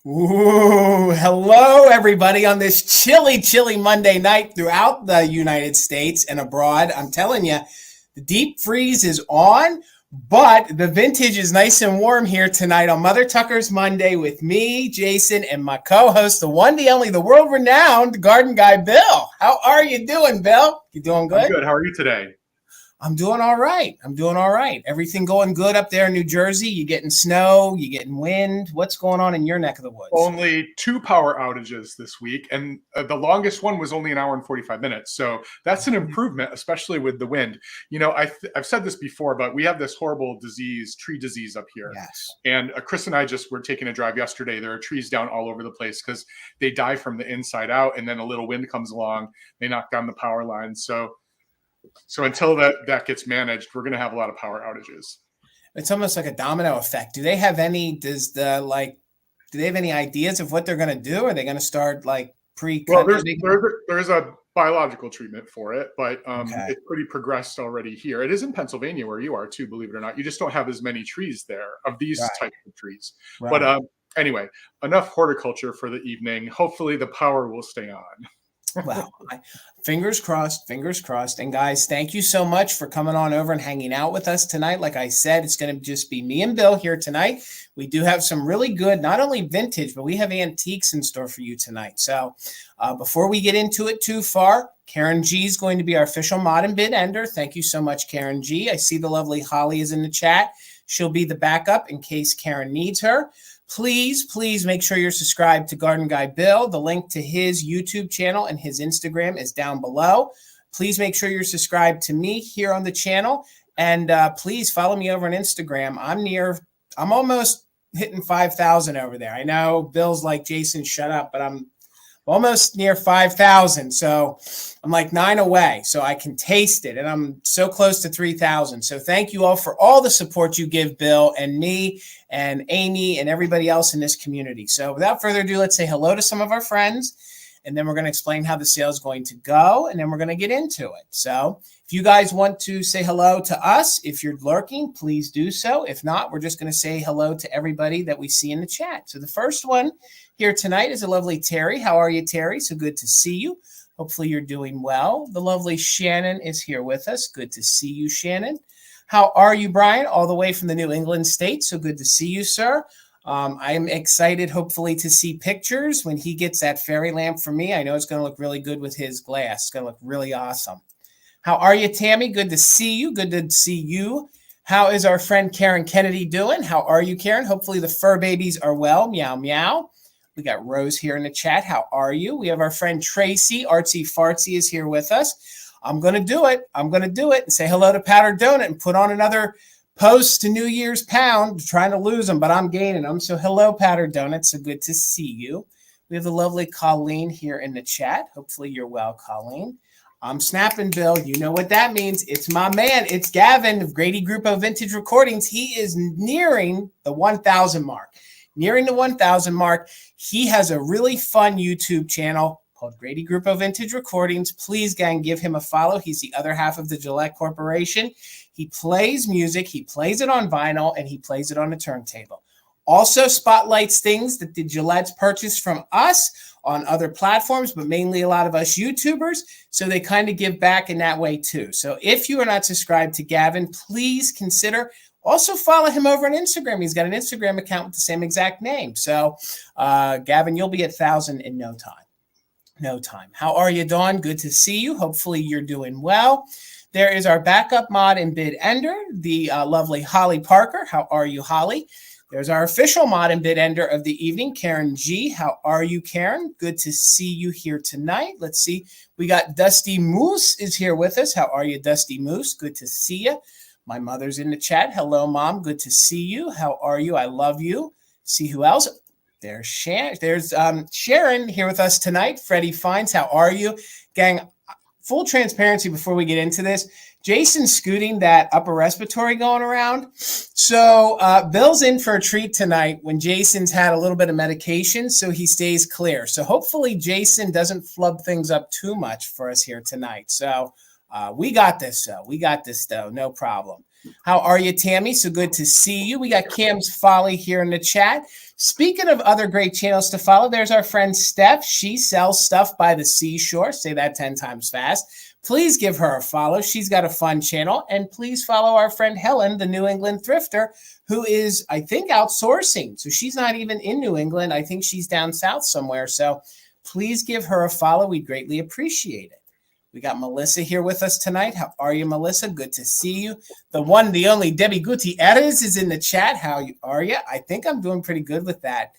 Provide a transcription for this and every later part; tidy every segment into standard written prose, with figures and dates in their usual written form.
Ooh, hello everybody on this chilly Monday night throughout the United States and abroad. I'm telling you, the deep freeze is on, but the vintage is nice and warm here tonight on Mother Tucker's Monday with me, Jason, and my co-host, the one, the only, the world-renowned garden guy, Bill. How are you doing, Bill? You doing good? I'm good. How are you today? I'm doing all right. Everything going good up there in New Jersey? You getting snow? You getting wind? What's going on in your neck of the woods? Only 2 power outages this week, and the longest one was only an hour and 45 minutes. So that's an improvement, especially with the wind. You know, I've said this before, but we have this horrible disease, tree disease up here. Yes. And Chris and I just were taking a drive yesterday. There are trees down all over the place because they die from the inside out, and then a little wind comes along, they knock down the power lines. So until that gets managed, we're going to have a lot of power outages. It's almost like a domino effect. Do they have any ideas of what they're going to do? Are they going to start like Well, there's a biological treatment for it, but It's pretty progressed already here. It is in Pennsylvania where you are too, believe it or not. You just don't have as many trees there of these types of trees. Right. But anyway, enough horticulture for the evening. Hopefully the power will stay on. Well, fingers crossed. And guys, thank you so much for coming on over and hanging out with us tonight. Like I said, it's going to just be me and Bill here tonight. We do have some really good, not only vintage, but we have antiques in store for you tonight. So before we get into it too far, Karen G is going to be our official mod and bid ender. Thank you so much, Karen G. I see the lovely Holly is in the chat. She'll be the backup in case Karen needs her. Please make sure you're subscribed to Garden Guy Bill. The link to his YouTube channel and his Instagram is down below. Please make sure you're subscribed to me here on the channel. And please follow me over on Instagram. I'm almost hitting 5,000 over there. I know Bill's like, Jason, shut up, but I'm almost near 5,000. So I'm like 9 away. So I can taste it. And I'm so close to 3,000. So thank you all for all the support you give Bill and me and Amy and everybody else in this community. So without further ado, let's say hello to some of our friends. And then we're going to explain how the sale is going to go. And then we're going to get into it. So if you guys want to say hello to us, if you're lurking, please do so. If not, we're just going to say hello to everybody that we see in the chat. So the first one here tonight is a lovely Terry. How are you, Terry? So good to see you. Hopefully you're doing well. The lovely Shannon is here with us. Good to see you, Shannon. How are you, Brian? All the way from the New England state. So good to see you, sir. I am excited, hopefully, to see pictures when he gets that fairy lamp for me. I know it's going to look really good with his glass. It's going to look really awesome. How are you, Tammy? Good to see you. Good to see you. How is our friend Karen Kennedy doing? How are you, Karen? Hopefully the fur babies are well. Meow, meow. We got Rose here in the chat. How are you? We have our friend Tracy. Artsy Fartsy is here with us. I'm going to do it. And say hello to Powder Donut and put on another post to New Year's Pound, trying to lose them, but I'm gaining them. So hello, Powder Donut. So good to see you. We have the lovely Colleen here in the chat. Hopefully you're well, Colleen. I'm snapping, Bill. You know what that means. It's my man. It's Gavin of Grady Group of Vintage Recordings. He is nearing the 1,000 mark. He has a really fun YouTube channel called Grady Group of Vintage Recordings. Please, gang, give him a follow. He's the other half of the Gillette Corporation. He plays music. He plays it on vinyl, and he plays it on a turntable. Also spotlights things that the Gillettes purchased from us on other platforms, but mainly a lot of us YouTubers. So they kind of give back in that way too. So if you are not subscribed to Gavin, please consider also follow him over on Instagram. He's got an Instagram account with the same exact name. So Gavin, you'll be at 1,000 in no time. How are you, Dawn? Good to see you. Hopefully you're doing well. There is our backup mod and bid ender, the lovely Holly Parker. How are you, Holly? There's our official mod and bid ender of the evening, Karen G. How are you, Karen? Good to see you here tonight. Let's see. We got Dusty Moose is here with us. How are you, Dusty Moose? Good to see you. My mother's in the chat. Hello, Mom. Good to see you. How are you? I love you. See who else? There's Sharon. There's Sharon here with us tonight. Freddie Fines. How are you? Gang, full transparency before we get into this. Jason's scooting that upper respiratory going around. So Bill's in for a treat tonight when Jason's had a little bit of medication, so he stays clear. So hopefully Jason doesn't flub things up too much for us here tonight. So we got this, though. No problem. How are you, Tammy? So good to see you. We got Cam's Folly here in the chat. Speaking of other great channels to follow, there's our friend Steph. She sells stuff by the seashore. Say that 10 times fast. Please give her a follow. She's got a fun channel. And please follow our friend Helen, the New England thrifter, who is, I think, outsourcing. So she's not even in New England. I think she's down south somewhere. So please give her a follow. We'd greatly appreciate it. We got Melissa here with us tonight. How are you, Melissa? Good to see you. The one, the only Debbie Gutierrez is in the chat. How are you? I think I'm doing pretty good with that,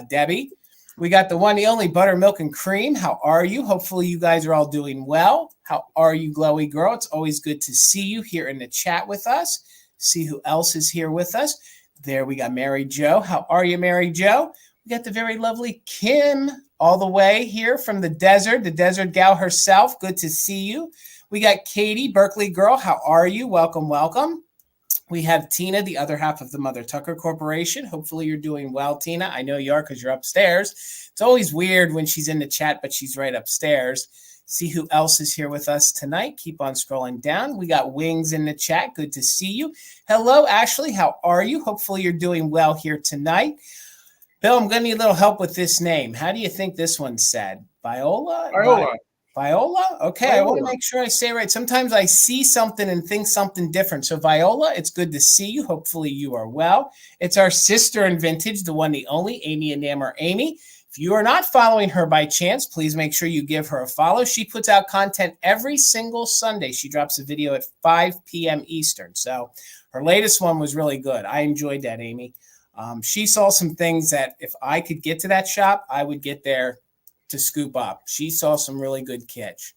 Debbie. We got the one, the only Buttermilk and Cream. How are you? Hopefully you guys are all doing well. How are you, Glowy Girl? It's always good to see you here in the chat with us. See who else is here with us. There we got Mary Jo. How are you, Mary Jo? We got the very lovely Kim all the way here from the desert gal herself. Good to see you. We got Katie, Berkeley girl. How are you? Welcome, welcome. We have Tina, the other half of the Mother Tucker Corporation. Hopefully you're doing well, Tina. I know you are because you're upstairs. It's always weird when she's in the chat, but she's right upstairs. See who else is here with us tonight. Keep on scrolling down. We got Wings in the chat. Good to see you. Hello, Ashley. How are you? Hopefully you're doing well here tonight. Bill, I'm going to need a little help with this name. How do you think this one's said? Viola? Viola? Okay, Viola. I want to make sure I say it right. Sometimes I see something and think something different. So Viola, it's good to see you. Hopefully you are well. It's our sister in vintage, the one, the only, Amy and Namor Amy. If you are not following her by chance, please make sure you give her a follow. She puts out content every single Sunday. She drops a video at 5 p.m. Eastern. So her latest one was really good. I enjoyed that, Amy. She saw some things that if I could get to that shop, I would get there to scoop up. She saw some really good kitsch.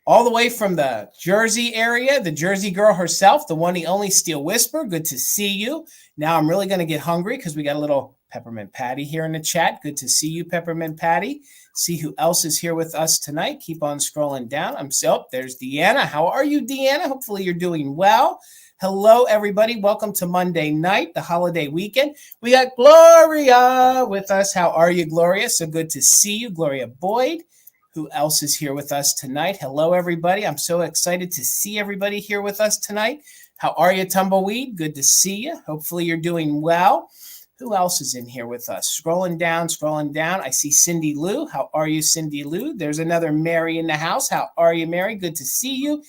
All the way from the Jersey area, the Jersey girl herself, the one, the only Steel Whisper. Good to see you. Now I'm really going to get hungry because we got a little Peppermint Patty here in the chat. Good to see you, Peppermint Patty. See who else is here with us tonight. Keep on scrolling down. There's Deanna. How are you, Deanna? Hopefully you're doing well. Hello, everybody. Welcome to Monday night, the holiday weekend. We got Gloria with us. How are you, Gloria? So good to see you, Gloria Boyd. Who else is here with us tonight? Hello, everybody. I'm so excited to see everybody here with us tonight. How are you, Tumbleweed? Good to see you. Hopefully you're doing well. Who else is in here with us? Scrolling down. I see Cindy Lou. How are you, Cindy Lou? There's another Mary in the house. How are you, Mary? Good to see you.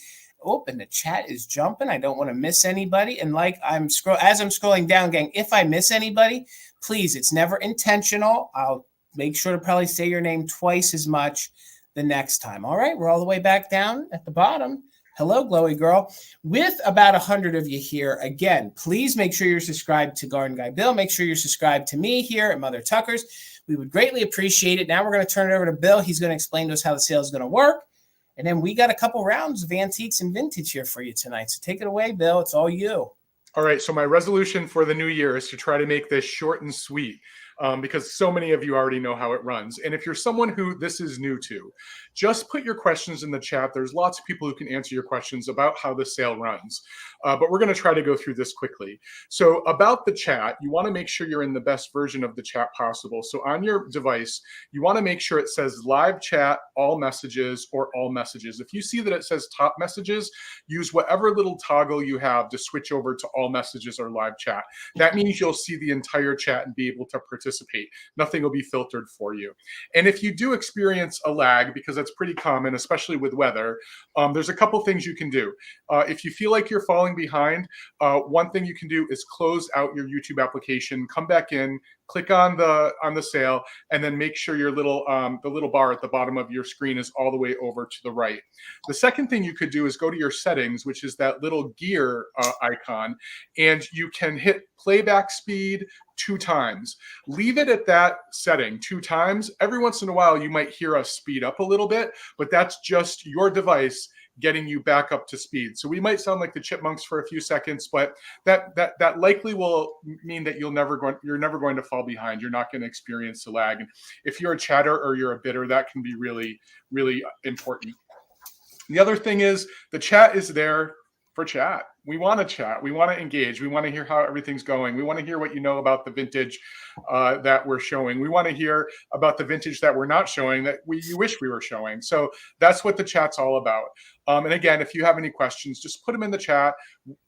Oh, and the chat is jumping. I don't want to miss anybody. And as I'm scrolling down, gang, if I miss anybody, please, it's never intentional. I'll make sure to probably say your name twice as much the next time. All right, we're all the way back down at the bottom. Hello, Glowy Girl. With about 100 of you here, again, please make sure you're subscribed to Garden Guy Bill. Make sure you're subscribed to me here at Mother Tucker's. We would greatly appreciate it. Now we're going to turn it over to Bill. He's going to explain to us how the sale is going to work. And then we got a couple rounds of antiques and vintage here for you tonight. So take it away, Bill. It's all you. All right. So my resolution for the new year is to try to make this short and sweet. Because so many of you already know how it runs. And if you're someone who this is new to, just put your questions in the chat. There's lots of people who can answer your questions about how the sale runs. But we're going to try to go through this quickly. So about the chat, you want to make sure you're in the best version of the chat possible. So on your device, you want to make sure it says live chat, all messages, or all messages. If you see that it says top messages, use whatever little toggle you have to switch over to all messages or live chat. That means you'll see the entire chat and be able to participate. Nothing will be filtered for you. And if you do experience a lag, because that's pretty common, especially with weather, there's a couple things you can do. If you feel like you're falling behind, one thing you can do is close out your YouTube application, come back in, click on the sale, and then make sure your the little bar at the bottom of your screen is all the way over to the right. The second thing you could do is go to your settings, which is that little gear icon, and you can hit playback speed 2 times. Leave it at that setting 2 times. Every once in a while, you might hear us speed up a little bit, but that's just your device getting you back up to speed. So we might sound like the chipmunks for a few seconds, but that likely will mean that you're never going to fall behind. You're not going to experience the lag. And if you're a chatter or you're a bidder, that can be really, really important. The other thing is the chat is there for chat. We want to chat. We want to engage. We want to hear how everything's going. We want to hear what you know about the vintage that we're showing. We want to hear about the vintage that we're not showing that you wish we were showing. So that's what the chat's all about. And again, if you have any questions, just put them in the chat.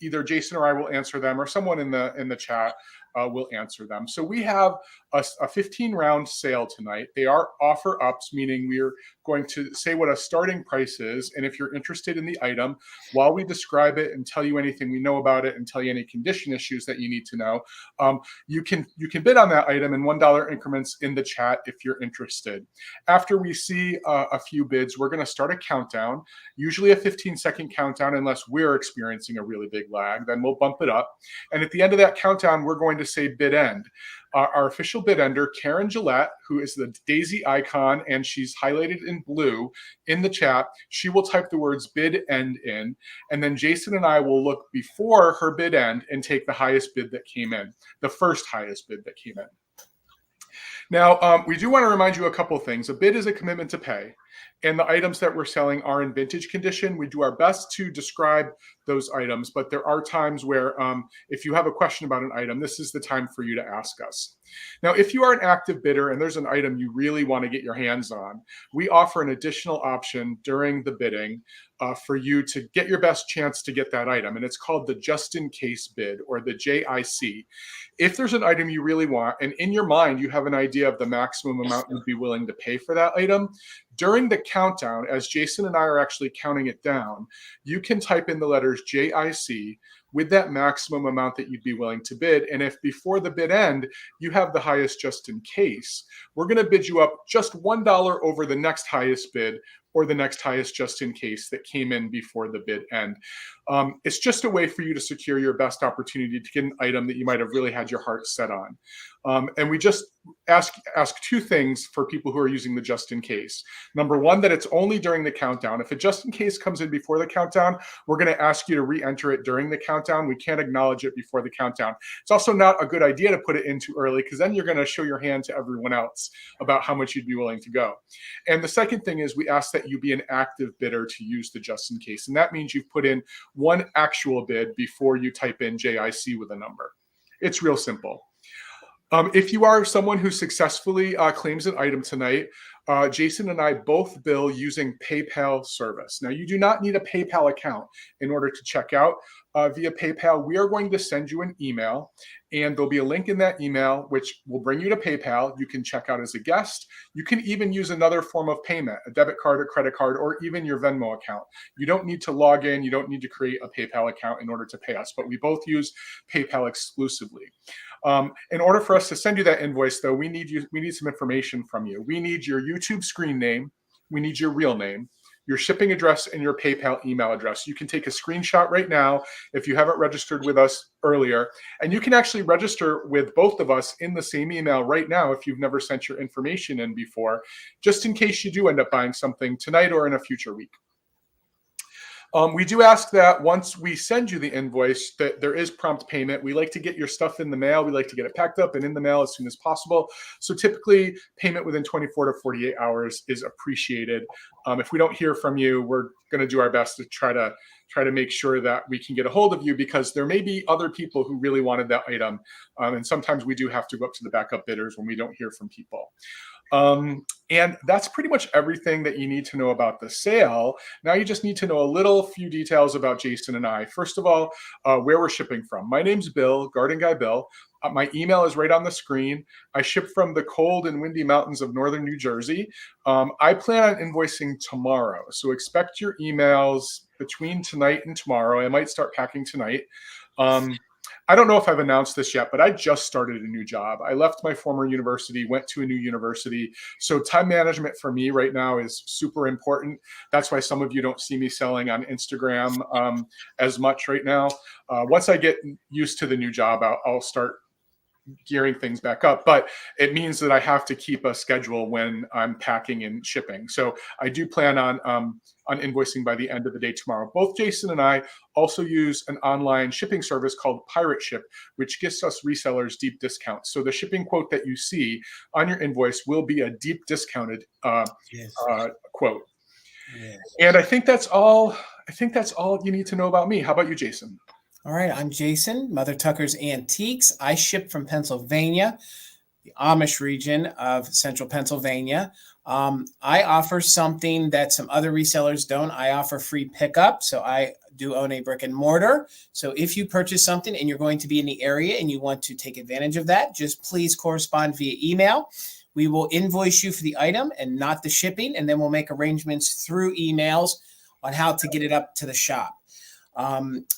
Either Jason or I will answer them, or someone in the chat will answer them. So we have a 15-round sale tonight. They are offer ups, meaning we're going to say what a starting price is. And if you're interested in the item, while we describe it and tell you anything we know about it and tell you any condition issues that you need to know, you can bid on that item in $1 increments in the chat if you're interested. After we see a few bids, we're going to start a countdown, usually a 15-second countdown, unless we're experiencing a really big lag. Then we'll bump it up. And at the end of that countdown, we're going to say bid end. Our official bid ender, Karen Gillette, who is the Daisy icon, and she's highlighted in blue in the chat, she will type the words bid end in, and then Jason and I will look before her bid end and take the highest bid that came in, the first highest bid that came in. Now, we do want to remind you a couple things. A bid is a commitment to pay, and the items that we're selling are in vintage condition. We do our best to describe those items, but there are times where if you have a question about an item, this is the time for you to ask us. Now, if you are an active bidder and there's an item you really want to get your hands on, we offer an additional option during the bidding for you to get your best chance to get that item. And it's called the just in case bid, or the JIC. If there's an item you really want, and in your mind you have an idea of the maximum amount you'd be willing to pay for that item, during the countdown, as Jason and I are actually counting it down, you can type in the letters JIC with that maximum amount that you'd be willing to bid. And if before the bid end, you have the highest just in case, we're going to bid you up just $1 over the next highest bid, or the next highest just in case that came in before the bid end. It's just a way for you to secure your best opportunity to get an item that you might have really had your heart set on. And we just ask two things for people who are using the just in case. Number one, that it's only during the countdown. If a just in case comes in before the countdown, we're going to ask you to re-enter it during the countdown. We can't acknowledge it before the countdown. It's also not a good idea to put it in too early, because then you're going to show your hand to everyone else about how much you'd be willing to go. And the second thing is we ask that you be an active bidder to use the just in case. And that means you've put in one actual bid before you type in JIC with a number. It's real simple. If you are someone who successfully claims an item tonight, Jason and I both bill using PayPal service. Now, you do not need a PayPal account in order to check out via PayPal. We are going to send you an email, and there'll be a link in that email which will bring you to PayPal. You can check out as a guest. You can even use another form of payment, a debit card, a credit card, or even your Venmo account. You don't need to log in. You don't need to create a PayPal account in order to pay us, but we both use PayPal exclusively. In order for us to send you that invoice, though, we need some information from you. We need your YouTube screen name. We need your real name, your shipping address, and your PayPal email address. You can take a screenshot right now if you haven't registered with us earlier, and you can actually register with both of us in the same email right now if you've never sent your information in before, just in case you do end up buying something tonight or in a future week. We do ask that once we send you the invoice that there is prompt payment. We like to get your stuff in the mail. We like to get it packed up and in the mail as soon as possible. So typically payment within 24 to 48 hours is appreciated. If we don't hear from you, we're going to do our best to try to make sure that we can get a hold of you, because there may be other people who really wanted that item. And sometimes we do have to go up to the backup bidders when we don't hear from people. And that's pretty much everything that you need to know about the sale. Now you just need to know a few details about Jason and I. First of all, where we're shipping from. My name's Bill, Garden Guy Bill. My email is right on the screen. I ship from the cold and windy mountains of northern New Jersey. I plan on invoicing tomorrow, so expect your emails between tonight and tomorrow. I might start packing tonight. I don't know if I've announced this yet, but I just started a new job. I left my former university, went to a new university. So time management for me right now is super important. That's why some of you don't see me selling on Instagram as much right now. Once I get used to the new job, I'll start gearing things back up, but it means that I have to keep a schedule when I'm packing and shipping. So I do plan on invoicing by the end of the day tomorrow. Both Jason and I also use an online shipping service called Pirate Ship, which gives us resellers deep discounts. So the shipping quote that you see on your invoice will be a deep discounted quote. Yes. And I think that's all you need to know about me. How about you, Jason? All right, I'm Jason, Mother Tucker's Antiques. I ship from Pennsylvania, the Amish region of central Pennsylvania. I offer something that some other resellers don't. I offer free pickup. So I do own a brick and mortar. So if you purchase something and you're going to be in the area and you want to take advantage of that, just please correspond via email. We will invoice you for the item and not the shipping, and then we'll make arrangements through emails on how to get it up to the shop.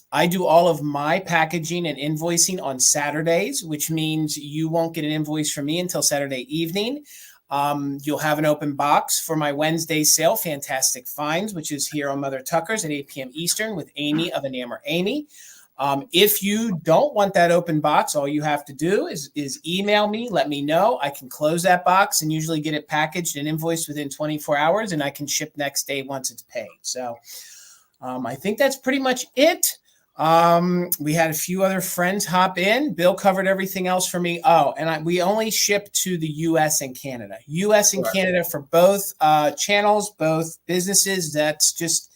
I do all of my packaging and invoicing on Saturdays, which means you won't get an invoice from me until Saturday evening. You'll have an open box for my Wednesday sale, Fantastic Finds, which is here on Mother Tucker's at 8 p.m. Eastern with Amy of Enamor Amy. If you don't want that open box, all you have to do is email me, let me know. I can close that box and usually get it packaged and invoiced within 24 hours, and I can ship next day once it's paid. So I think that's pretty much it. We had a few other friends hop in. Bill covered everything else for me. Oh, and we only ship to the U.S. and Canada. U.S. and Canada for both channels, both businesses. That's just,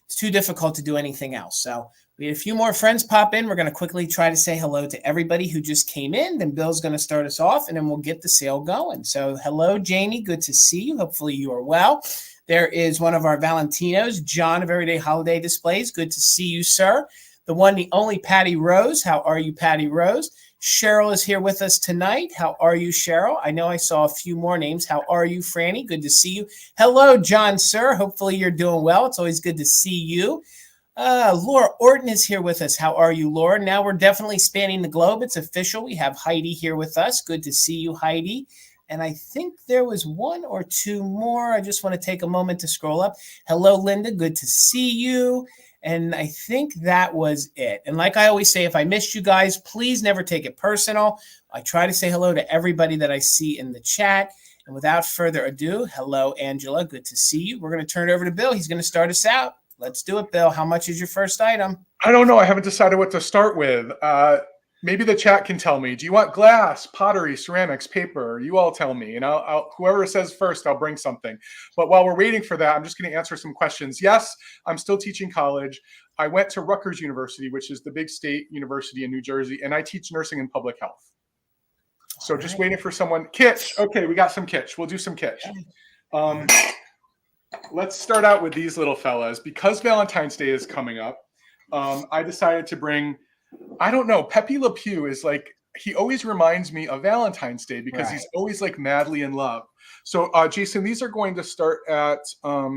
it's too difficult to do anything else. So we had a few more friends pop in. We're going to quickly try to say hello to everybody who just came in. Then Bill's going to start us off, and then we'll get the sale going. So hello, Jamie. Good to see you. Hopefully you are well. There is one of our Valentinos, John of Everyday Holiday Displays. Good to see you, sir. The one, the only Patty Rose. How are you, Patty Rose? Cheryl is here with us tonight. How are you, Cheryl? I know I saw a few more names. How are you, Franny? Good to see you. Hello, John, sir. Hopefully you're doing well. It's always good to see you. Laura Orton is here with us. How are you, Laura? Now we're definitely spanning the globe. It's official. We have Heidi here with us. Good to see you, Heidi. And I think there was one or two more. I just want to take a moment to scroll up. Hello, Linda. Good to see you. And I think that was it. And like I always say, if I missed you guys, please never take it personal. I try to say hello to everybody that I see in the chat. And without further ado, hello, Angela. Good to see you. We're going to turn it over to Bill. He's going to start us out. Let's do it, Bill. How much is your first item? I don't know. I haven't decided what to start with. Maybe the chat can tell me. Do you want glass, pottery, ceramics, paper? You all tell me. And I'll whoever says first, I'll bring something. But while we're waiting for that, I'm just going to answer some questions. Yes, I'm still teaching college. I went to Rutgers University, which is the big state university in New Jersey, and I teach nursing and public health. So just waiting for someone. Kitsch. Okay, we got some kitsch. We'll do some kitsch. Let's start out with these little fellas. Because Valentine's Day is coming up, I decided to bring, I don't know, Pepe Le Pew is like, he always reminds me of Valentine's Day because he's always like madly in love. So Jason, these are going to start at, they're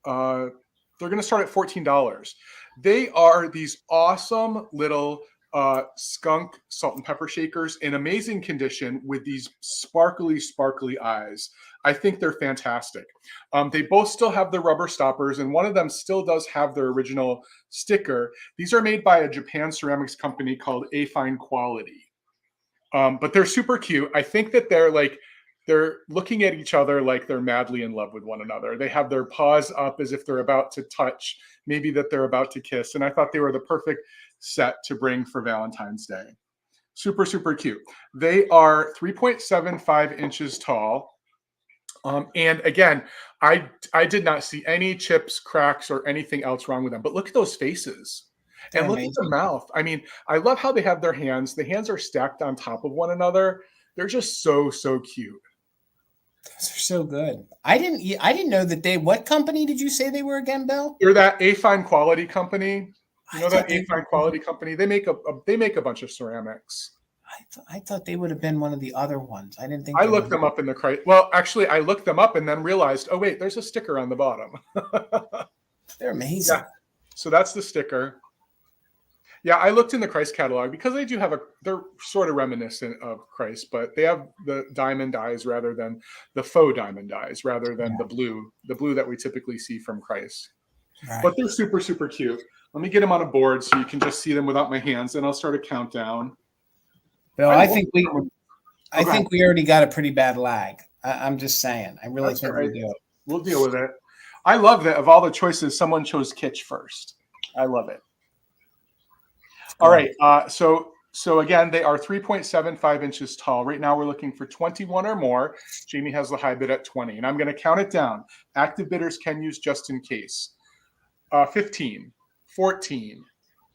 going to start at $14. They are these awesome little skunk salt and pepper shakers in amazing condition with these sparkly eyes. I think they're fantastic. They both still have the rubber stoppers, and one of them still does have their original sticker. These are made by a Japan ceramics company called A Fine Quality. But they're super cute. I think that they're looking at each other like they're madly in love with one another. They have their paws up as if they're about to touch, maybe that they're about to kiss. And I thought they were the perfect set to bring for Valentine's Day. Super, super cute. They are 3.75 inches tall. And again, I did not see any chips, cracks, or anything else wrong with them. But look at those faces. And look at the mouth. I mean, I love how they have their hands. The hands are stacked on top of one another. They're just so, so cute. Those are so good. I didn't know that what company did you say they were again, Bill? They're that A Fine Quality company. You know that A Fine Quality company? They make a bunch of ceramics. I thought they would have been one of the other ones. I didn't think. I looked them up in the Well, actually, I looked them up and then realized, oh wait, there's a sticker on the bottom. They're amazing. Yeah. So that's the sticker. Yeah, I looked in the Christ catalog because they do have they're sort of reminiscent of Christ, but they have the diamond dies rather than the faux diamond dies, rather than the blue that we typically see from Christ. Right. But they're super, super cute. Let me get them on a board so you can just see them without my hands, and I'll start a countdown. Bill, I think we already got a pretty bad lag. I'm just saying. I really think we do. We'll deal with it. I love that of all the choices, someone chose kitsch first. I love it. All right. So again, they are 3.75 inches tall. Right now, we're looking for 21 or more. Jamie has the high bid at 20, and I'm going to count it down. Active bidders can use just in case. 15, 14,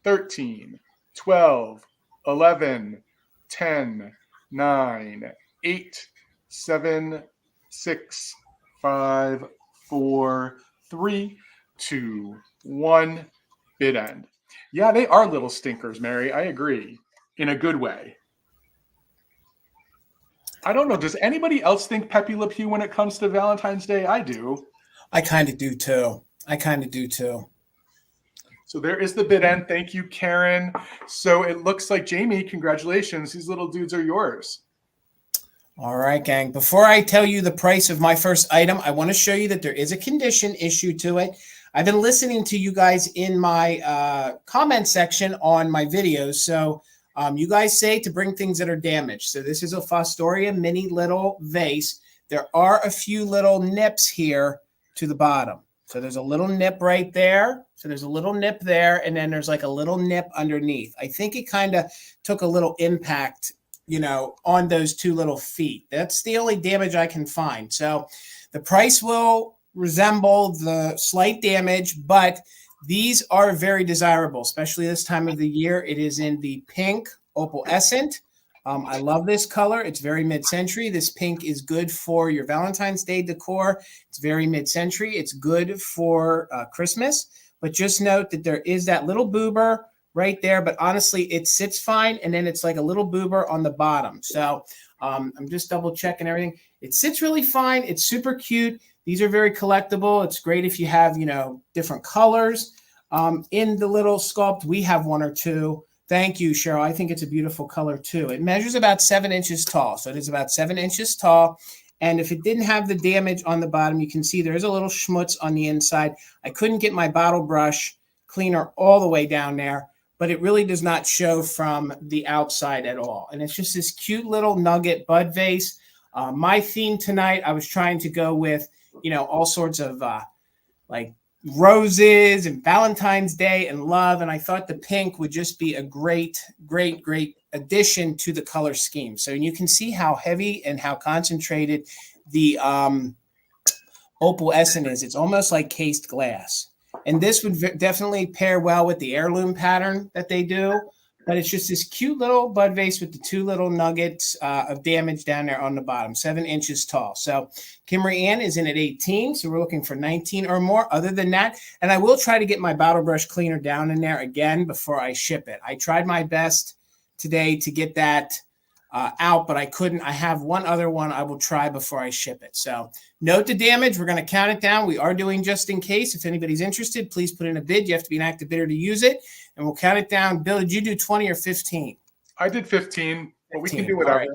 13, 12, 11, 10, 9, 8, 7, 6, 5, 4, 3, 2, 1. Bid end. Yeah, they are little stinkers, Mary. I agree. In a good way. I don't know. Does anybody else think Pepe Le Pew when it comes to Valentine's Day? I do. I kind of do too. So there is the bid end. Thank you, Karen. So it looks like, Jamie, congratulations. These little dudes are yours. All right, gang. Before I tell you the price of my first item, I want to show you that there is a condition issue to it. I've been listening to you guys in my comment section on my videos. So you guys say to bring things that are damaged. So this is a Fostoria mini little vase. There are a few little nips here to the bottom. So there's a little nip right there. So there's a little nip there. And then there's like a little nip underneath. I think it kind of took a little impact, you know, on those two little feet. That's the only damage I can find. So the price will resemble the slight damage, but these are very desirable, especially this time of the year. It is in the pink opalescent. I love this color. It's very mid-century. This pink is good for your Valentine's Day decor. It's very mid-century. It's good for Christmas. But just note that there is that little boober right there. But honestly, it sits fine. And then it's like a little boober on the bottom. So I'm just double checking everything. It sits really fine. It's super cute. These are very collectible. It's great if you have, you know, different colors. In the little sculpt, we have one or two. Thank you, Cheryl. I think it's a beautiful color too. It measures about 7 inches tall. So it is about 7 inches tall. And if it didn't have the damage on the bottom, you can see there is a little schmutz on the inside. I couldn't get my bottle brush cleaner all the way down there, but it really does not show from the outside at all. And it's just this cute little nugget bud vase. My theme tonight, I was trying to go with, you know, all sorts of like roses and Valentine's Day and love. And I thought the pink would just be a great addition to the color scheme. So you can see how heavy and how concentrated the opalescent is. It's almost like cased glass. And this would definitely pair well with the heirloom pattern that they do. But it's just this cute little bud vase with the two little nuggets of damage down there on the bottom, 7 inches tall. So Kimberly Ann is in at 18. So we're looking for 19 or more. Other than that, and I will try to get my bottle brush cleaner down in there again before I ship it. I tried my best today to get that out, but I couldn't. I have one other one I will try before I ship it. So note the damage. We're going to count it down. We are doing just in case. If anybody's interested, please put in a bid. You have to be an active bidder to use it. And we'll count it down. Bill, did you do 20 or 15? I did 15, but we can do whatever.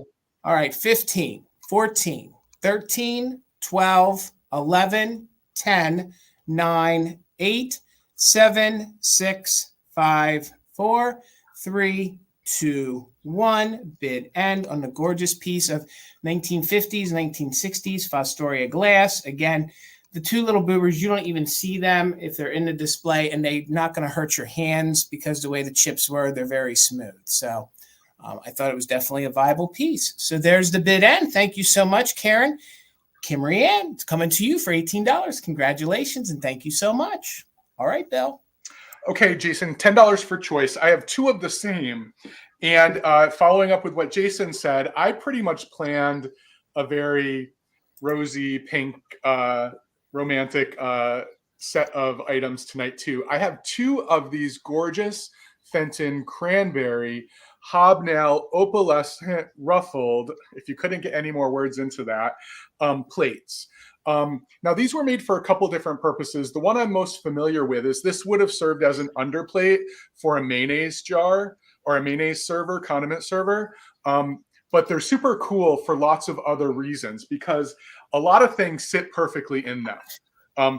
All right. 15, 14, 13, 12, 11, 10, 9, 8, 7, 6, 5, 4, 3, 2, 1. Bid end on the gorgeous piece of 1950s, 1960s Fostoria glass. Again, the two little boobers, you don't even see them if they're in the display, and they're not going to hurt your hands because the way the chips were, they're very smooth. So I thought it was definitely a viable piece. So there's the bid end. Thank you so much, Karen. Kimberly Ann, it's coming to you for $18. Congratulations, and thank you so much. All right, Bill. Okay, Jason, $10 for choice. I have two of the same. And following up with what Jason said, I pretty much planned a very rosy, pink, romantic set of items tonight too. I have two of these gorgeous Fenton cranberry hobnail opalescent ruffled, if you couldn't get any more words into that, plates. Now, these were made for a couple different purposes. The one I'm most familiar with is this would have served as an underplate for a mayonnaise jar or a mayonnaise server, condiment server. But they're super cool for lots of other reasons because a lot of things sit perfectly in them.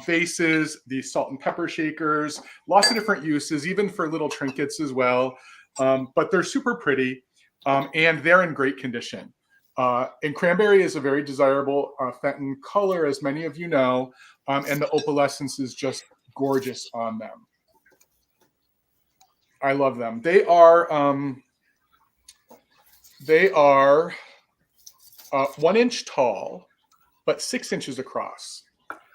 Vases, the salt and pepper shakers, lots of different uses, even for little trinkets as well. But they're super pretty and they're in great condition. And cranberry is a very desirable Fenton color, as many of you know, and the opalescence is just gorgeous on them. I love them. They are 1 inch tall, but 6 inches across.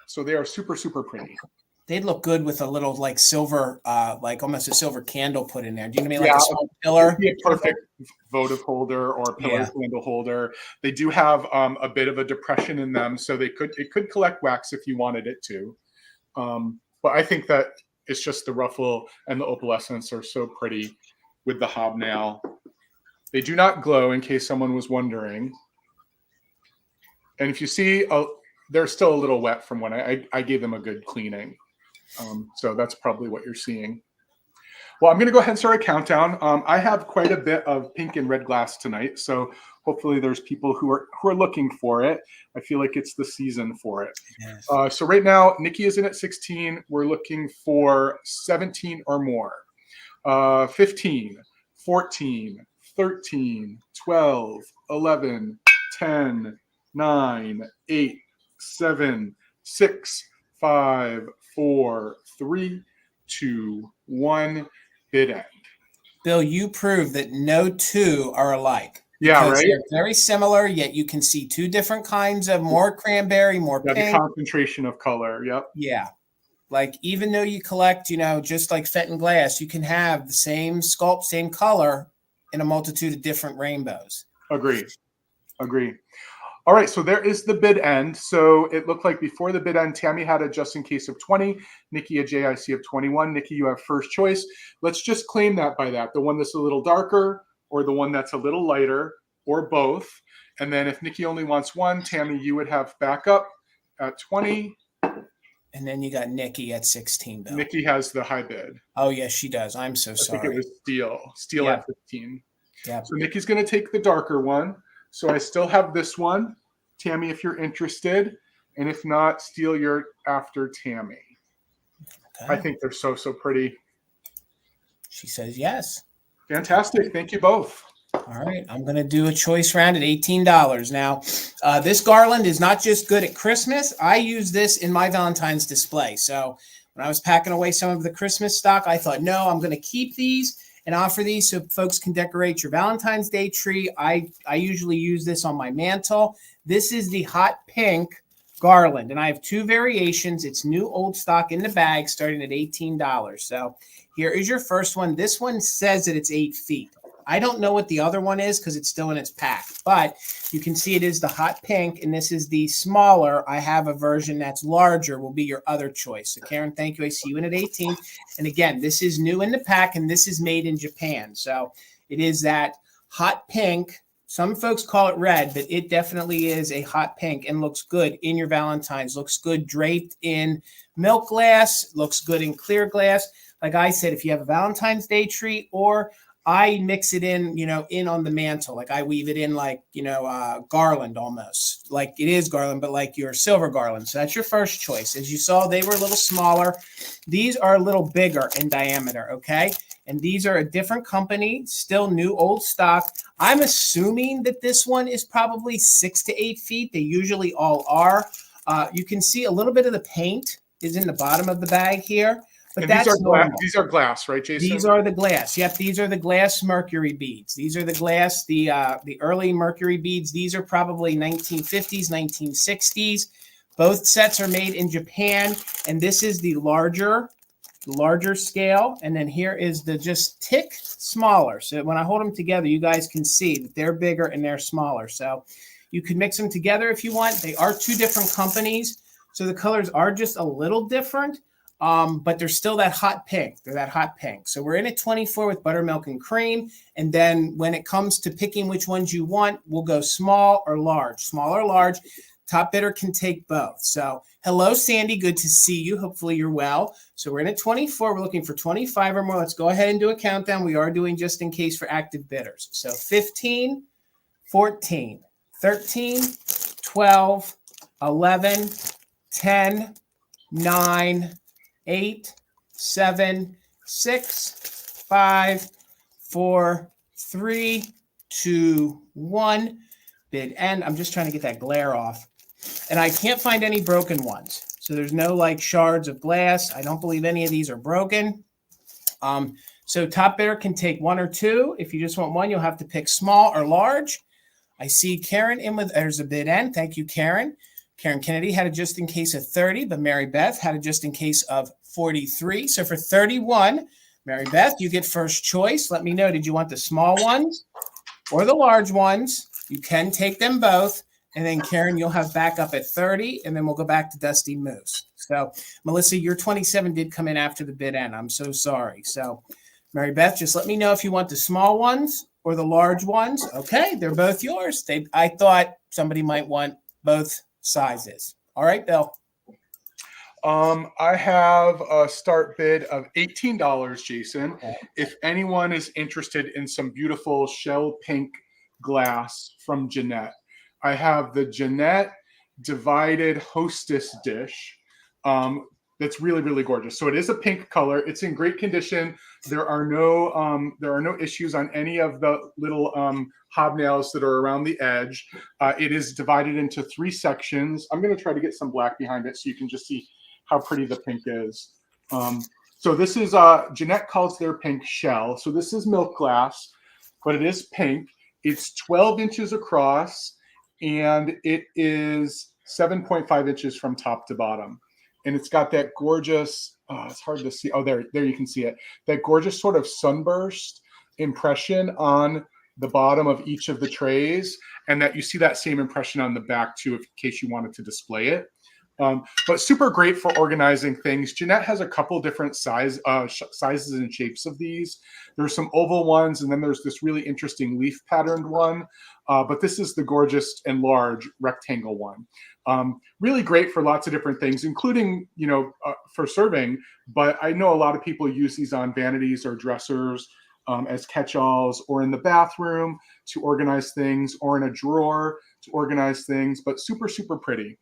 So they are super, super pretty. They'd look good with a little like silver, like almost a silver candle put in there. Do you know what I mean? Yeah, like a small pillar. It'd be a perfect votive holder or pillar candle holder. They do have a bit of a depression in them, so it could collect wax if you wanted it to. But I think that it's just the ruffle and the opalescence are so pretty with the hobnail. They do not glow, in case someone was wondering. And if you see, they're still a little wet from when I gave them a good cleaning. So that's probably what you're seeing. Well, I'm going to go ahead and start a countdown. I have quite a bit of pink and red glass tonight, so hopefully there's people who are looking for it. I feel like it's the season for it. Yes. So right now, Nikki is in at 16. We're looking for 17 or more. 15, 14, 13, 12, 11, 10, 9, 8, 7, 6, 5, 4, 3, 2, 1. Bid end. Bill, you proved that no two are alike. Yeah, right. They're very similar, yet you can see two different kinds of more cranberry, more pink. The concentration of color. Yep. Yeah. Like even though you collect, just like Fenton glass, you can have the same sculpt, same color in a multitude of different rainbows. Agree. All right, so there is the bid end. So it looked like before the bid end, Tammy had a just in case of 20, Nikki a JIC of 21. Nikki, you have first choice. Let's just claim that by that. The one that's a little darker or the one that's a little lighter or both. And then if Nikki only wants one, Tammy, you would have backup at 20. And then you got Nikki at 16, Bill. Nikki has the high bid. Oh, yes, she does. I'm so sorry. I think it was Steel at 15. Yeah. So Nikki's going to take the darker one. So I still have this one. Tammy, if you're interested. And if not, Steel, you're after Tammy. Okay. I think they're so pretty. She says yes. Fantastic. Thank you both. All right. I'm going to do a choice round at $18. Now, this garland is not just good at Christmas. I use this in my Valentine's display. So when I was packing away some of the Christmas stock, I thought, no, I'm going to keep these and offer these so folks can decorate your Valentine's Day tree. I usually use this on my mantle. This is the hot pink garland, and I have two variations. It's new old stock in the bag starting at $18. So here is your first one. This one says that it's 8 feet. I don't know what the other one is because it's still in its pack, but you can see it is the hot pink, and this is the smaller. I have a version that's larger, will be your other choice. So Karen, thank you. I see you in at 18. And again, this is new in the pack, and this is made in Japan. So it is that hot pink. Some folks call it red, but it definitely is a hot pink and looks good in your Valentine's. Looks good draped in milk glass, looks good in clear glass. Like I said, if you have a Valentine's Day tree, or I mix it in, in on the mantle. Like I weave it in like, garland almost. Like it is garland, but like your silver garland. So that's your first choice. As you saw, they were a little smaller. These are a little bigger in diameter, okay? And these are a different company, still new old stock. I'm assuming that this one is probably 6 to 8 feet. They usually all are. You can see a little bit of the paint is in the bottom of the bag here. But and these are glass, right, Jason? These are the glass. Yep, these are the glass mercury beads. These are the glass, the early mercury beads. These are probably 1950s, 1960s. Both sets are made in Japan, and this is the larger scale. And then here is the just tick smaller. So when I hold them together, you guys can see that they're bigger and they're smaller. So you can mix them together if you want. They are two different companies, so the colors are just a little different. But they're still that hot pink. They're that hot pink. So we're in at 24 with buttermilk and cream. And then when it comes to picking which ones you want, we'll go small or large. Small or large. Top bidder can take both. So hello, Sandy. Good to see you. Hopefully you're well. So we're in at 24. We're looking for 25 or more. Let's go ahead and do a countdown. We are doing just in case for active bidders. So 15, 14, 13, 12, 11, 10, 9, 8, 7, 6, 5, 4, 3, 2, 1. Bid end. I'm just trying to get that glare off. And I can't find any broken ones. So there's no like shards of glass. I don't believe any of these are broken. So top bidder can take one or two. If you just want one, you'll have to pick small or large. I see Karen in with, there's a bid end. Thank you, Karen. Karen Kennedy had a just in case of 30, but Mary Beth had a just in case of 43. So for 31, Mary Beth, you get first choice. Let me know, did you want the small ones or the large ones? You can take them both. And then Karen, you'll have backup at 30, and then we'll go back to Dusty Moose. So Melissa, your 27 did come in after the bid end. I'm so sorry. So Mary Beth, just let me know if you want the small ones or the large ones. Okay, they're both yours. I thought somebody might want both sizes. All right, Bill. I have a start bid of $18, Jason. Okay. If anyone is interested in some beautiful shell pink glass from Jeanette, I have the Jeanette divided hostess dish. That's really, really gorgeous. So it is a pink color. It's in great condition. There are no issues on any of the little hobnails that are around the edge. It is divided into 3 sections. I'm going to try to get some black behind it so you can just see how pretty the pink is. So this is Jeanette calls their pink shell. So this is milk glass, but it is pink. It's 12 inches across, and it is 7.5 inches from top to bottom. And it's got that gorgeous, it's hard to see. Oh, there you can see it. That gorgeous sort of sunburst impression on the bottom of each of the trays. And that you see that same impression on the back too, in case you wanted to display it. But super great for organizing things. Jeanette has a couple different sizes and shapes of these. There's some oval ones, and then there's this really interesting leaf patterned one. But this is the gorgeous and large rectangle one. Really great for lots of different things, including, for serving. But I know a lot of people use these on vanities or dressers as catch-alls, or in the bathroom to organize things, or in a drawer to organize things. But super, super pretty.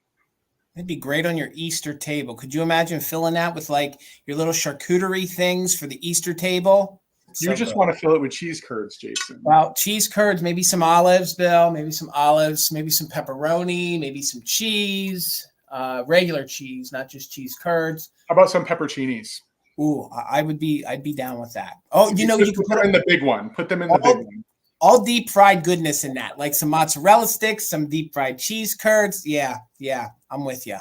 It'd be great on your Easter table. Could you imagine filling that with like your little charcuterie things for the Easter table? You just want to fill it with cheese curds, Jason. Well, cheese curds, maybe some olives, Bill, maybe some olives, maybe some pepperoni, maybe some cheese, regular cheese, not just cheese curds. How about some pepperoncinis? Ooh, I'd be down with that. Oh, you can put them in the big one. Put them in the big one. All deep fried goodness in that, like some mozzarella sticks, some deep fried cheese curds. Yeah, I'm with you.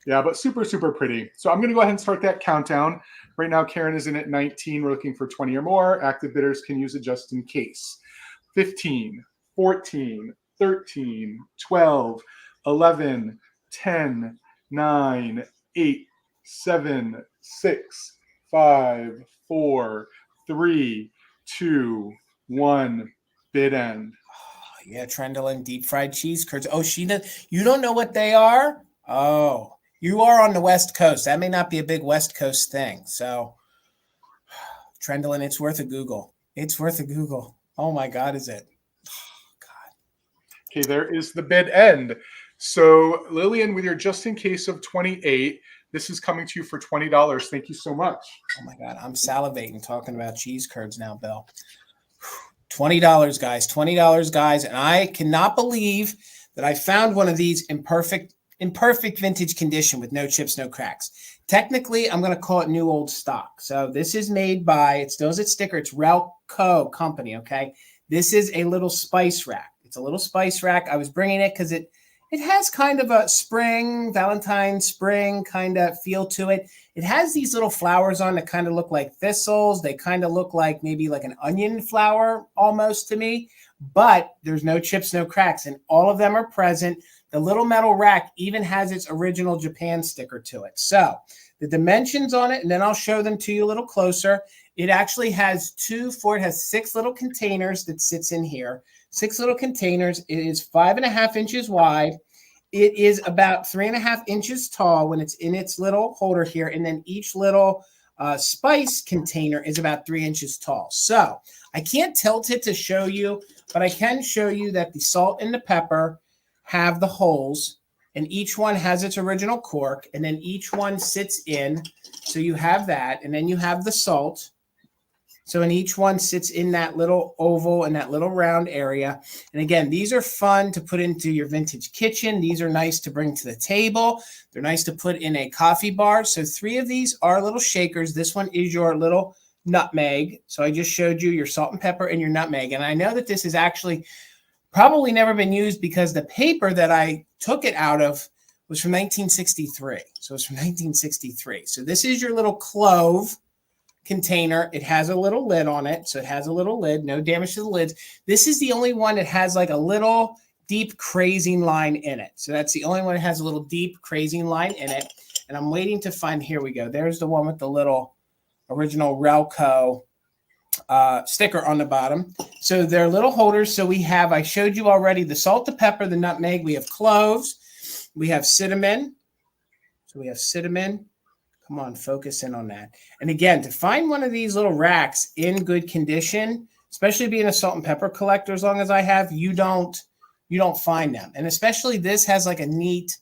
Yeah, but super, super pretty. So I'm going to go ahead and start that countdown. Right now, Karen is in at 19. We're looking for 20 or more. Active bidders can use it just in case. 15, 14, 13, 12, 11, 10, 9, 8, 7, 6, 5, 4, 3, 2, 1, bid end. Oh, yeah, Trendelin deep fried cheese curds. Oh, you don't know what they are? Oh, you are on the West Coast. That may not be a big West Coast thing. So, Trendelin, it's worth a Google. It's worth a Google. Oh my God, is it? Oh God. Okay, there is the bid end. So, Lillian, with your just in case of 28, this is coming to you for $20. Thank you so much. Oh my God, I'm salivating talking about cheese curds now, Bill. $20, guys. $20, guys. And I cannot believe that I found one of these in perfect vintage condition with no chips, no cracks. Technically, I'm going to call it new old stock. So this is made by, it still has its sticker. It's Relco Company, okay? This is a little spice rack. It's a little spice rack. I was bringing it because it has kind of a Valentine's spring kind of feel to it. It has these little flowers on that kind of look like thistles. They kind of look like maybe like an onion flower almost to me, but there's no chips, no cracks, and all of them are present. The little metal rack even has its original Japan sticker to it. So the dimensions on it, and then I'll show them to you a little closer. It actually has it has 6 little containers that sits in here. 6 little containers. It is 5.5 inches wide. It is about 3.5 inches tall when it's in its little holder here. And then each little spice container is about 3 inches tall. So I can't tilt it to show you, but I can show you that the salt and the pepper have the holes, and each one has its original cork, and then each one sits in. So you have that, and then you have the salt. So and each one sits in that little oval and that little round area. And again, these are fun to put into your vintage kitchen. These are nice to bring to the table. They're nice to put in a coffee bar. So 3 of these are little shakers. This one is your little nutmeg. So I just showed you your salt and pepper and your nutmeg. And I know that this is actually probably never been used because the paper that I took it out of was from 1963. So it's from 1963. So this is your little clove container. It has a little lid on it. So it has a little lid, no damage to the lids. This is the only one that has like a little deep crazing line in it. So that's the only one that has a little deep crazing line in it. And I'm waiting to find, here we go. There's the one with the little original Relco sticker on the bottom. So they're little holders. So we have, I showed you already the salt, the pepper, the nutmeg. We have cloves. We have cinnamon. So we have cinnamon. Come on, focus in on that. And again, to find one of these little racks in good condition, especially being a salt and pepper collector, as long as I have, you don't find them. And especially this has like a neat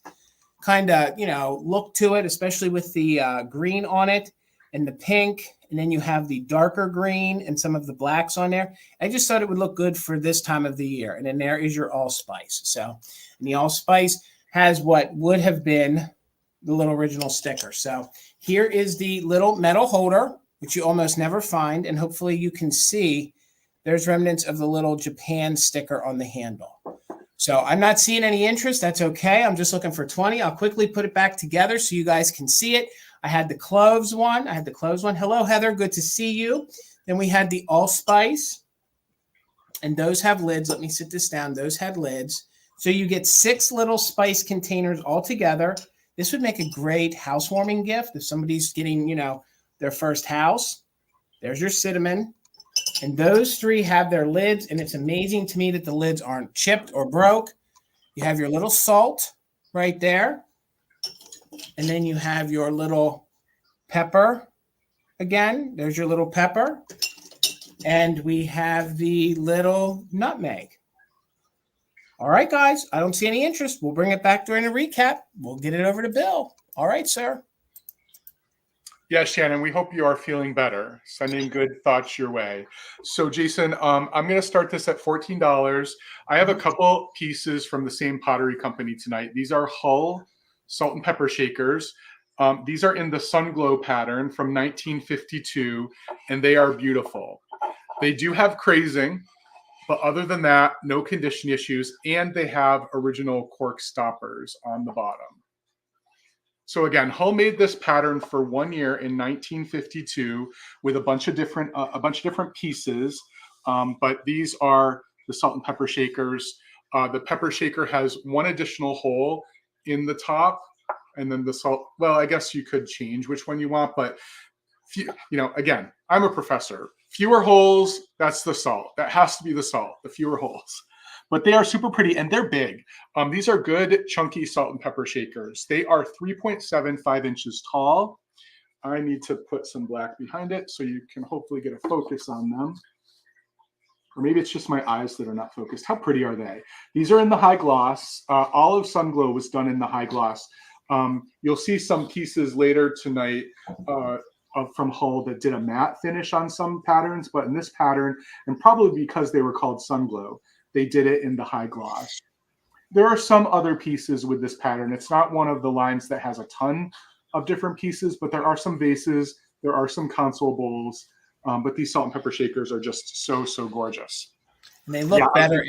kind of, look to it, especially with the green on it and the pink. And then you have the darker green and some of the blacks on there. I just thought it would look good for this time of the year. And then there is your allspice. So, and the allspice has what would have been the little original sticker. So here is the little metal holder, which you almost never find. And hopefully you can see there's remnants of the little Japan sticker on the handle. So I'm not seeing any interest. That's okay. I'm just looking for 20. I'll quickly put it back together so you guys can see it. I had the cloves one. Hello, Heather. Good to see you. Then we had the allspice. And those have lids. Let me sit this down. Those had lids. So you get 6 little spice containers all together. This would make a great housewarming gift if somebody's getting, their first house. There's your cinnamon. And those 3 have their lids. And it's amazing to me that the lids aren't chipped or broke. You have your little salt right there. And then you have your little pepper. Again, there's your little pepper. And we have the little nutmeg. All right, guys, I don't see any interest. We'll bring it back during a recap. We'll get it over to Bill. All right, sir. Yeah, Shannon, we hope you are feeling better. Sending good thoughts your way. So, Jason, I'm going to start this at $14. I have a couple pieces from the same pottery company tonight. These are Hull salt and pepper shakers. These are in the Sun Glow pattern from 1952, and they are beautiful. They do have crazing, but other than that, no condition issues, and they have original cork stoppers on the bottom. So again, Hull made this pattern for 1 year in 1952 with a bunch of different pieces. But these are the salt and pepper shakers. The pepper shaker has 1 additional hole in the top, and then the salt. Well, I guess you could change which one you want, but again, I'm a professor. Fewer holes, that's the salt. That has to be the salt. The fewer holes. But they are super pretty and they're big. These are good chunky salt and pepper shakers. They are 3.75 inches tall. I need to put some black behind it so you can hopefully get a focus on them. Or maybe it's just my eyes that are not focused. How pretty are they? These are in the high gloss. All of Sun Glow was done in the high gloss. You'll see some pieces later tonight from Hull that did a matte finish on some patterns, but in this pattern, and probably because they were called Sun Glow, they did it in the high gloss. There are some other pieces with this pattern. It's not one of the lines that has a ton of different pieces, but there are some vases, there are some console bowls, but these salt and pepper shakers are just so gorgeous. And they look better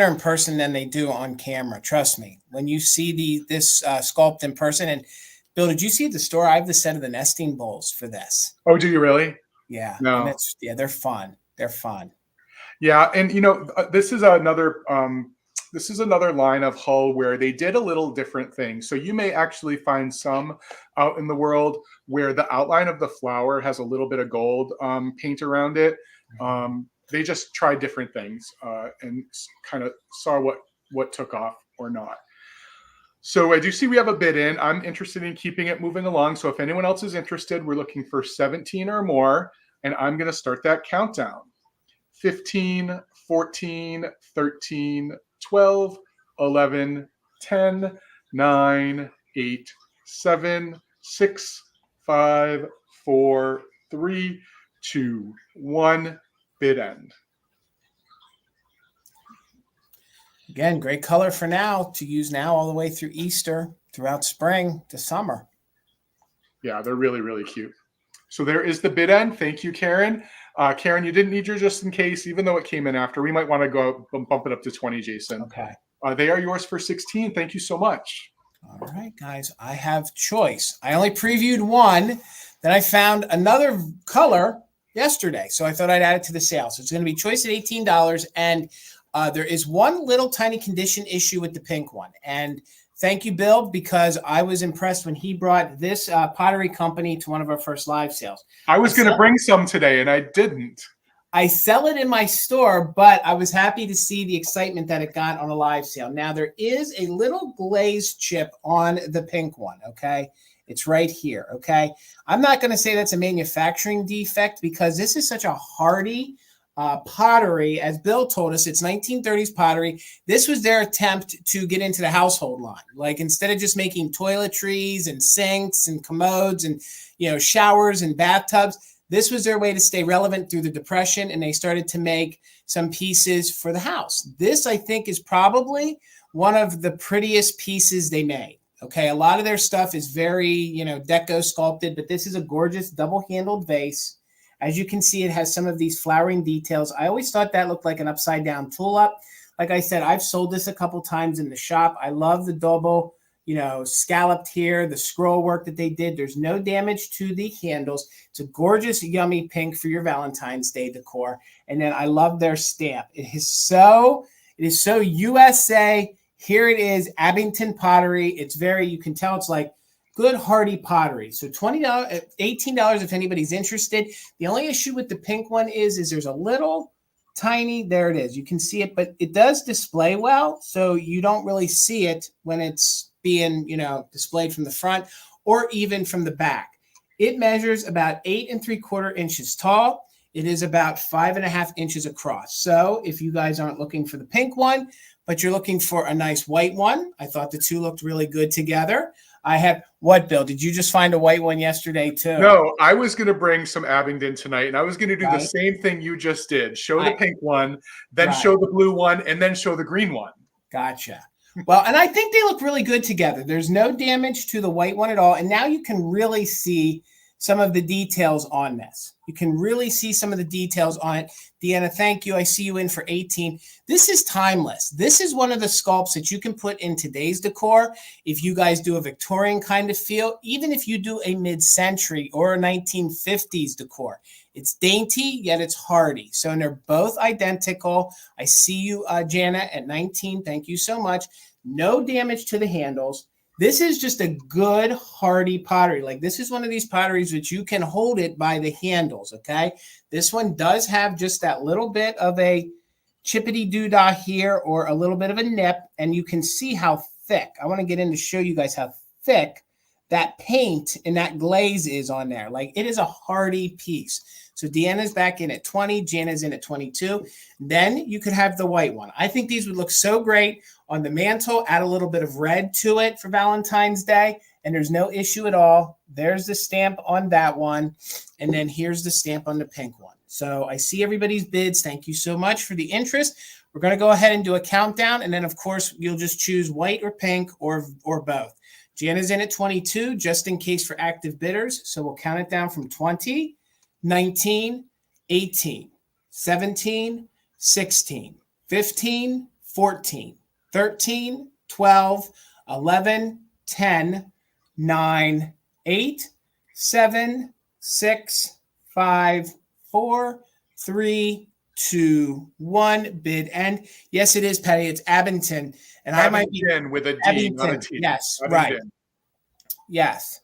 in person than they do on camera. Trust me. When you see this sculpt in person, and Bill, did you see at the store? I have the set of the nesting bowls for this. Oh, do you really? Yeah. No. They're fun. They're fun. Yeah, and this is another line of Hull where they did a little different thing. So you may actually find some out in the world where the outline of the flower has a little bit of gold paint around it. They just tried different things and kind of saw what took off or not. So I do see we have a bid in. I'm interested in keeping it moving along. So if anyone else is interested, we're looking for 17 or more, and I'm going to start that countdown. 15, 14, 13, 12, 11, 10, 9, 8, 7, 6, 5, 4, 3, 2, 1. Bid end. Again, great color for now to use now all the way through Easter, throughout spring to summer. Yeah, they're really cute. So there is the bid end. Thank you, Karen. Karen, you didn't need your just in case, even though it came in after. We might want to go bump it up to 20, Jason. Okay. They are yours for 16. Thank you so much. All right, guys, I have choice. I only previewed one. Then I found another color yesterday, so I thought I'd add it to the sale. So it's going to be choice at $18, and there is one little tiny condition issue with the pink one. And thank you, Bill, because I was impressed when he brought this pottery company to one of our first live sales. I was going to bring some today, and I didn't. I sell it in my store, but I was happy to see the excitement that it got on a live sale. Now, there is a little glaze chip on the pink one, okay? It's right here, okay? I'm not going to say that's a manufacturing defect because this is such a hardy pottery. As Bill told us, it's 1930s pottery. This was their attempt to get into the household line. Like, instead of just making toiletries and sinks and commodes and, you know, showers and bathtubs, this was their way to stay relevant through the Depression, and they started to make some pieces for the house. This, I think, is probably one of the prettiest pieces they made. Okay, a lot of their stuff is very, you know, deco sculpted, but this is a gorgeous double-handled vase. As you can see, it has some of these flowering details. I always thought that looked like an upside-down tulip. Like I said, I've sold this a couple times in the shop. I love the double, you know, scalloped here, the scroll work that they did. There's no damage to the handles. It's a gorgeous, yummy pink for your Valentine's Day decor. And then I love their stamp. It is so USA. Here it is, Abington pottery. It's very, you can tell it's like good hardy pottery. So $20, $18 if anybody's interested. The only issue with the pink one is there's a little tiny, there it is. You can see it, but it does display well. So you don't really see it when it's being, you know, displayed from the front or even from the back. It measures about 8 3/4 inches tall. It is about 5.5 inches across. So if you guys aren't looking for the pink one, but you're looking for a nice white one, I thought the two looked really good together. I have what, Bill? Did you just find a white one yesterday too? No, I was going to bring some Abingdon tonight, and I was going to do the same thing you just did. Show the pink one, then show the blue one, and then show the green one. Gotcha. Well, and I think they look really good together. There's no damage to the white one at all. And now you can really see some of the details on this. You can really see some of the details on it. Deanna, thank you. I see you in for 18. This is timeless. This is one of the sculpts that you can put in today's decor. If you guys do a Victorian kind of feel, even if you do a mid-century or a 1950s decor, it's dainty, yet it's hardy. So, and they're both identical. I see you, Jana, at 19. Thank you so much. No damage to the handles. This is just a good, hardy pottery. Like, this is one of these potteries which you can hold it by the handles, okay? This one does have just that little bit of a chippity-doo-dah here or a little bit of a nip, and you can see how thick. I want to get in to show you guys how thick that paint and that glaze is on there. Like, it is a hardy piece. So Deanna's back in at 20. Jana's in at 22. Then you could have the white one. I think these would look so great on the mantle. Add a little bit of red to it for Valentine's Day, and there's no issue at all. There's the stamp on that one, and then here's the stamp on the pink one. So I see everybody's bids. Thank you so much for the interest. We're going to go ahead and do a countdown, and then, of course, you'll just choose white or pink or both. Jana's in at 22, just in case for active bidders. So we'll count it down from 20, 19, 18, 17, 16, 15, 14, 13, 12, 11, 10, 9, 8, 7, 6, 5, 4, 3, 2, 1. Bid end. Yes, it is, Patty. It's Abington. And Abington, I might be with a D, Abington. not a T. Yes, Abington. right. Yes.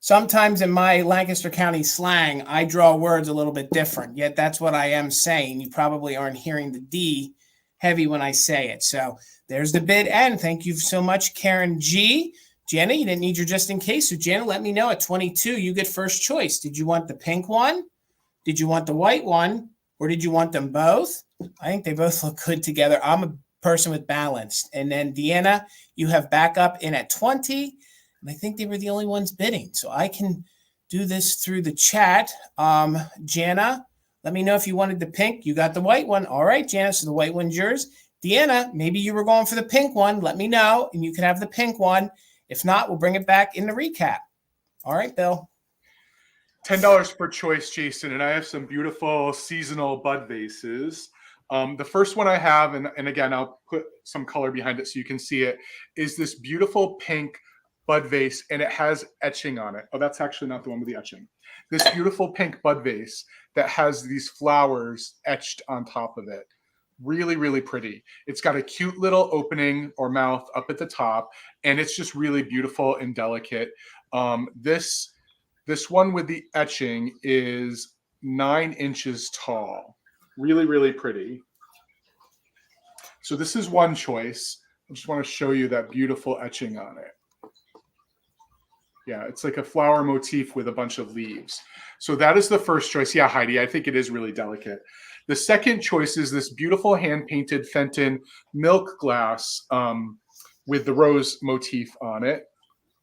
Sometimes in my Lancaster County slang, I draw words a little bit different, yet that's what I am saying. You probably aren't hearing the D heavy when I say it. So there's the bid end. Thank you so much, Karen G. Jenna, you didn't need your just in case. So Jenna, let me know at 22, you get first choice. Did you want the pink one? Did you want the white one? Or did you want them both? I think they both look good together. I'm a person with balance. And then Deanna, you have backup in at 20. And I think they were the only ones bidding. So I can do this through the chat. Jana, let me know if you wanted the pink. You got the white one. All right, Jana, so the white one's yours. Deanna, maybe you were going for the pink one. Let me know, and you can have the pink one. If not, we'll bring it back in the recap. All right, Bill. $10 per choice, Jason. And I have some beautiful seasonal bud vases. The first one I have, and again, I'll put some color behind it so you can see it, is this beautiful pink bud vase, and it has etching on it. Oh, that's actually not the one with the etching. This beautiful pink bud vase that has these flowers etched on top of it. Really, really pretty. It's got a cute little opening or mouth up at the top, and it's just really beautiful and delicate. This one with the etching is 9 inches tall. Really, really pretty. So this is one choice. I just want to show you that beautiful etching on it. Yeah, it's like a flower motif with a bunch of leaves. So that is the first choice. Yeah, Heidi, I think it is really delicate. The second choice is this beautiful hand-painted Fenton milk glass with the rose motif on it.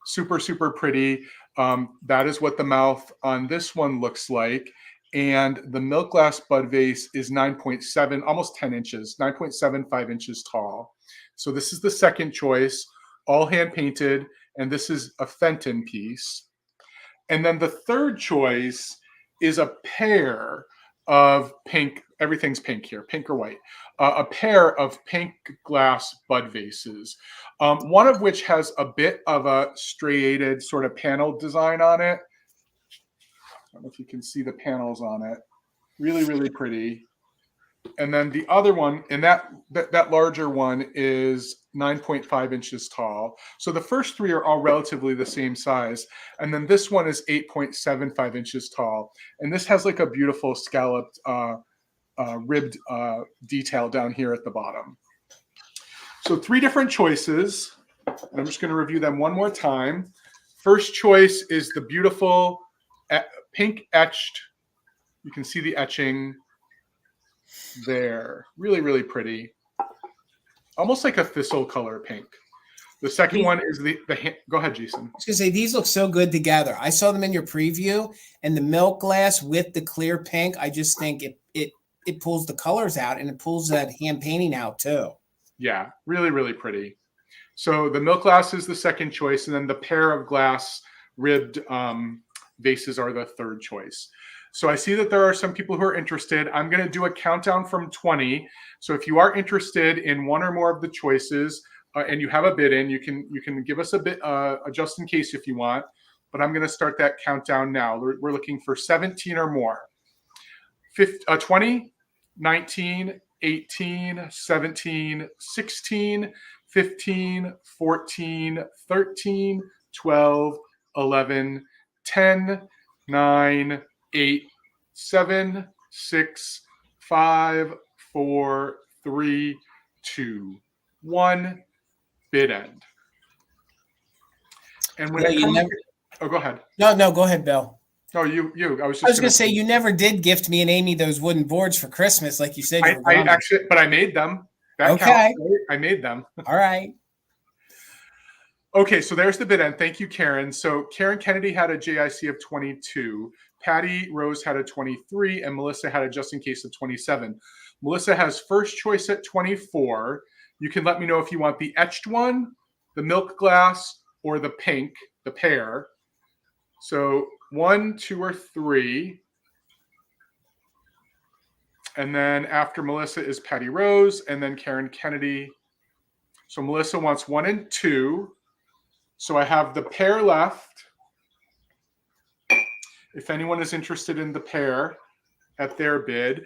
Super, super pretty. That is what the mouth on this one looks like. And the milk glass bud vase is 9.7, almost 10 inches, 9.75 inches tall. So this is the second choice, all hand-painted. And this is a Fenton piece. And then the third choice is a pair of pink, everything's pink here, pink or white, a pair of pink glass bud vases, one of which has a bit of a striated sort of panel design on it. I don't know if you can see the panels on it. Really, really pretty. And then the other one, and that larger one is 9.5 inches tall. So the first three are all relatively the same size. And then this one is 8.75 inches tall. And this has like a beautiful scalloped, ribbed detail down here at the bottom. So 3 different choices. I'm just going to review them one more time. First choice is the beautiful pink etched. You can see the etching there. Really, really pretty. Almost like a thistle color pink. The second one is the go ahead, Jason. I was gonna say these look so good together. I saw them in your preview, and the milk glass with the clear pink. I just think it pulls the colors out, and it pulls that hand painting out too. Yeah, really, really pretty. So the milk glass is the second choice, and then the pair of glass ribbed vases are the third choice. So I see that there are some people who are interested. I'm going to do a countdown from 20. So if you are interested in one or more of the choices and you have a bid in, you can give us a bit just in case if you want. But I'm going to start that countdown now. We're looking for 17 or more. 20, 19, 18, 17, 16, 15, 14, 13, 12, 11, 10, 9, 8, 7, 6, 5, 4, 3, 2, 1. Bid end. And when it comes oh, go ahead. No, go ahead, Bill. No, you. I was going to say you never did gift me and Amy those wooden boards for Christmas, like you said. I actually, but I made them. That okay. Counts, right? I made them. All right. Okay, so there's the bid end. Thank you, Karen. So Karen Kennedy had a JIC of 22. Patty Rose had a 23, and Melissa had a just in case of 27. Melissa has first choice at 24. You can let me know if you want the etched one, the milk glass, or the pink, the pair. So 1, 2, or 3. And then after Melissa is Patty Rose, and then Karen Kennedy. So Melissa wants 1 and 2. So I have the pair left. If anyone is interested in the pair at their bid,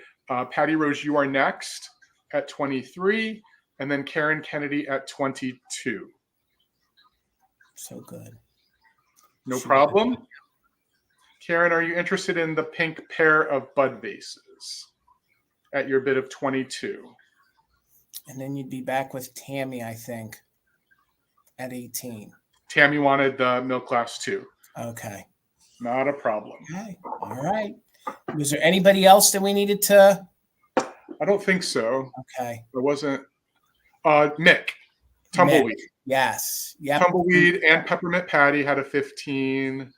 Patty Rose, you are next at 23, and then Karen Kennedy at 22. So good. No problem. Karen, are you interested in the pink pair of bud vases at your bid of 22? And then you'd be back with Tammy, I think, at 18. Tammy wanted the milk glass too. Okay. Not a problem. Okay. All right. Was there anybody else that we needed to? I don't think so. Okay. There wasn't. Mick, Tumbleweed. Mick. Yes. Yep. Tumbleweed and Peppermint Patty had a 15.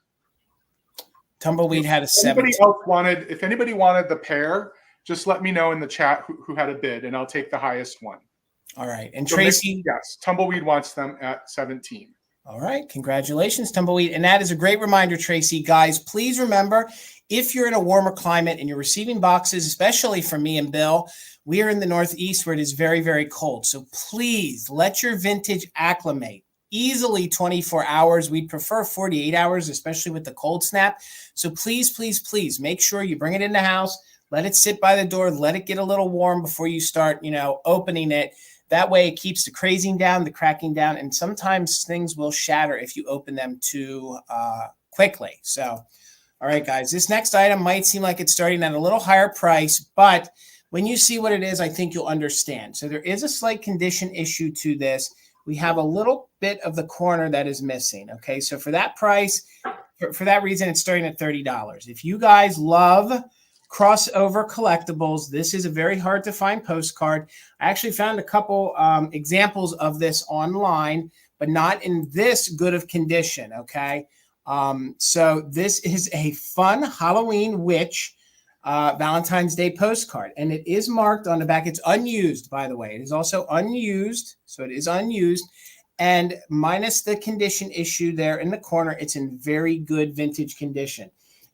Tumbleweed had a 17. If anybody wanted the pair, just let me know in the chat who had a bid, and I'll take the highest one. All right. And so Tracy? Yes. Tumbleweed wants them at 17. All right. Congratulations, Tumbleweed. And that is a great reminder, Tracy. Guys, please remember, if you're in a warmer climate and you're receiving boxes, especially from me and Bill, we are in the Northeast where it is very, very cold. So please let your vintage acclimate. Easily 24 hours. We'd prefer 48 hours, especially with the cold snap. So please, please, please make sure you bring it in the house. Let it sit by the door. Let it get a little warm before you start, opening it. That way it keeps the crazing down, the cracking down, and sometimes things will shatter if you open them too quickly. So, all right, guys, this next item might seem like it's starting at a little higher price, but when you see what it is, I think you'll understand. So there is a slight condition issue to this. We have a little bit of the corner that is missing, okay? So for that price, for that reason, it's starting at $30. If you guys love crossover collectibles, this is a very hard to find postcard. I actually found a couple examples of this online, but not in this good of condition, okay? So this is a fun Halloween witch Valentine's Day postcard, and it is marked on the back. It's unused, by the way. It is also unused, so it is unused, and minus the condition issue there in the corner, it's in very good vintage condition.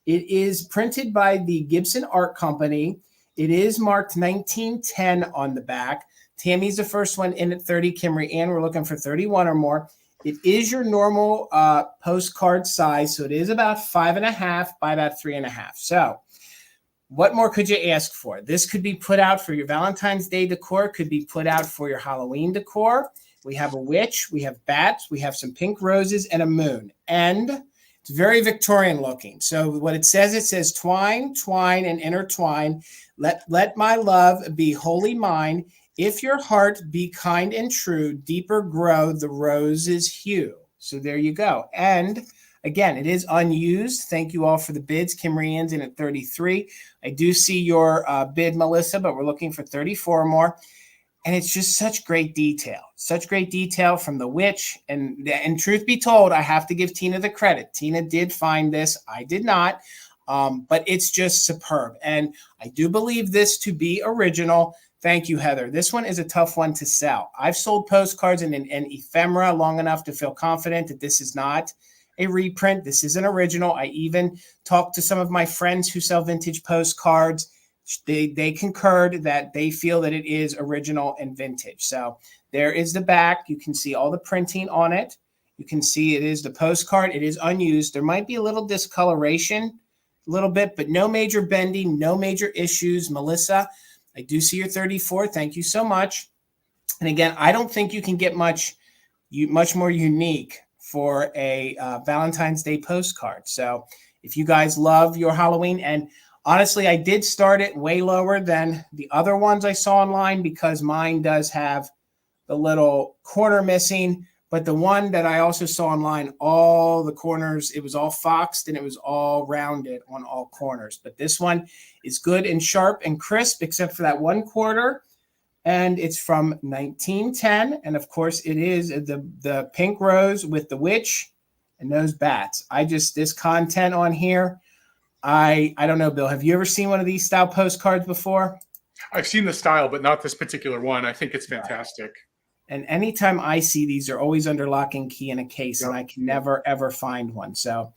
It is printed by the Gibson Art Company. It is marked 1910 on the back. Tammy's the first one in at 30. Kimry Ann, we're looking for 31 or more. It is your normal postcard size, so it is about 5.5 by about 3.5. So what more could you ask for? This could be put out for your Valentine's Day decor, could be put out for your Halloween decor. We have a witch, we have bats, we have some pink roses, and a moon. And it's very Victorian looking. So what it says twine, twine, and intertwine. Let my love be wholly mine. If your heart be kind and true, deeper grow the rose's hue. So there you go. And again, it is unused. Thank you all for the bids. Kimry Ann's in at 33. I do see your bid, Melissa, but we're looking for 34 or more. And it's just such great detail from the witch. And truth be told, I have to give Tina the credit. Tina did find this. I did not. But it's just superb. And I do believe this to be original. Thank you, Heather. This one is a tough one to sell. I've sold postcards and ephemera long enough to feel confident that this is not a reprint. This is an original. I even talked to some of my friends who sell vintage postcards. They concurred that they feel that it is original and vintage. So there is the back. You can see all the printing on it. You can see it is the postcard. It is unused. There might be a little discoloration, a little bit, but no major bending, no major issues. Melissa, I do see your 34. Thank you so much. And again, I don't think you can get much more unique for a Valentine's Day postcard. So if you guys love your Halloween, and honestly, I did start it way lower than the other ones I saw online because mine does have the little corner missing. But the one that I also saw online, all the corners, it was all foxed and it was all rounded on all corners. But this one is good and sharp and crisp, except for that one quarter. And it's from 1910. And of course, it is the pink rose with the witch and those bats. This content on here, I don't know, Bill. Have you ever seen one of these style postcards before? I've seen the style, but not this particular one. I think it's fantastic. And anytime I see these, they're always under lock and key in a case, and I can never, ever find one. So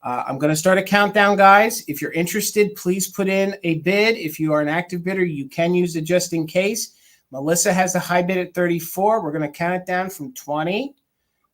I'm going to start a countdown, guys. If you're interested, please put in a bid. If you are an active bidder, you can use it just in case. Melissa has the high bid at 34. We're going to count it down from 20,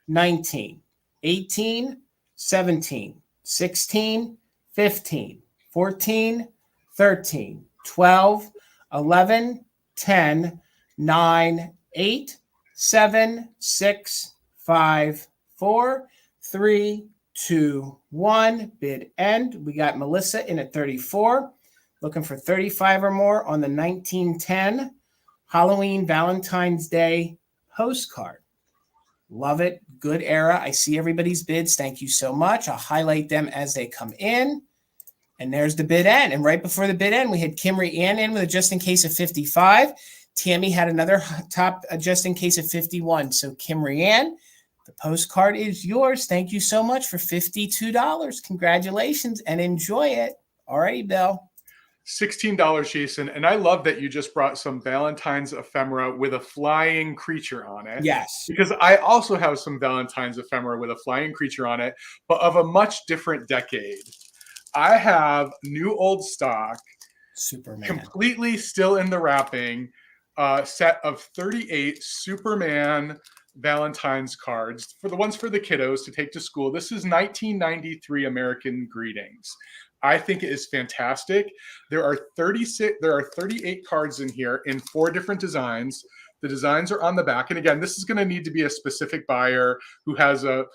19, 18, 17, 16, 15, 14, 13, 12, 11, 10, 9, 8, 7, 6, 5, 4, 3, 2, 1. Bid end. We got Melissa in at 34. Looking for 35 or more on the 1910 Halloween Valentine's Day postcard. Love it. Good era. I see everybody's bids. Thank you so much. I'll highlight them as they come in. And there's the bid end. And right before the bid end, we had Kimry Ann in with a just in case of 55. Tammy had another top just in case of 51. So Kimry Ann, the postcard is yours. Thank you so much for $52. Congratulations and enjoy it. All righty, Bill. $16, Jason. And I love that you just brought some Valentine's ephemera with a flying creature on it. Yes. Because I also have some Valentine's ephemera with a flying creature on it, but of a much different decade. I have new old stock, Superman, completely still in the wrapping, set of 38 Superman Valentine's cards for the ones for the kiddos to take to school. This is 1993 American Greetings. I think it is fantastic. There are 38 cards in here in 4 different designs. The designs are on the back. And again, this is going to need to be a specific buyer who has a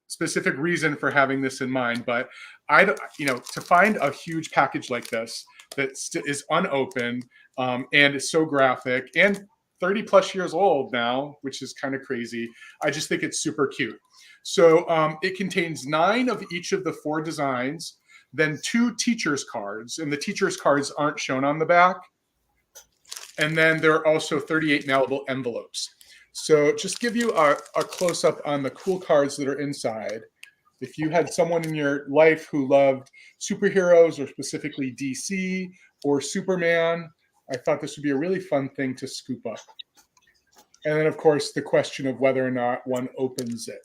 specific reason for having this in mind. But to find a huge package like this that is unopened and is so graphic and 30 plus years old now, which is kind of crazy. I just think it's super cute. So it contains 9 of each of the 4 designs, then 2 teacher's cards, and the teacher's cards aren't shown on the back. And then there are also 38 mailable envelopes. So just give you a close-up on the cool cards that are inside. If you had someone in your life who loved superheroes, or specifically DC or Superman, I thought this would be a really fun thing to scoop up. And then, of course, the question of whether or not one opens it.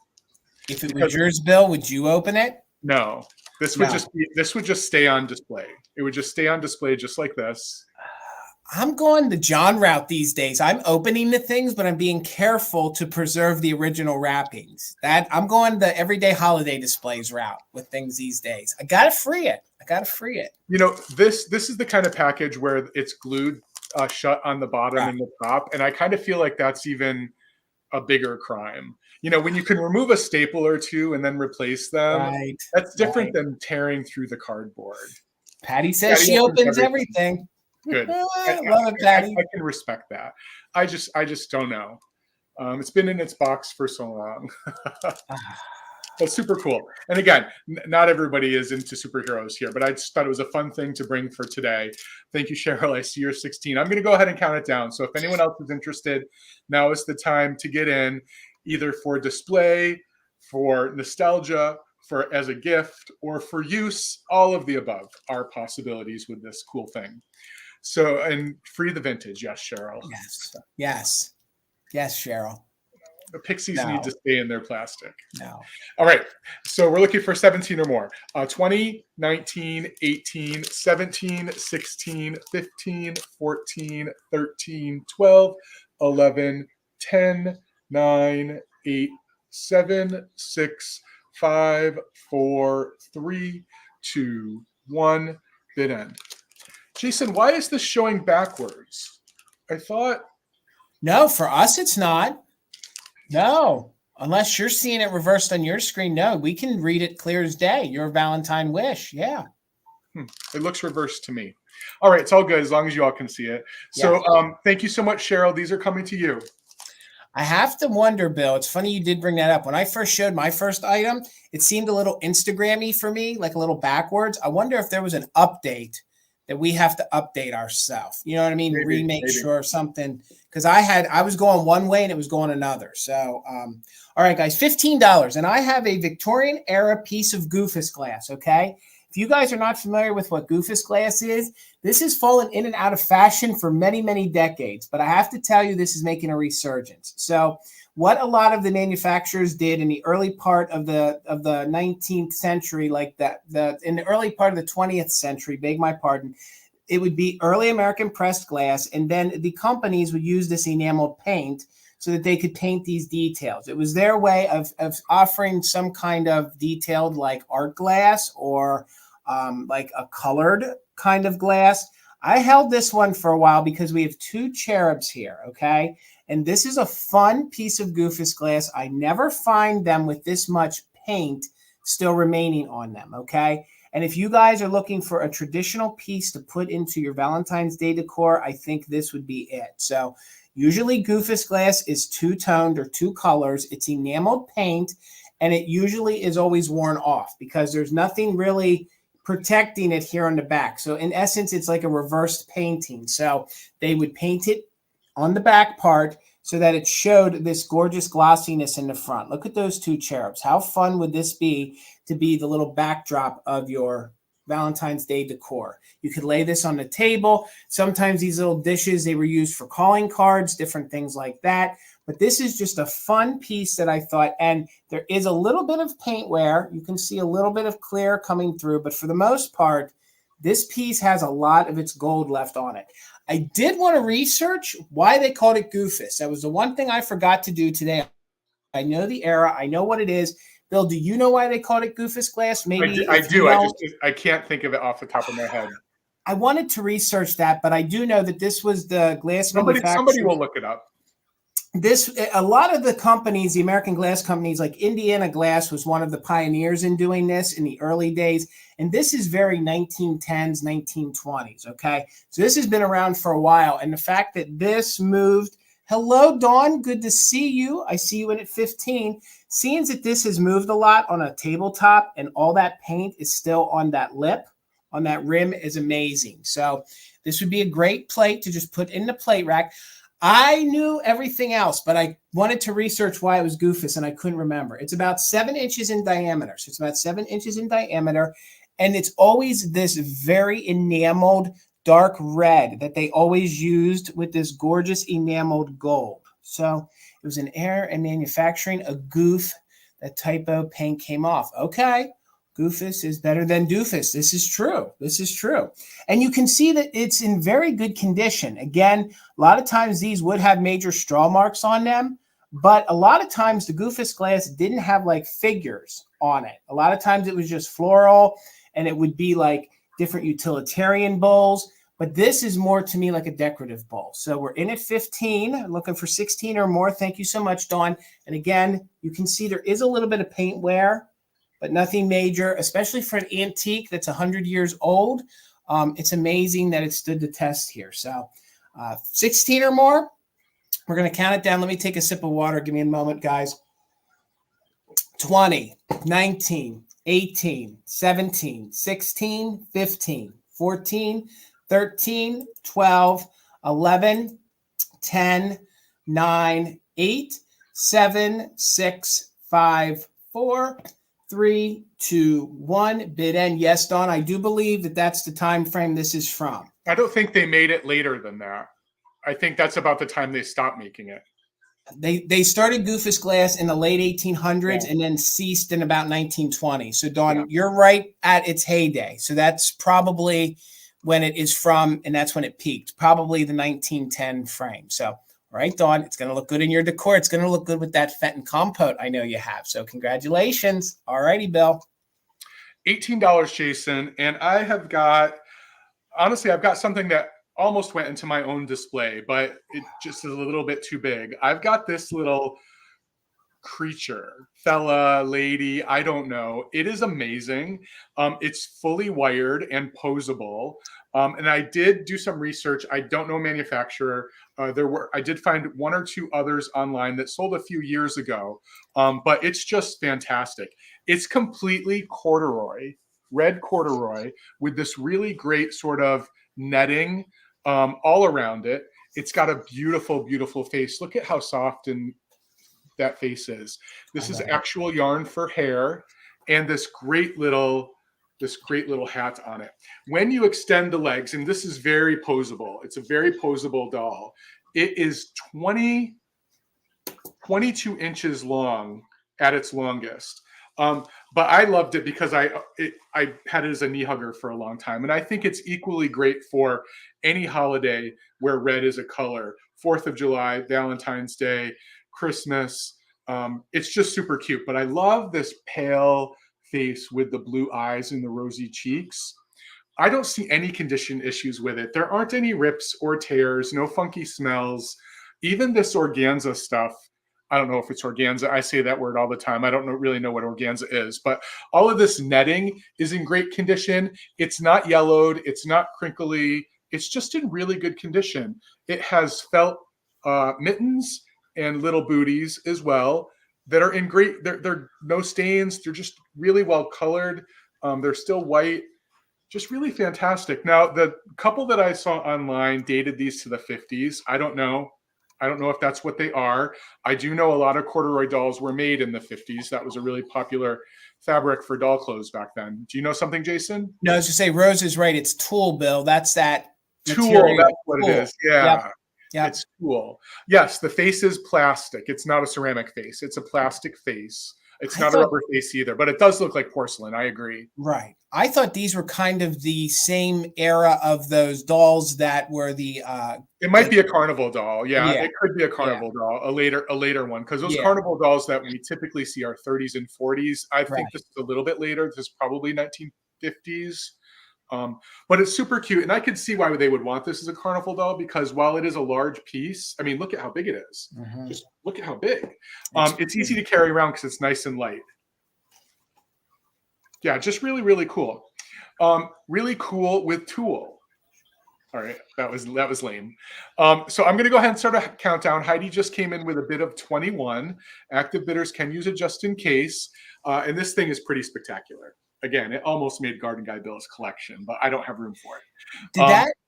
If it was yours, Bill, would you open it? No. This would just stay on display. It would just stay on display just like this. I'm going the John route these days. I'm opening the things, but I'm being careful to preserve the original wrappings. I'm going the everyday holiday displays route with things these days. I gotta free it. This is the kind of package where it's glued shut on the bottom and the top, and I kind of feel like that's even a bigger crime. When you can remove a staple or 2 and then replace them, that's different than tearing through the cardboard. Patty says she opens everything. Good. Love it, Patty. I can respect that. I just don't know. It's been in its box for so long. That's super cool. And again, not everybody is into superheroes here, but I just thought it was a fun thing to bring for today. Thank you, Cheryl. I see you're 16. I'm going to go ahead and count it down. So if anyone else is interested, now is the time to get in, either for display, for nostalgia, for as a gift, or for use. All of the above are possibilities with this cool thing. So, and free the vintage. Yes, Cheryl. Yes, Cheryl. The Pixies need to stay in their plastic. No. All right. So we're looking for 17 or more. 20, 19, 18, 17, 16, 15, 14, 13, 12, 11, 10, 9, 8, 7, 6, 5, 4, 3, 2, 1. Bid end. Jason, why is this showing backwards? I thought. No, for us, it's not. No, unless you're seeing it reversed on your screen. No, we can read it clear as day. Your Valentine wish. Yeah. It looks reversed to me. All right. It's all good as long as you all can see it. So thank you so much, Cheryl. These are coming to you. I have to wonder, Bill, it's funny you did bring that up. When I first showed my first item, it seemed a little Instagram-y for me, like a little backwards. I wonder if there was an update that we have to update ourselves. You know what I mean? Remake sure something. Because I was going one way and it was going another. So, all right, guys, $15. And I have a Victorian era piece of Goofus glass, okay? If you guys are not familiar with what Goofus glass is, this has fallen in and out of fashion for many, many decades. But I have to tell you, this is making a resurgence. So what a lot of the manufacturers did in the early part of the 19th century, like in the early part of the 20th century, beg my pardon, it would be early American pressed glass, and then the companies would use this enameled paint so that they could paint these details. It was their way of offering some kind of detailed, like art glass or like a colored kind of glass. I held this one for a while because we have 2 cherubs here, okay? And this is a fun piece of Goofus glass. I never find them with this much paint still remaining on them, okay? And if you guys are looking for a traditional piece to put into your Valentine's Day decor, I think this would be it. So usually Goofus glass is 2-toned or 2 colors. It's enameled paint, and it usually is always worn off because there's nothing really protecting it here on the back. So in essence, it's like a reversed painting. So they would paint it on the back part so that it showed this gorgeous glossiness in the front. Look at those 2 cherubs. How fun would this be to be the little backdrop of your Valentine's Day decor. You could lay this on the table. Sometimes these little dishes, they were used for calling cards, different things like that. But this is just a fun piece that I thought, and there is a little bit of paint wear. You can see a little bit of clear coming through, but for the most part, this piece has a lot of its gold left on it. I did want to research why they called it Goofus. That was the one thing I forgot to do today. I know the era. I know what it is. Bill, do you know why they called it Goofus glass? Maybe I do. I can't think of it off the top of my head. I wanted to research that, but I do know that this was the glass manufacturer. Somebody will look it up. A lot of the companies, the American glass companies, like Indiana Glass was one of the pioneers in doing this in the early days. And this is very 1910s, 1920s. Okay. So this has been around for a while. And the fact that this moved, hello, Dawn, good to see you. I see you in at 15. Seeing that this has moved a lot on a tabletop and all that paint is still on that lip, on that rim is amazing. So this would be a great plate to just put in the plate rack. I knew everything else, but I wanted to research why it was Goofus, and I couldn't remember. It's about 7 inches in diameter. So it's about 7 inches in diameter, and it's always this very enameled dark red that they always used with this gorgeous enameled gold. So it was an error in manufacturing, a goof. That typo paint came off. Okay. Goofus is better than doofus. This is true. This is true. And you can see that it's in very good condition. Again, a lot of times these would have major straw marks on them, but a lot of times the Goofus glass didn't have like figures on it. A lot of times it was just floral and it would be like different utilitarian bowls, but this is more to me like a decorative bowl. So we're in at 15, looking for 16 or more. Thank you so much, Dawn. And again, you can see there is a little bit of paint wear, but nothing major, especially for an antique that's 100 years old. It's amazing that it stood the test here. So 16 or more, we're going to count it down. Let me take a sip of water. Give me a moment, guys. 20, 19, 18, 17, 16, 15, 14, 13, 12, 11, 10, 9, 8, 7, 6, 5, 4, 3, 2, 1. Bid end. Yes, Dawn, I do believe that that's the time frame this is from. I don't think they made it later than that. I think that's about the time they stopped making it. They started Goofus glass in the late 1800s and then ceased in about 1920. So, Dawn, you're right at its heyday. So that's probably when it is from, and that's when it peaked, probably the 1910 frame. So, all right, Dawn, it's going to look good in your decor. It's going to look good with that Fenton compote I know you have. So congratulations. All righty, Bill. $18, Jason. And I have got, honestly, I've got something that almost went into my own display, but it just is a little bit too big. I've got this little creature, fella, lady, I don't know. It is amazing. It's fully wired and posable. And I did do some research. I don't know manufacturer. I did find 1 or 2 others online that sold a few years ago. But it's just fantastic. It's completely corduroy, red corduroy, with this really great sort of netting all around it. It's got a beautiful, beautiful face. Look at how soft and that face is. This is actual yarn for hair, and this great little hat on it. When you extend the legs, and this is very posable, it's a very posable doll. It is 22 inches long at its longest. But I loved it because I had it as a knee hugger for a long time. And I think it's equally great for any holiday where red is a color. 4th of July, Valentine's Day, Christmas. It's just super cute. But I love this pale face with the blue eyes and the rosy cheeks. I don't see any condition issues with it. There aren't any rips or tears, no funky smells. Even this organza stuff, I don't know if it's organza. I say that word all the time. I don't really know what organza is, but all of this netting is in great condition. It's not yellowed. It's not crinkly. It's just in really good condition. It has felt mittens and little booties as well that are in great, they're no stains. They're just really well colored. They're still white, just really fantastic. Now, the couple that I saw online dated these to the 50s. I don't know. I don't know if that's what they are. I do know a lot of corduroy dolls were made in the 50s. That was a really popular fabric for doll clothes back then. Do you know something, Jason? No, I was just say Rose is right. It's tulle, Bill. That's that tulle. Material. That's what it is. Yeah. Yep. Yep. It's tulle. Yes, the face is plastic. It's not a ceramic face. It's a plastic face. It's not a rubber face either, but it does look like porcelain. I agree. Right. I thought these were kind of the same era of those dolls that were the. It might be a carnival doll. Yeah, it could be a carnival doll, a later one, because those carnival dolls that we typically see are 30s and 40s. I think this is a little bit later. This is probably 1950s. But it's super cute, and I could see why they would want this as a carnival doll, because while it is a large piece, I mean, look at how big it is. Just look at how big. It's easy to carry around because it's nice and light. Yeah, just really, really cool. Really cool with tulle. All right, that was lame. So I'm going to go ahead and start a countdown. Heidi just came in with a bid of 21. Active bidders can use it just in case. And this thing is pretty spectacular. Again, it almost made Garden Guy Bill's collection, but I don't have room for it.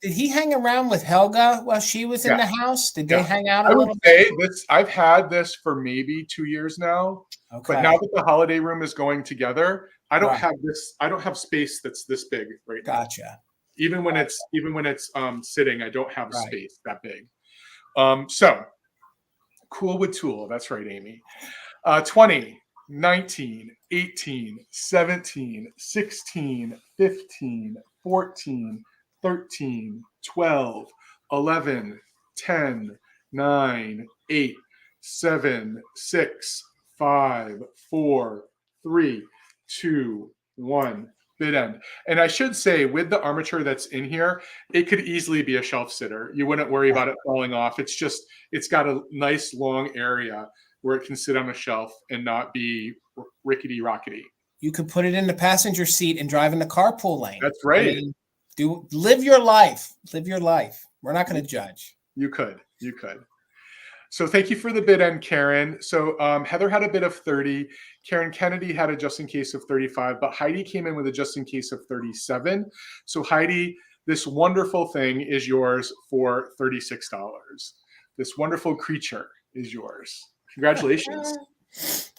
Did he hang around with Helga while she was in the house? Did they hang out a little bit? I would say this. I've had this for maybe 2 years now. Okay. But now that the holiday room is going together, I don't have this. I don't have space that's this big right now. Gotcha. Even when it's sitting, I don't have space that big. So cool with tulle. That's right, Amy. 20. 19, 18, 17, 16, 15, 14, 13, 12, 11, 10, 9, 8, 7, 6, 5, 4, 3, 2, 1. Bid end. And I should say, with the armature that's in here, it could easily be a shelf sitter. You wouldn't worry about it falling off. It's got a nice long area where it can sit on a shelf and not be rickety rockety. You could put it in the passenger seat and drive in the carpool lane. That's right. I mean, live your life. Live your life. We're not going to judge. You could. So thank you for the bid end, Karen. So Heather had a bid of 30. Karen Kennedy had a just in case of 35, but Heidi came in with a just in case of 37. So Heidi, this wonderful thing is yours for $36. This wonderful creature is yours. Congratulations.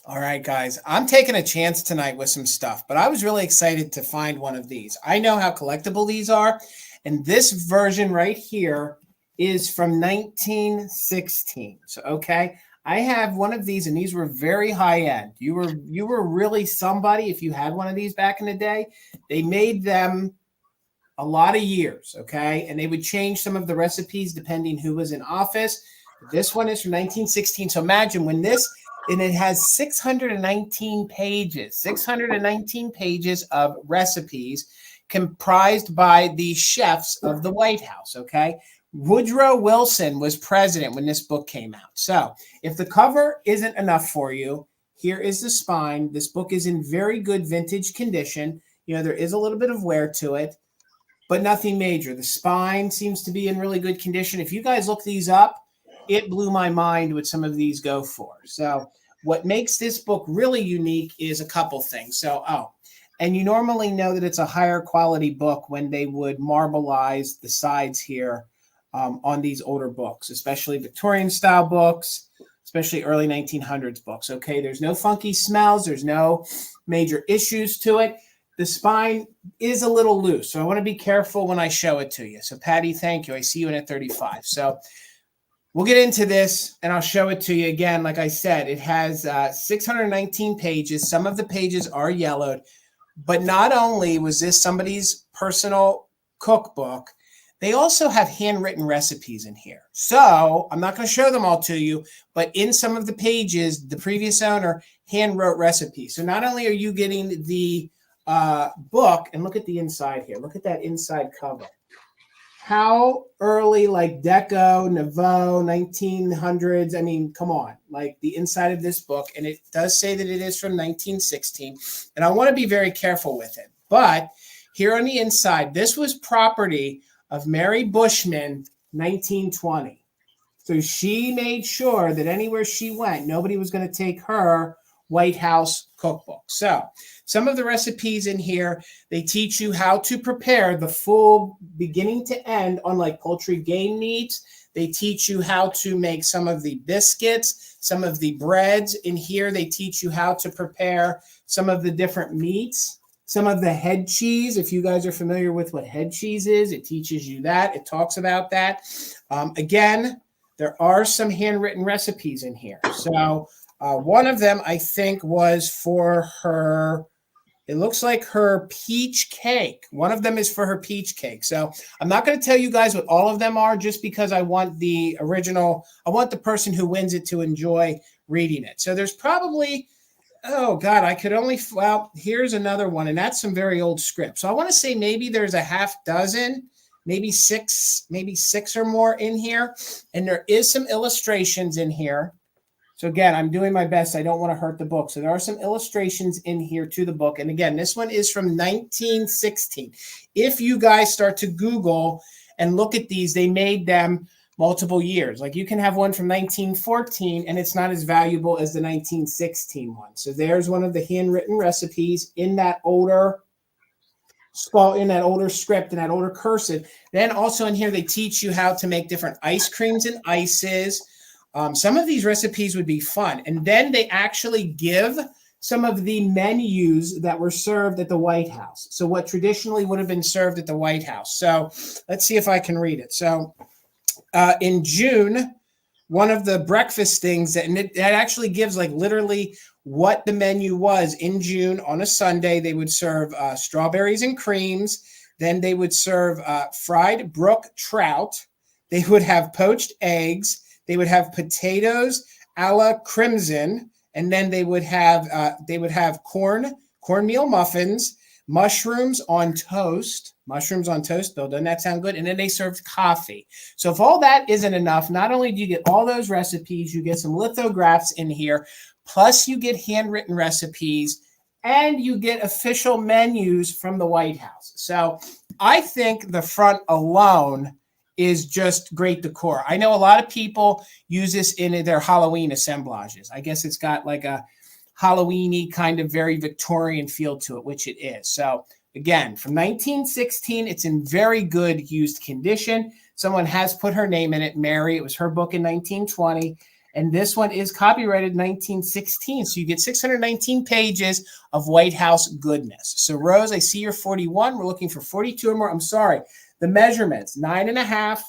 All right, guys. I'm taking a chance tonight with some stuff, but I was really excited to find one of these. I know how collectible these are, and this version right here is from 1916. So, okay, I have one of these, and these were very high end. You were really somebody if you had one of these back in the day. They made them a lot of years, okay, and they would change some of the recipes depending who was in office. This one is from 1916. So imagine when this, and it has 619 pages of recipes comprised by the chefs of the White House, okay? Woodrow Wilson was president when this book came out. So if the cover isn't enough for you, here is the spine. This book is in very good vintage condition. You know, there is a little bit of wear to it, but nothing major. The spine seems to be in really good condition. If you guys look these up, it blew my mind what some of these go for. So what makes this book really unique is a couple things. So, and you normally know that it's a higher quality book when they would marbleize the sides here on these older books, especially Victorian style books, especially early 1900s books. Okay, there's no funky smells. There's no major issues to it. The spine is a little loose, so I want to be careful when I show it to you. So, Patty, thank you. I see you in at 35. So we'll get into this, and I'll show it to you again. Like I said, it has 619 pages. Some of the pages are yellowed. But not only was this somebody's personal cookbook, they also have handwritten recipes in here. So I'm not going to show them all to you, but in some of the pages, the previous owner hand-wrote recipes. So not only are you getting the book, and look at the inside here. Look at that inside cover. How early, like Deco, Nouveau, 1900s. I mean, come on, like the inside of this book. And it does say that it is from 1916. And I want to be very careful with it. But here on the inside, this was property of Mary Bushman, 1920. So she made sure that anywhere she went, nobody was going to take her White House cookbook. So some of the recipes in here, they teach you how to prepare the full beginning to end on like poultry game meats. They teach you how to make some of the biscuits, some of the breads. In here, they teach you how to prepare some of the different meats, some of the head cheese. If you guys are familiar with what head cheese is, it teaches you that. It talks about that. Again, there are some handwritten recipes in here. So one of them, I think, was for her. It looks like her peach cake. One of them is for her peach cake. So I'm not going to tell you guys what all of them are just because I want the original. I want the person who wins it to enjoy reading it. So there's probably, oh God, I could only, well, here's another one. And that's some very old script. So I want to say maybe there's a half dozen, maybe six or more in here. And there is some illustrations in here. So again, I'm doing my best. I don't want to hurt the book. So there are some illustrations in here to the book. And again, this one is from 1916. If you guys start to Google and look at these, they made them multiple years. Like you can have one from 1914 and it's not as valuable as the 1916 one. So there's one of the handwritten recipes in that older script, in that older cursive. Then also in here, they teach you how to make different ice creams and ices. Some of these recipes would be fun. And then they actually give some of the menus that were served at the White House. So what traditionally would have been served at the White House. So let's see if I can read it. So in June, one of the breakfast things, and it actually gives like literally what the menu was in June on a Sunday. They would serve strawberries and creams. Then they would serve fried brook trout. They would have poached eggs. They would have potatoes a la crimson, and then they would have cornmeal muffins, mushrooms on toast. Mushrooms on toast, Bill, doesn't that sound good? And then they served coffee. So if all that isn't enough, not only do you get all those recipes, you get some lithographs in here, plus you get handwritten recipes, and you get official menus from the White House. So I think the front alone is just great decor. I know a lot of people use this in their Halloween assemblages. I guess it's got like a Halloween-y kind of very Victorian feel to it, which it is. So again, from 1916, it's in very good used condition. Someone has put her name in it, Mary. It was her book in 1920. And this one is copyrighted 1916. So you get 619 pages of White House goodness. So Rose, I see you're 41. We're looking for 42 or more. I'm sorry. The measurements, 9.5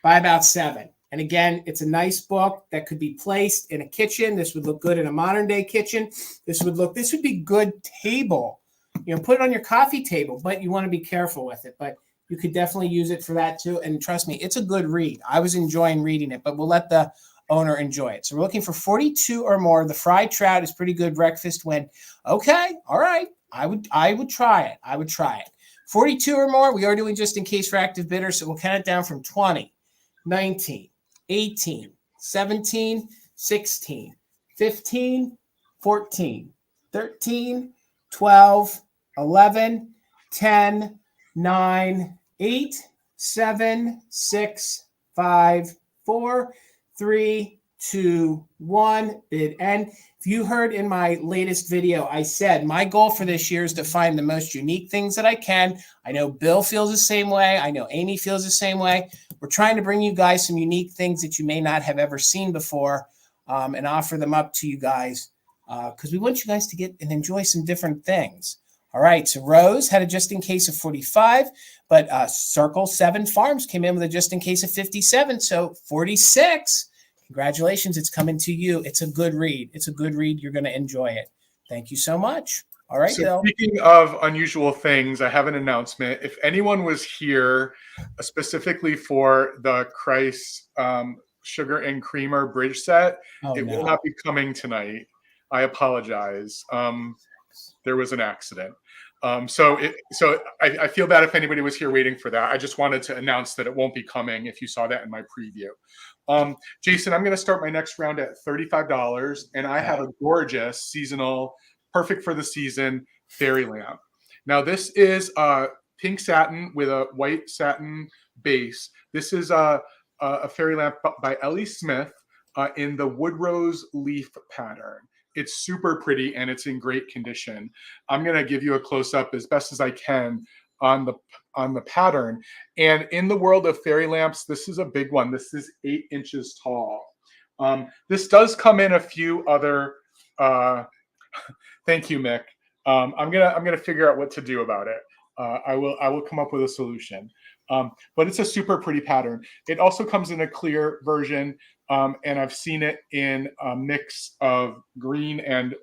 by about 7. And again, it's a nice book that could be placed in a kitchen. This would look good in a modern day kitchen. This would be good table. You know, put it on your coffee table, but you want to be careful with it. But you could definitely use it for that too. And trust me, it's a good read. I was enjoying reading it, but we'll let the owner enjoy it. So we're looking for 42 or more. The fried trout is pretty good breakfast when, okay, all right. I would try it. 42 or more, we are doing just in case for active bidders. So we'll count it down from 20, 19, 18, 17, 16, 15, 14, 13, 12, 11, 10, 9, 8, 7, 6, 5, 4, 3, 2, 1, bid end. If you heard in my latest video, I said my goal for this year is to find the most unique things that I can. I know Bill feels the same way. I know Amy feels the same way. We're trying to bring you guys some unique things that you may not have ever seen before and offer them up to you guys because we want you guys to get and enjoy some different things. All right, so Rose had a just in case of 45, but Circle 7 Farms came in with a just in case of 57, so 46. Congratulations, it's coming to you. It's a good read. You're going to enjoy it. Thank you so much. All right, so Bill. Speaking of unusual things, I have an announcement. If anyone was here specifically for the Christ Sugar and Creamer bridge set, will not be coming tonight. I apologize. There was an accident. So I feel bad if anybody was here waiting for that. I just wanted to announce that it won't be coming if you saw that in my preview. Jason, I'm going to start my next round at $35, and I have a gorgeous seasonal, perfect for the season, fairy lamp. Now, this is pink satin with a white satin base. This is a fairy lamp by Ellie Smith in the wood rose leaf pattern. It's super pretty and it's in great condition. I'm going to give you a close-up as best as I can on the pattern. And in the world of fairy lamps, this is a big one. This is 8 inches tall. This does come in a few other. Thank you, Mick. I'm gonna figure out what to do about it. I will come up with a solution. But it's a super pretty pattern. It also comes in a clear version, and I've seen it in a mix of green and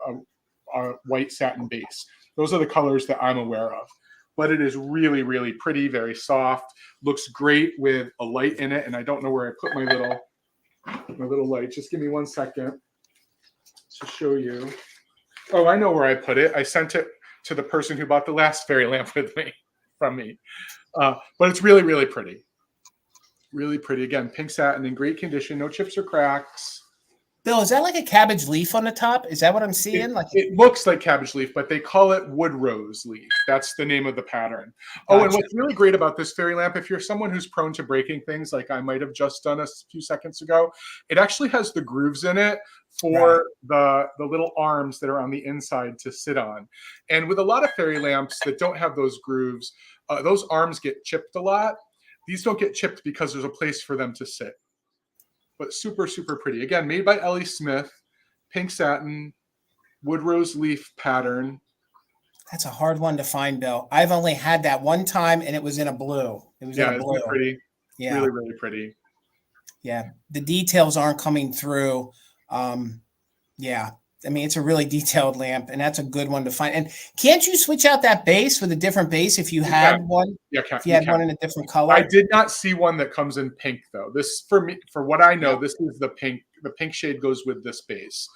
a white satin base. Those are the colors that I'm aware of. But it is really, really pretty, very soft. Looks great with a light in it. And I don't know where I put my little light. Just give me 1 second to show you. Oh, I know where I put it. I sent it to the person who bought the last fairy lamp with me from me. But it's really, really pretty. Really pretty. Again, pink satin in great condition. No chips or cracks. Bill, is that like a cabbage leaf on the top? Is that what I'm seeing? It looks like cabbage leaf, but they call it wood rose leaf. That's the name of the pattern. Gotcha. Oh, and what's really great about this fairy lamp, if you're someone who's prone to breaking things like I might have just done a few seconds ago, it actually has the grooves in it for the little arms that are on the inside to sit on. And with a lot of fairy lamps that don't have those grooves, those arms get chipped a lot. These don't get chipped because there's a place for them to sit. But super, super pretty. Again, made by Ellie Smith, pink satin, wood rose leaf pattern. That's a hard one to find, Bill. I've only had that one time, and it was in a blue. It was in a blue. Really pretty. Yeah, really, really pretty. Yeah, the details aren't coming through. Yeah, I mean, it's a really detailed lamp, and that's a good one to find. And can't you switch out that base with a different base if you had one? Yeah, if you had one in a different color. I did not see one that comes in pink though. This for me, for what I know, this is the pink. The pink shade goes with this base.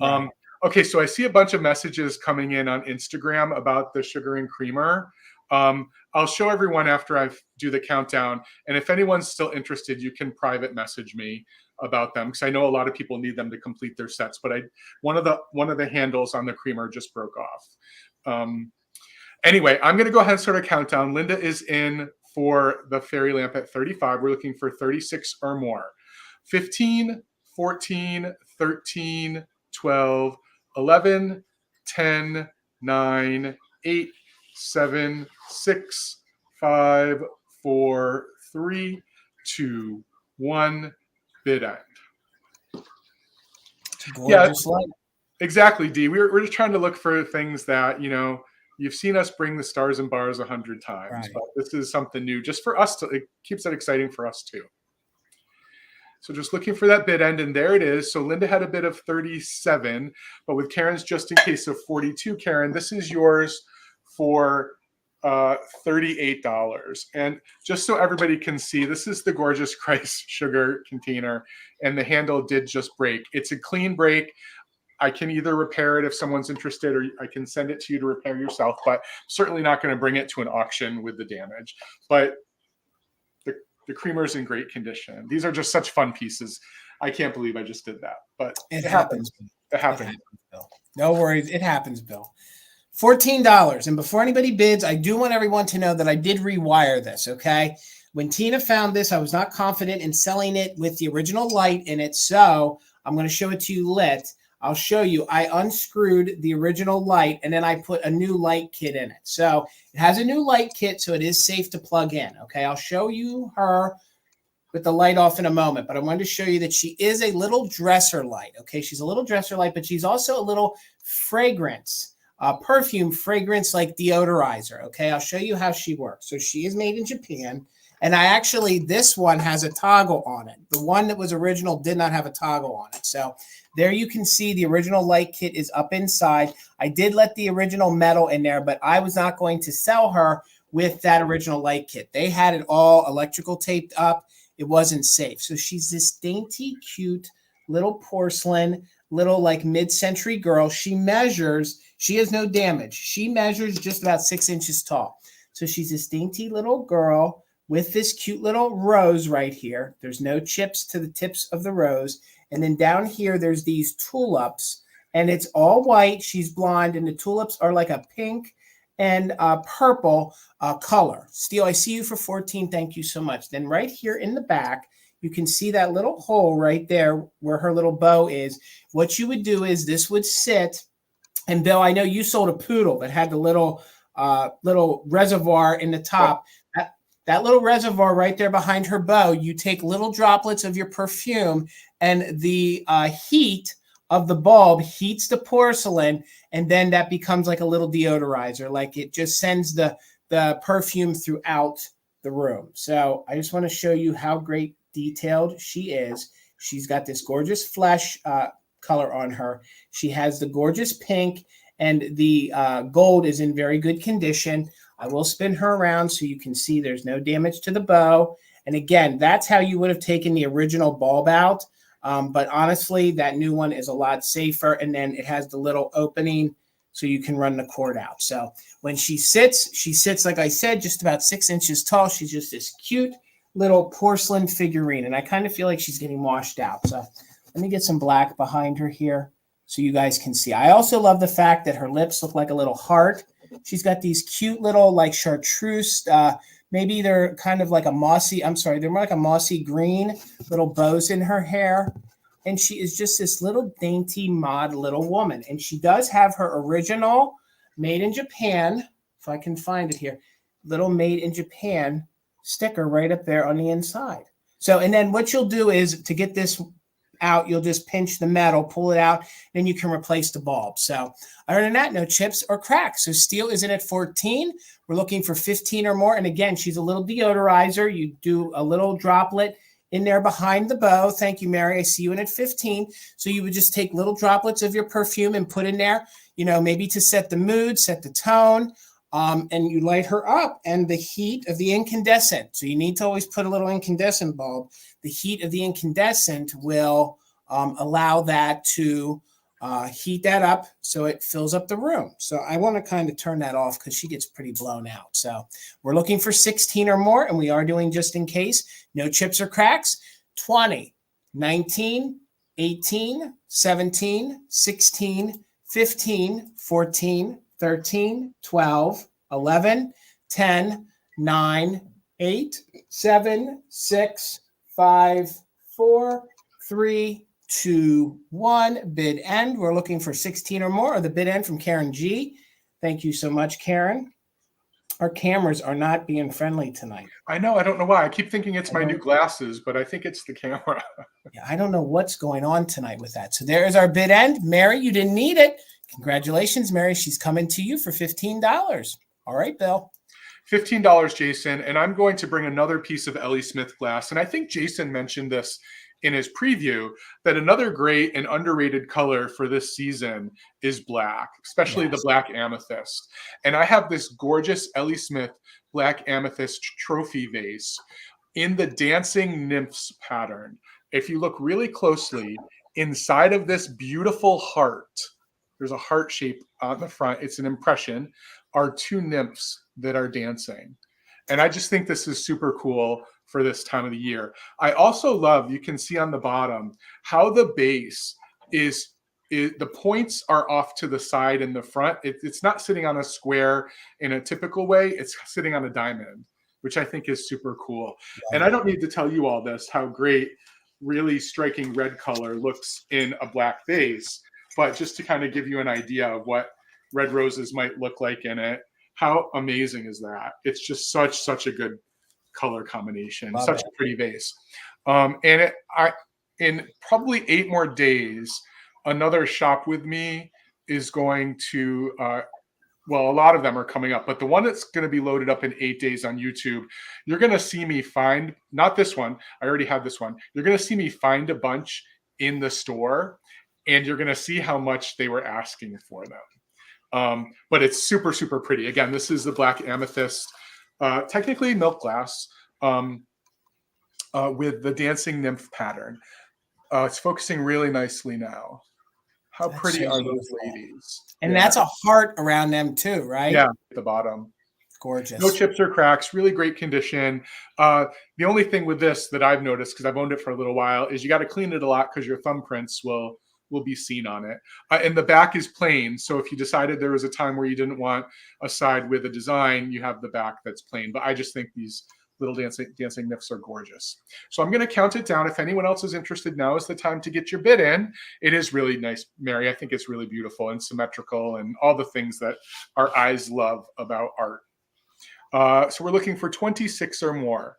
Right. Okay, so I see a bunch of messages coming in on Instagram about the sugar and creamer. I'll show everyone after I do the countdown. And if anyone's still interested, you can private message me about them because I know a lot of people need them to complete their sets. But one of the handles on the creamer just broke off. Anyway, I'm going to go ahead and start a countdown. Linda is in for the fairy lamp at 35. We're looking for 36 or more. 15, 14, 13, 12, 11, 10, 9, 8, 7, 6, 5, 4, 3, 2, 1. Bid end. Gorgeous light. Exactly, Dee. We're just trying to look for things that, you know, you've seen us bring the stars and bars 100 times, right. But this is something new just for us. It keeps it exciting for us too. So just looking for that bid end, and there it is. So Linda had a bid of 37, but with Karen's just in case of 42. Karen, this is yours for $38. And just so everybody can see, this is the gorgeous Christ sugar container, and the handle did just break. It's a clean break. I can either repair it if someone's interested, or I can send it to you to repair yourself, but certainly not going to bring it to an auction with the damage. But the creamer's in great condition. These are just such fun pieces. I can't believe I just did that, but it happens. It happens. Bill. No worries. It happens, Bill. $14. And before anybody bids, I do want everyone to know that I did rewire this, okay? When Tina found this, I was not confident in selling it with the original light in it, so I'm going to show it to you lit. I'll show you. I unscrewed the original light, and then I put a new light kit in it. So it has a new light kit, so it is safe to plug in, okay? I'll show you her with the light off in a moment, but I wanted to show you that she is a little dresser light, okay? She's a little dresser light, but she's also a little fragrance, perfume fragrance like deodorizer, okay? I'll show you how she works. So she is made in Japan, and this one has a toggle on it. The one that was original did not have a toggle on it. So there you can see the original light kit is up inside. I did let the original metal in there, but I was not going to sell her with that original light kit. They had it all electrical taped up. It wasn't safe. So she's this dainty, cute little porcelain, little like mid-century girl. She has no damage. She measures just about 6 inches tall. So she's this dainty little girl with this cute little rose right here. There's no chips to the tips of the rose. And then down here, there's these tulips, and it's all white. She's blonde, and the tulips are like a pink and purple color. Steele, I see you for 14. Thank you so much. Then right here in the back, you can see that little hole right there where her little bow is. What you would do is this would sit, and Bill, I know you sold a poodle that had the little little reservoir in the top. That little reservoir right there behind her bow, you take little droplets of your perfume, and the heat of the bulb heats the porcelain, and then that becomes like a little deodorizer. Like it just sends the perfume throughout the room. So I just want to show you how great detailed she is. She's got this gorgeous flesh color on her. She has the gorgeous pink, and the gold is in very good condition. I will spin her around so you can see there's no damage to the bow. And again, that's how you would have taken the original bulb out. But honestly, that new one is a lot safer. And then it has the little opening so you can run the cord out. So when she sits, like I said, just about 6 inches tall. She's just this cute little porcelain figurine. And I kind of feel like she's getting washed out. So let me get some black behind her here so you guys can see. I also love the fact that her lips look like a little heart. She's got these cute little like chartreuse, maybe they're kind of like a mossy, they're more like a mossy green little bows in her hair. And she is just this little dainty mod little woman. And she does have her original made in Japan, if I can find it here, little made in Japan sticker right up there on the inside. So, and then what you'll do is to get this out, you'll just pinch the metal, pull it out, and you can replace the bulb. So other than that, no chips or cracks. So steel is in at 14. We're looking for 15 or more. And again, she's a little deodorizer. You do a little droplet in there behind the bow. Thank you, Mary. I see you in at 15. So you would just take little droplets of your perfume and put in there, you know, maybe to set the mood, set the tone, and you light her up. And the heat of the incandescent, so you need to always put a little incandescent bulb. The heat of the incandescent will allow that to heat that up so it fills up the room. So I want to kind of turn that off because she gets pretty blown out. So we're looking for 16 or more, and we are doing just in case. No chips or cracks. 20, 19, 18, 17, 16, 15, 14, 13, 12, 11, 10, 9, 8, 7, 6, 5, 4, 3, 2, 1. Bid end. We're looking for 16 or more. Or the bid end from Karen G. Thank you so much, Karen. Our cameras are not being friendly tonight. I know. I don't know why. I keep thinking it's my new glasses, but I think it's the camera. Yeah, I don't know what's going on tonight with that. So there is our bid end. Mary, you didn't need it. Congratulations, Mary. She's coming to you for $15. All right, Bill. $15, Jason. And I'm going to bring another piece of Ellie Smith glass. And I think Jason mentioned this in his preview, that another great and underrated color for this season is black, especially the black amethyst. And I have this gorgeous Ellie Smith black amethyst trophy vase in the Dancing Nymphs pattern. If you look really closely, inside of this beautiful heart, there's a heart shape on the front. It's an impression, are two nymphs that are dancing. And I just think this is super cool for this time of the year. I also love, you can see on the bottom, how the base is the points are off to the side and the front. It's not sitting on a square in a typical way. It's sitting on a diamond, which I think is super cool. And I don't need to tell you all this, how great really striking red color looks in a black vase. But just to kind of give you an idea of what red roses might look like in it, how amazing is that? It's just such a good color combination, such a pretty vase. In probably 8 more days, another Shop With Me is going to, well, a lot of them are coming up, but the one that's going to be loaded up in 8 days on YouTube, you're going to see me find, not this one, I already have this one. You're going to see me find a bunch in the store, and you're going to see how much they were asking for them. But it's super pretty. Again, this is the black amethyst, technically milk glass, with the Dancing Nymph pattern. It's focusing really nicely now. How pretty are those ladies? And that's a heart around them too, right? Yeah, at the bottom. Gorgeous. No chips or cracks, really great condition. The only thing with this that I've noticed, because I've owned it for a little while, is you got to clean it a lot because your thumbprints will be seen on it. And the back is plain. So if you decided there was a time where you didn't want a side with a design, you have the back that's plain. But I just think these little dancing nymphs are gorgeous. So I'm going to count it down. If anyone else is interested, now is the time to get your bid in. It is really nice, Mary. I think it's really beautiful and symmetrical and all the things that our eyes love about art. So we're looking for 26 or more.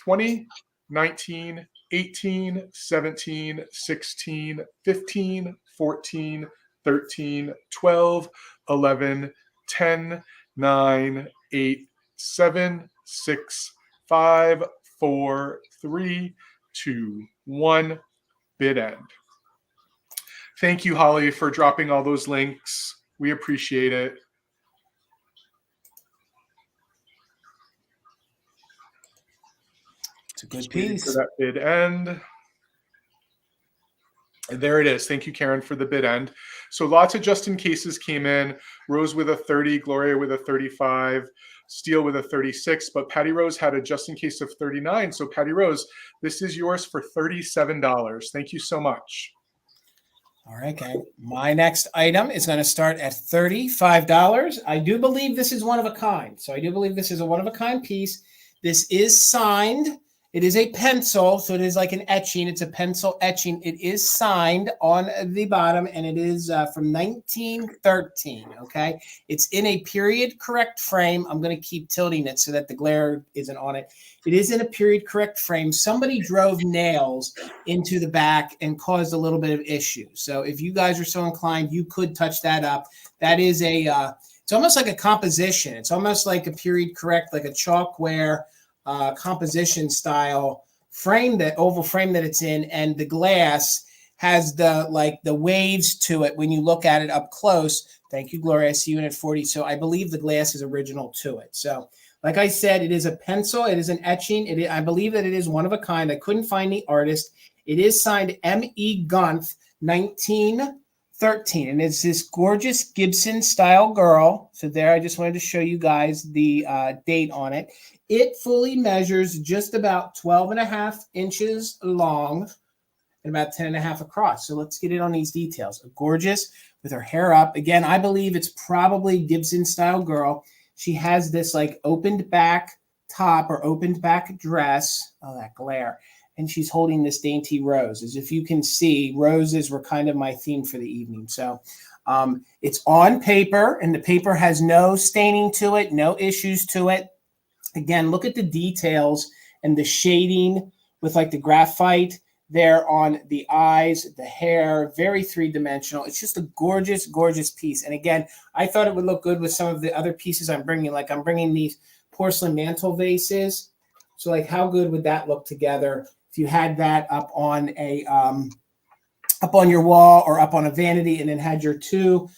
20, 19, 18, 17, 16, 15, 14, 13, 12, 11, 10, 9, 8, 7, 6, 5, 4, 3, 2, 1. Bid end. Thank you, Holly, for dropping all those links. We appreciate it. It's a good piece. For that bid end. And there it is. Thank you, Karen, for the bid end. So lots of just-in cases came in. Rose with a 30, Gloria with a 35, Steele with a 36, but Patty Rose had a just-in-case of 39. So Patty Rose, this is yours for $37. Thank you so much. All right, gang. My next item is going to start at $35. I do believe this is one of a kind. So I do believe this is a one-of-a-kind piece. This is signed. It is a pencil, so it is like an etching. It's a pencil etching. It is signed on the bottom, and it is from 1913, okay? It's in a period-correct frame. I'm going to keep tilting it so that the glare isn't on it. It is in a period-correct frame. Somebody drove nails into the back and caused a little bit of issues. So if you guys are so inclined, you could touch that up. That is it's almost like a composition. It's almost like a period-correct, like a chalkware composition style frame, that oval frame that it's in, and the glass has the waves to it when you look at it up close. Thank you, Gloria. I see you in at 40. So I believe the glass is original to it. So like I said, it is a pencil. It is an etching. I believe that it is one of a kind. I couldn't find the artist. It is signed M.E. Gunth, 1913. And it's this gorgeous Gibson style girl. So there, I just wanted to show you guys the date on it. It fully measures just about 12 and a half inches long and about 10 and a half across. So let's get in on these details. Gorgeous with her hair up. Again, I believe it's probably Gibson style girl. She has this like opened back top or opened back dress. Oh, that glare. And she's holding this dainty rose. As if you can see, roses were kind of my theme for the evening. So it's on paper, and the paper has no staining to it, no issues to it. Again, look at the details and the shading with like the graphite there on the eyes, the hair, very three-dimensional. It's just a gorgeous, gorgeous piece. And again, I thought it would look good with some of the other pieces I'm bringing. Like I'm bringing these porcelain mantle vases. So like how good would that look together if you had that up on a up on your wall or up on a vanity, and then had your two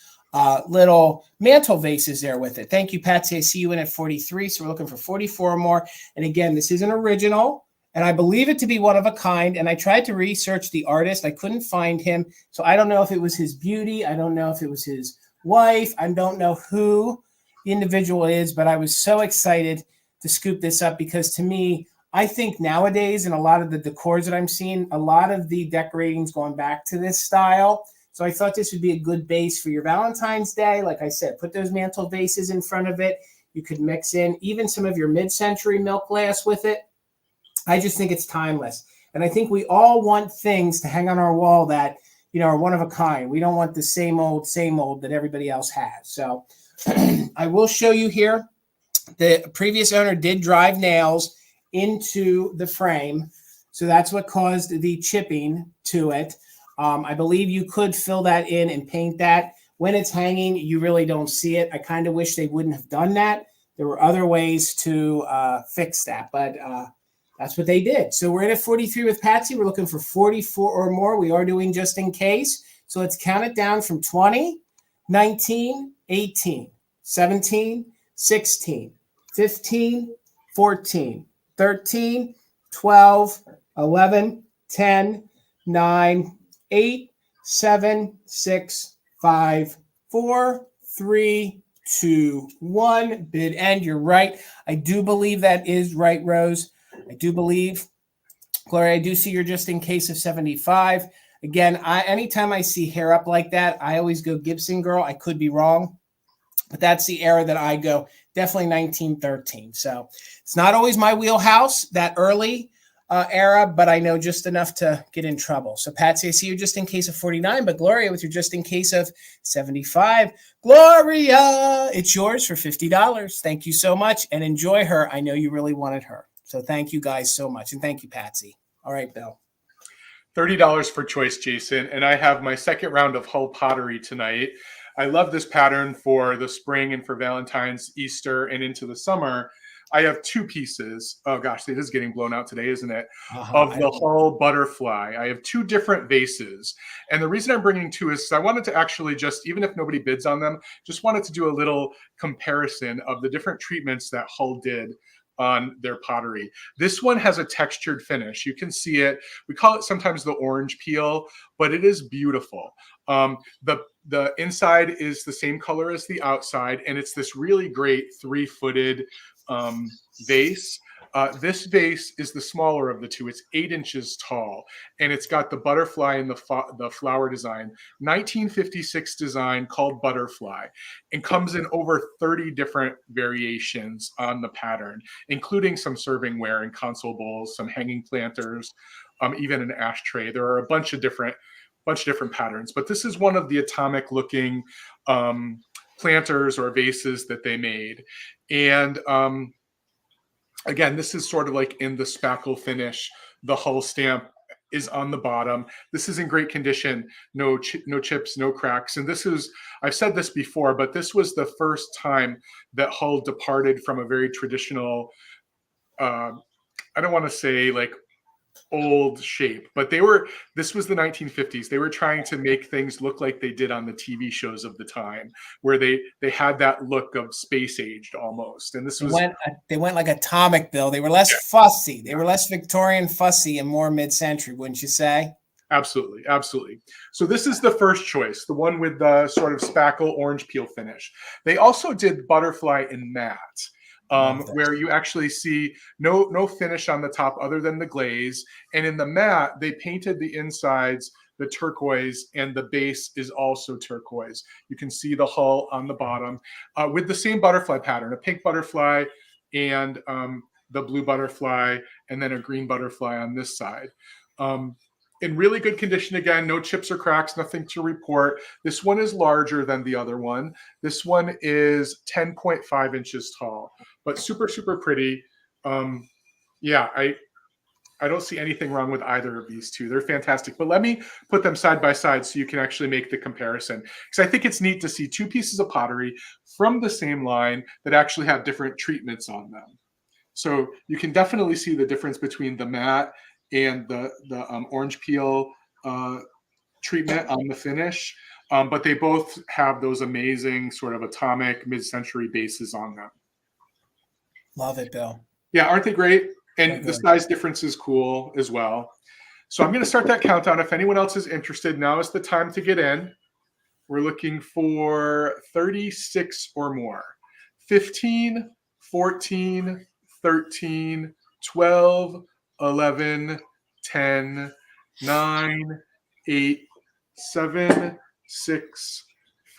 little mantle vases there with it. Thank you, Patsy. I see you in at 43. So we're looking for 44 or more. And again, this is an original, and I believe it to be one of a kind. And I tried to research the artist. I couldn't find him. So I don't know if it was his beauty. I don't know if it was his wife. I don't know who the individual is, but I was so excited to scoop this up because to me, I think nowadays in a lot of the decors that I'm seeing, a lot of the decorating's going back to this style. So I thought this would be a good base for your Valentine's Day. Like I said, put those mantle vases in front of it. You could mix in even some of your mid-century milk glass with it. I just think it's timeless. And I think we all want things to hang on our wall that, you know, are one of a kind. We don't want the same old that everybody else has. So I will show you here. The previous owner did drive nails into the frame. So that's what caused the chipping to it. I believe you could fill that in and paint that. When it's hanging, you really don't see it. I kind of wish they wouldn't have done that. There were other ways to fix that, but that's what they did. So we're in at 43 with Patsy. We're looking for 44 or more. We are doing just in case. So let's count it down from 20, 19, 18, 17, 16, 15, 14, 13, 12, 11, 10, 9, 8, 7, 6, 5, 4, 3, 2, 1. Bid end. You're right. I do believe that is right, Rose. I do believe. Gloria, I do see you're just in case of 75. Again, anytime I see hair up like that, I always go Gibson girl. I could be wrong, but that's the era that I go. definitely 1913. So it's not always my wheelhouse, that early era, but I know just enough to get in trouble. So Patsy, I see you just in case of 49, but Gloria with your just in case of 75. Gloria, it's yours for $50. Thank you so much, and enjoy her. I know you really wanted her. So thank you guys so much, and thank you, Patsy. All right, Bill. $30 for choice, Jason, and I have my second round of Hull pottery tonight. I love this pattern for the spring and for Valentine's, Easter, and into the summer. I have two pieces. Oh gosh, it is getting blown out today, isn't it? Of the Hull butterfly. I have two different vases. And the reason I'm bringing two is I wanted to actually just, even if nobody bids on them, just wanted to do a little comparison of the different treatments that Hull did on their pottery. This one has a textured finish. You can see it. We call it sometimes the orange peel, but it is beautiful. The inside is the same color as the outside, and it's this really great three-footed vase. This vase is the smaller of the two. It's 8 inches tall, and it's got the butterfly and the flower design. 1956 design called Butterfly, and comes in over 30 different variations on the pattern, including some servingware and console bowls, some hanging planters, even an ashtray. There are a bunch of different patterns, but this is one of the atomic looking planters or vases that they made. And again, this is sort of like in the spackle finish. The Hull stamp is on the bottom. This is in great condition, no chips, no cracks. And this is, I've said this before, but this was the first time that Hull departed from a very traditional, I don't want to say like old shape, but this was the 1950s. They were trying to make things look like they did on the TV shows of the time, where they had that look of space aged almost. And this was they went like atomic, Bill. They were less fussy. They were less Victorian fussy and more mid-century, wouldn't you say? Absolutely. So this is the first choice, the one with the sort of spackle orange peel finish. They also did butterfly in matte. Where you actually see no finish on the top other than the glaze. And in the matte, they painted the insides the turquoise, and the base is also turquoise. You can see the Hull on the bottom with the same butterfly pattern, a pink butterfly and the blue butterfly, and then a green butterfly on this side. In really good condition, again, no chips or cracks, nothing to report. This one is larger than the other one. This one is 10.5 inches tall, but super, super pretty. Yeah, I don't see anything wrong with either of these two. They're fantastic. But let me put them side by side so you can actually make the comparison. Because I think it's neat to see two pieces of pottery from the same line that actually have different treatments on them. So you can definitely see the difference between the matte and the orange peel treatment on the finish. But they both have those amazing sort of atomic mid-century bases on them. Love it, Bill. Yeah, aren't they great? And the size difference is cool as well. So I'm going to start that countdown. If anyone else is interested, now is the time to get in. We're looking for 36 or more. 15, 14, 13, 12, 11, 10, 9, 8, 7, 6,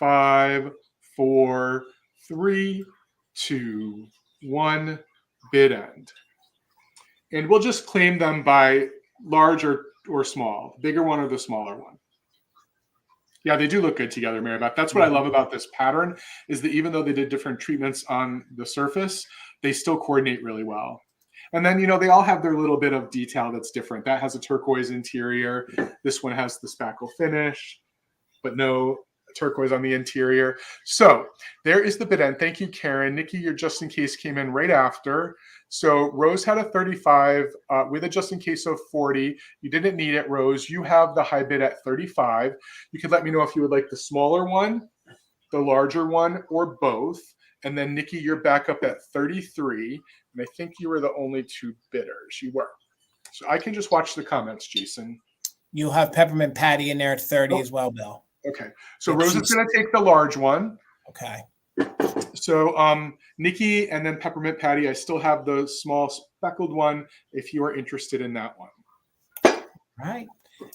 5, 4, 3, 2, 1, bid end. And we'll just claim them by large or small, the bigger one or the smaller one. Yeah, they do look good together, Maribeth. That's what I love about this pattern, is that even though they did different treatments on the surface, they still coordinate really well. And then, they all have their little bit of detail that's different. That has a turquoise interior. This one has the spackle finish, but no turquoise on the interior. So there is the bid end. Thank you, Karen. Nikki, your just in case came in right after. So Rose had a 35 with a just in case of 40. You didn't need it, Rose. You have the high bid at 35. You could let me know if you would like the smaller one, the larger one, or both. And then Nikki, you're back up at 33. And I think you were the only two bidders. You were. So I can just watch the comments, Jason. You'll have Peppermint Patty in there at 30 as well, Bill. Okay. So Rose is going to take the large one. Okay. So Nikki and then Peppermint Patty, I still have the small speckled one if you are interested in that one. Right.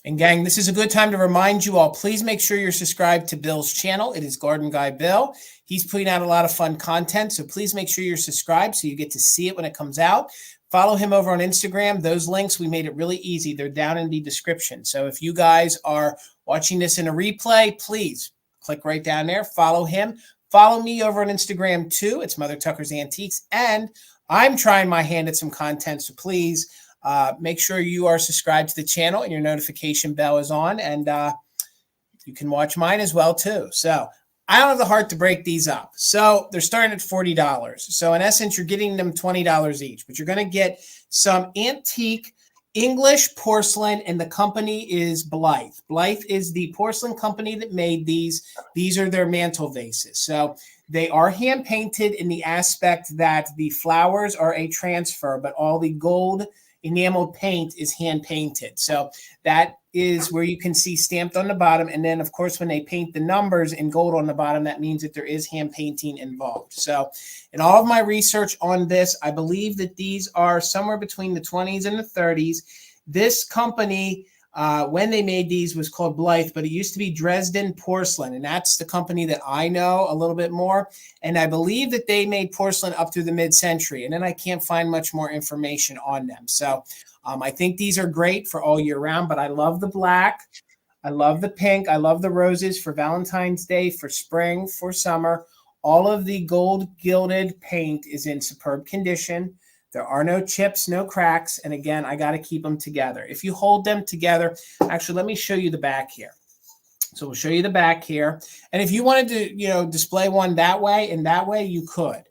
And gang, this is a good time to remind you all, please make sure you're subscribed to Bill's channel. It is Garden Guy Bill. He's putting out a lot of fun content, so please make sure you're subscribed so you get to see it when it comes out. Follow him over on Instagram. Those links, we made it really easy. They're down in the description. So if you guys are watching this in a replay, please click right down there. Follow him. Follow me over on Instagram too. It's Mother Tucker's Antiques. And I'm trying my hand at some content, so please make sure you are subscribed to the channel and your notification bell is on. And you can watch mine as well too. So I don't have the heart to break these up. So they're starting at $40. So in essence, you're getting them $20 each, but you're going to get some antique English porcelain, and the company is Blythe. Blythe is the porcelain company that made these. These are their mantle vases. So they are hand painted in the aspect that the flowers are a transfer, but all the gold enameled paint is hand painted. So that is where you can see stamped on the bottom. And then, of course, when they paint the numbers in gold on the bottom, that means that there is hand painting involved. So in all of my research on this, I believe that these are somewhere between the 20s and the 30s. This company, when they made these, was called Blythe, but it used to be Dresden Porcelain, and that's the company that I know a little bit more. And I believe that they made porcelain up through the mid-century, and then I can't find much more information on them. So I think these are great for all year round, but I love the black. I love the pink. I love the roses for Valentine's Day, for spring, for summer. All of the gold gilded paint is in superb condition. There are no chips, no cracks. And again, I got to keep them together. If you hold them together, actually, let me show you the back here. So we'll show you the back here. And if you wanted to, display one that way and that way, you could.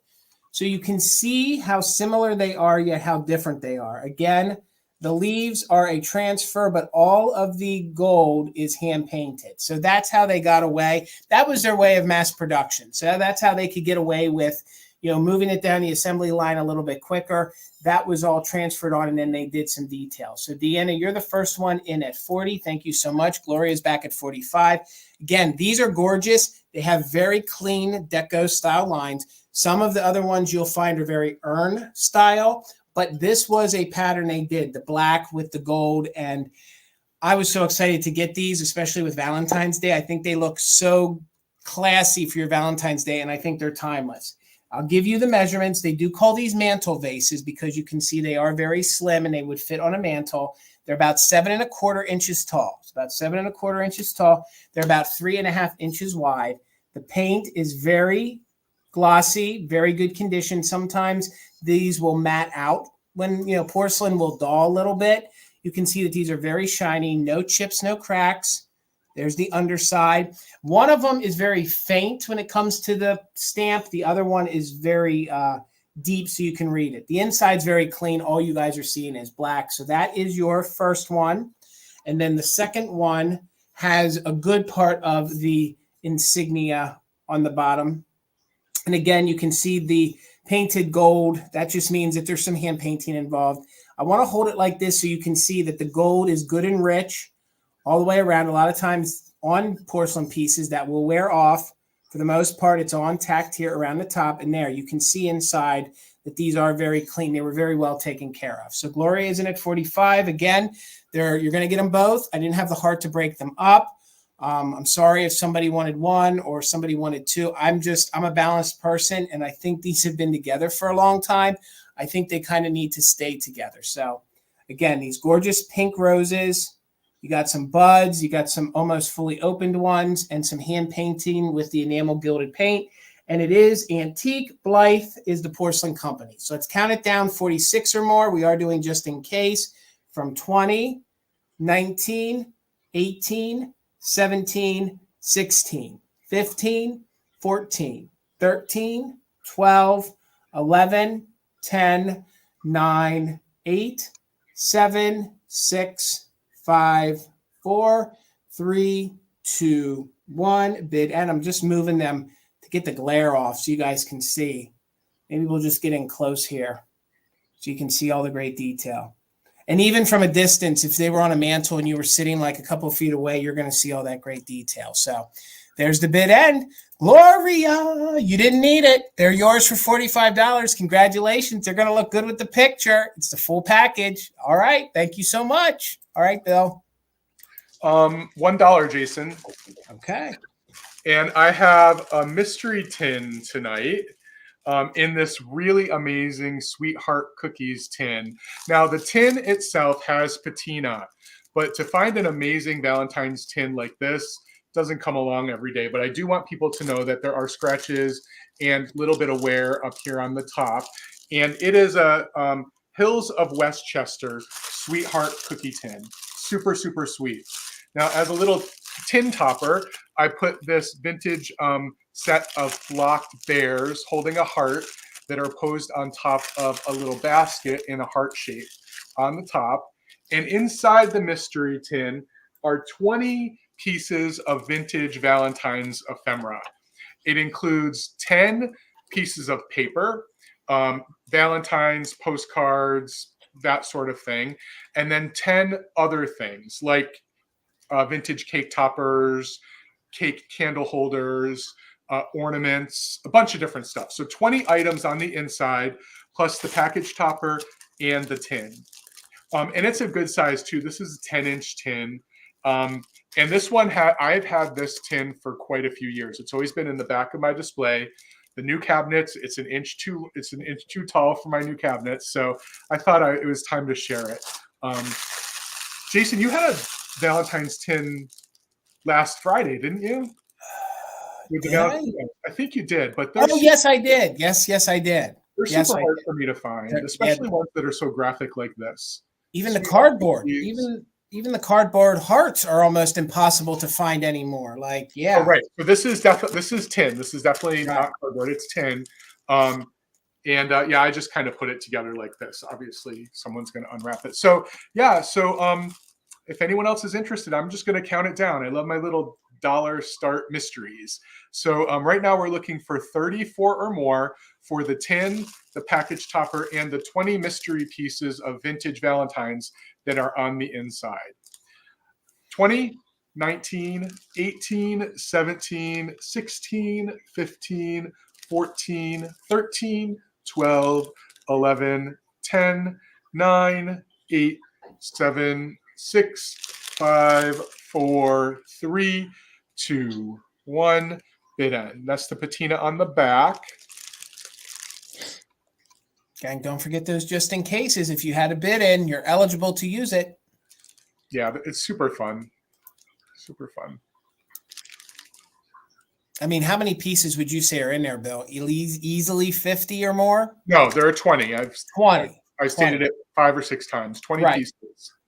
So you can see how similar they are, yet how different they are. Again, the leaves are a transfer, but all of the gold is hand painted. So that's how they got away. That was their way of mass production. So that's how they could get away with moving it down the assembly line a little bit quicker. That was all transferred on, and then they did some details. So Deanna, you're the first one in at 40. Thank you so much. Gloria's back at 45. Again, these are gorgeous. They have very clean deco style lines. Some of the other ones you'll find are very urn style, but this was a pattern they did, the black with the gold. And I was so excited to get these, especially with Valentine's Day. I think they look so classy for your Valentine's Day, and I think they're timeless. I'll give you the measurements. They do call these mantle vases because you can see they are very slim and they would fit on a mantle. They're about 7¼ inches tall. It's about 7¼ inches tall. They're about 3½ inches wide. The paint is very glossy, very good condition. Sometimes these will matte out when, porcelain will dull a little bit. You can see that these are very shiny, no chips, no cracks. There's the underside. One of them is very faint when it comes to the stamp. The other one is very deep so you can read it. The inside's very clean. All you guys are seeing is black. So that is your first one. And then the second one has a good part of the insignia on the bottom. And again, you can see the painted gold. That just means that there's some hand painting involved. I want to hold it like this so you can see that the gold is good and rich all the way around. A lot of times on porcelain pieces that will wear off. For the most part, it's all intact here around the top. And there, you can see inside that these are very clean. They were very well taken care of. So Gloria is in at 45. Again, you're going to get them both. I didn't have the heart to break them up. I'm sorry if somebody wanted one or somebody wanted two. I'm a balanced person, and I think these have been together for a long time. I think they kind of need to stay together. So again, these gorgeous pink roses. You got some buds, you got some almost fully opened ones, and some hand painting with the enamel gilded paint. And it is antique. Blythe is the porcelain company. So let's count it down, 46 or more. We are doing just in case from 20, 19, 18, 17, 16, 15, 14, 13, 12, 11, 10, 9, 8, 7, 6, 5, 4, 3, 2, 1. Bid. And I'm just moving them to get the glare off so you guys can see. Maybe we'll just get in close here so you can see all the great detail. And even from a distance, if they were on a mantle and you were sitting like a couple of feet away, you're going to see all that great detail. So there's the bid end. Gloria, you didn't need it. They're yours for $45. Congratulations. They're going to look good with the picture. It's the full package. All right. Thank you so much. All right, Bill. $1, Jason. Okay. And I have a mystery tin tonight in this really amazing Sweetheart Cookies tin. Now, the tin itself has patina, but to find an amazing Valentine's tin like this doesn't come along every day. But I do want people to know that there are scratches and a little bit of wear up here on the top. And it is a Hills of Westchester Sweetheart Cookie Tin. Super, super sweet. Now, as a little tin topper, I put this vintage set of flocked bears holding a heart that are posed on top of a little basket in a heart shape on the top. And inside the mystery tin are 20 pieces of vintage Valentine's ephemera. It includes 10 pieces of paper, Valentine's postcards, that sort of thing, and then 10 other things like vintage cake toppers, cake candle holders, ornaments, a bunch of different stuff. So 20 items on the inside, plus the package topper and the tin. And it's a good size too. This is a 10-inch tin. And this one, I've had this tin for quite a few years. It's always been in the back of my display. The new cabinets, it's an inch too tall for my new cabinets. So I thought it was time to share it. Jason, you had a Valentine's tin last Friday, didn't you? I think you did, but yes, I did. Yes, I did. They're super hard for me to find, especially ones that are so graphic like this. Even the cardboard, even the cardboard hearts are almost impossible to find anymore. Like, yeah. Oh, right. So this is tin. This is definitely not cardboard. It's tin. Yeah, I just kind of put it together like this. Obviously, someone's going to unwrap it. So yeah. So if anyone else is interested, I'm just going to count it down. I love my little dollar start mysteries. So right now we're looking for 34 or more for the tin, the package topper, and the 20 mystery pieces of vintage Valentines that are on the inside. 20, 19, 18, 17, 16, 15, 14, 13, 12, 11, 10, 9, 8, 7, 6, 5, 4, 3, 2, 1. Bid end. That's the patina on the back. Gang, don't forget those just in cases. If you had a bid in, you're eligible to use it. Yeah, it's super fun. Super fun. I mean, how many pieces would you say are in there, Bill? Easily 50 or more? No, there are 20. I've 20. I stated it 5 or 6 times. 20 pieces.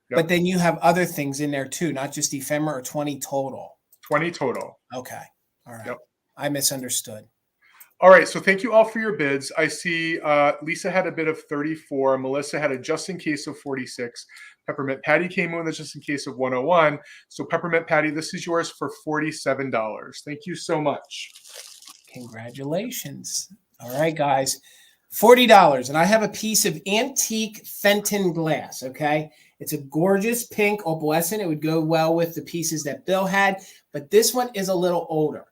Yep. But then you have other things in there too, not just ephemera, or 20 total. 20 total. Okay. All right. Yep. I misunderstood. All right. So thank you all for your bids. I see Lisa had a bid of 34. Melissa had a just in case of 46. Peppermint Patty came in with a just in case of 101. So Peppermint Patty, this is yours for $47. Thank you so much. Congratulations. All right, guys. $40. And I have a piece of antique Fenton glass, okay? It's a gorgeous pink opalescent. It would go well with the pieces that Bill had, but this one is a little older.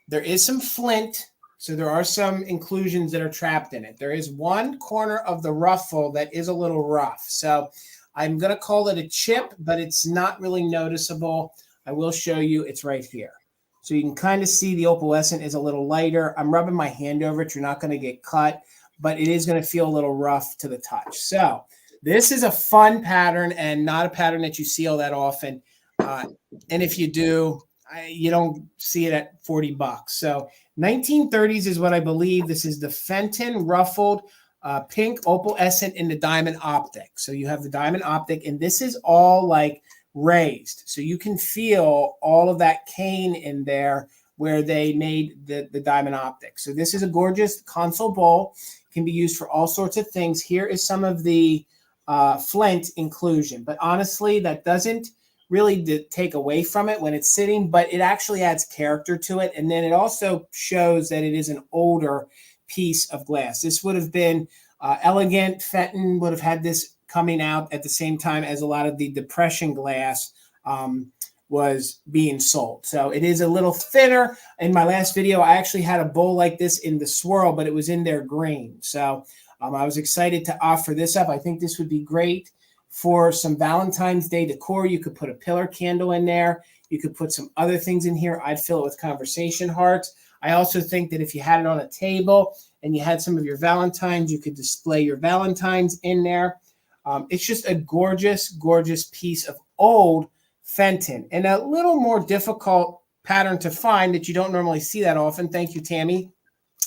There is some flint, so there are some inclusions that are trapped in it. There is one corner of the ruffle that is a little rough. So I'm going to call it a chip, but it's not really noticeable. I will show you. It's right here. So you can kind of see the opalescent is a little lighter. I'm rubbing my hand over it. You're not going to get cut, but it is going to feel a little rough to the touch. So this is a fun pattern and not a pattern that you see all that often. And if you do, you don't see it at $40. So 1930s is what I believe. This is the Fenton ruffled pink opalescent in the diamond optic. So you have the diamond optic, and this is all like raised. So you can feel all of that cane in there where they made the diamond optic. So this is a gorgeous console bowl. It can be used for all sorts of things. Here is some of the flint inclusion, but honestly, that doesn't really take away from it when it's sitting, but it actually adds character to it. And then it also shows that it is an older piece of glass. This would have been elegant. Fenton would have had this coming out at the same time as a lot of the Depression glass was being sold. So it is a little thinner. In my last video, I actually had a bowl like this in the swirl, but it was in their green. So I was excited to offer this up. I think this would be great for some Valentine's Day decor. You could put a pillar candle in there. You could put some other things in here. I'd fill it with conversation hearts. I also think that if you had it on a table and you had some of your Valentines, you could display your Valentines in there. It's just a gorgeous, gorgeous piece of old Fenton, and a little more difficult pattern to find that you don't normally see that often. Thank you, Tammy.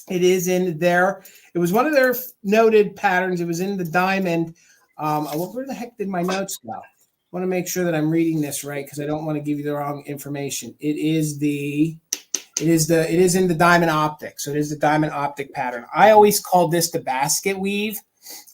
It is in there. It was one of their noted patterns. It was in the diamond. Where the heck did my notes go? I want to make sure that I'm reading this right because I don't want to give you the wrong information. It is in the diamond optic. So it is the diamond optic pattern. I always called this the basket weave,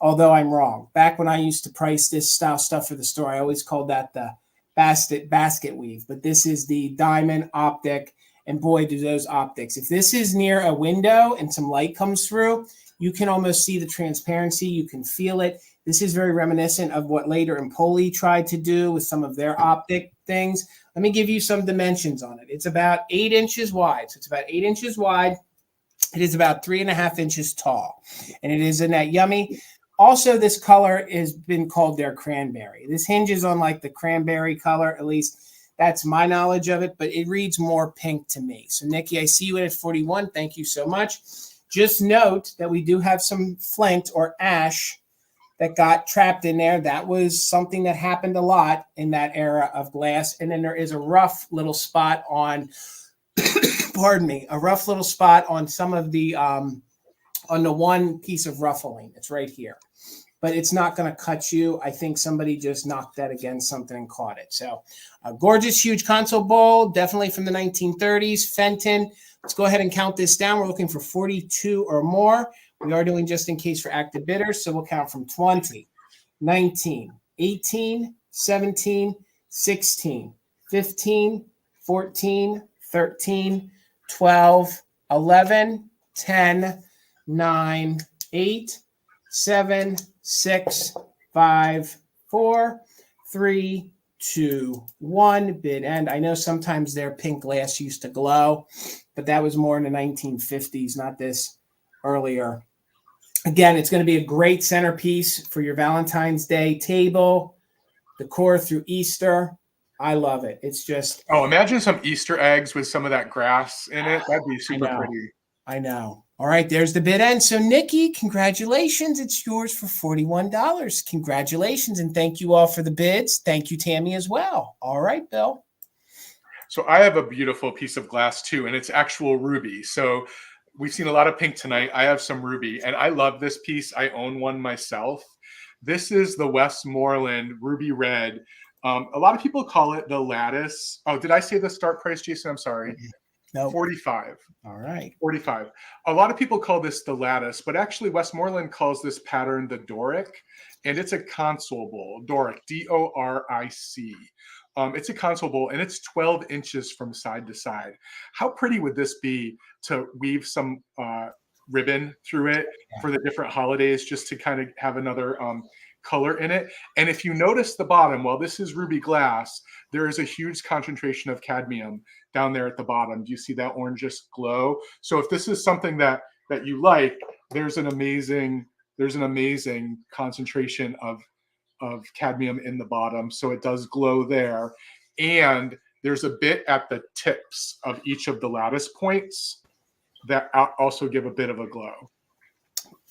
although I'm wrong. Back when I used to price this style stuff for the store, I always called that the basket weave. But this is the diamond optic, and boy, do those optics. If this is near a window and some light comes through, you can almost see the transparency. You can feel it. This is very reminiscent of what later Empoli tried to do with some of their optic things. Let me give you some dimensions on it. It's about 8 inches wide. So it's about 8 inches wide. It is about 3.5 inches tall. And it is in that yummy. Also, this color has been called their cranberry. This hinges on like the cranberry color, at least that's my knowledge of it, but it reads more pink to me. So Nikki, I see you at 41. Thank you so much. Just note that we do have some flint or ash that got trapped in there. That was something that happened a lot in that era of glass. And then there is a rough little spot on, pardon me, a rough little spot on some of the, on the one piece of ruffling. It's right here, but it's not going to cut you. I think somebody just knocked that against something and caught it. So a gorgeous, huge console bowl, definitely from the 1930s, Fenton. Let's go ahead and count this down. We're looking for 42 or more. We are doing just in case for active bidders, so we'll count from 20, 19, 18, 17, 16, 15, 14, 13, 12, 11, 10, 9, 8, 7, 6, 5, 4, 3, 2, 1. Bid end. I know sometimes their pink glass used to glow, but that was more in the 1950s, not this earlier. Again, it's going to be a great centerpiece for your Valentine's Day table, decor through Easter. I love it. It's just... Oh, imagine some Easter eggs with some of that grass in it. That'd be super pretty. I know. All right, there's the bid end. So, Nikki, congratulations. It's yours for $41. Congratulations, and thank you all for the bids. Thank you, Tammy, as well. All right, Bill. So I have a beautiful piece of glass, too, and it's actual ruby. So we've seen a lot of pink tonight. I have some ruby, and I love this piece. I own one myself. This is the Westmoreland Ruby Red. A lot of people call it the lattice. Oh, did I say the start price, Jason? I'm sorry. No. 45. All right. 45. A lot of people call this the lattice, but actually Westmoreland calls this pattern the Doric, and it's a console bowl. Doric, D-O-R-I-C. It's a console bowl, and it's 12 inches from side to side. How pretty would this be to weave some ribbon through it for the different holidays, just to kind of have another color in it? And if you notice the bottom, while this is ruby glass, there is a huge concentration of cadmium down there at the bottom. Do you see that orangish glow? So if this is something that you like, there's an amazing concentration of cadmium in the bottom, so it does glow there. And there's a bit at the tips of each of the lattice points that also give a bit of a glow.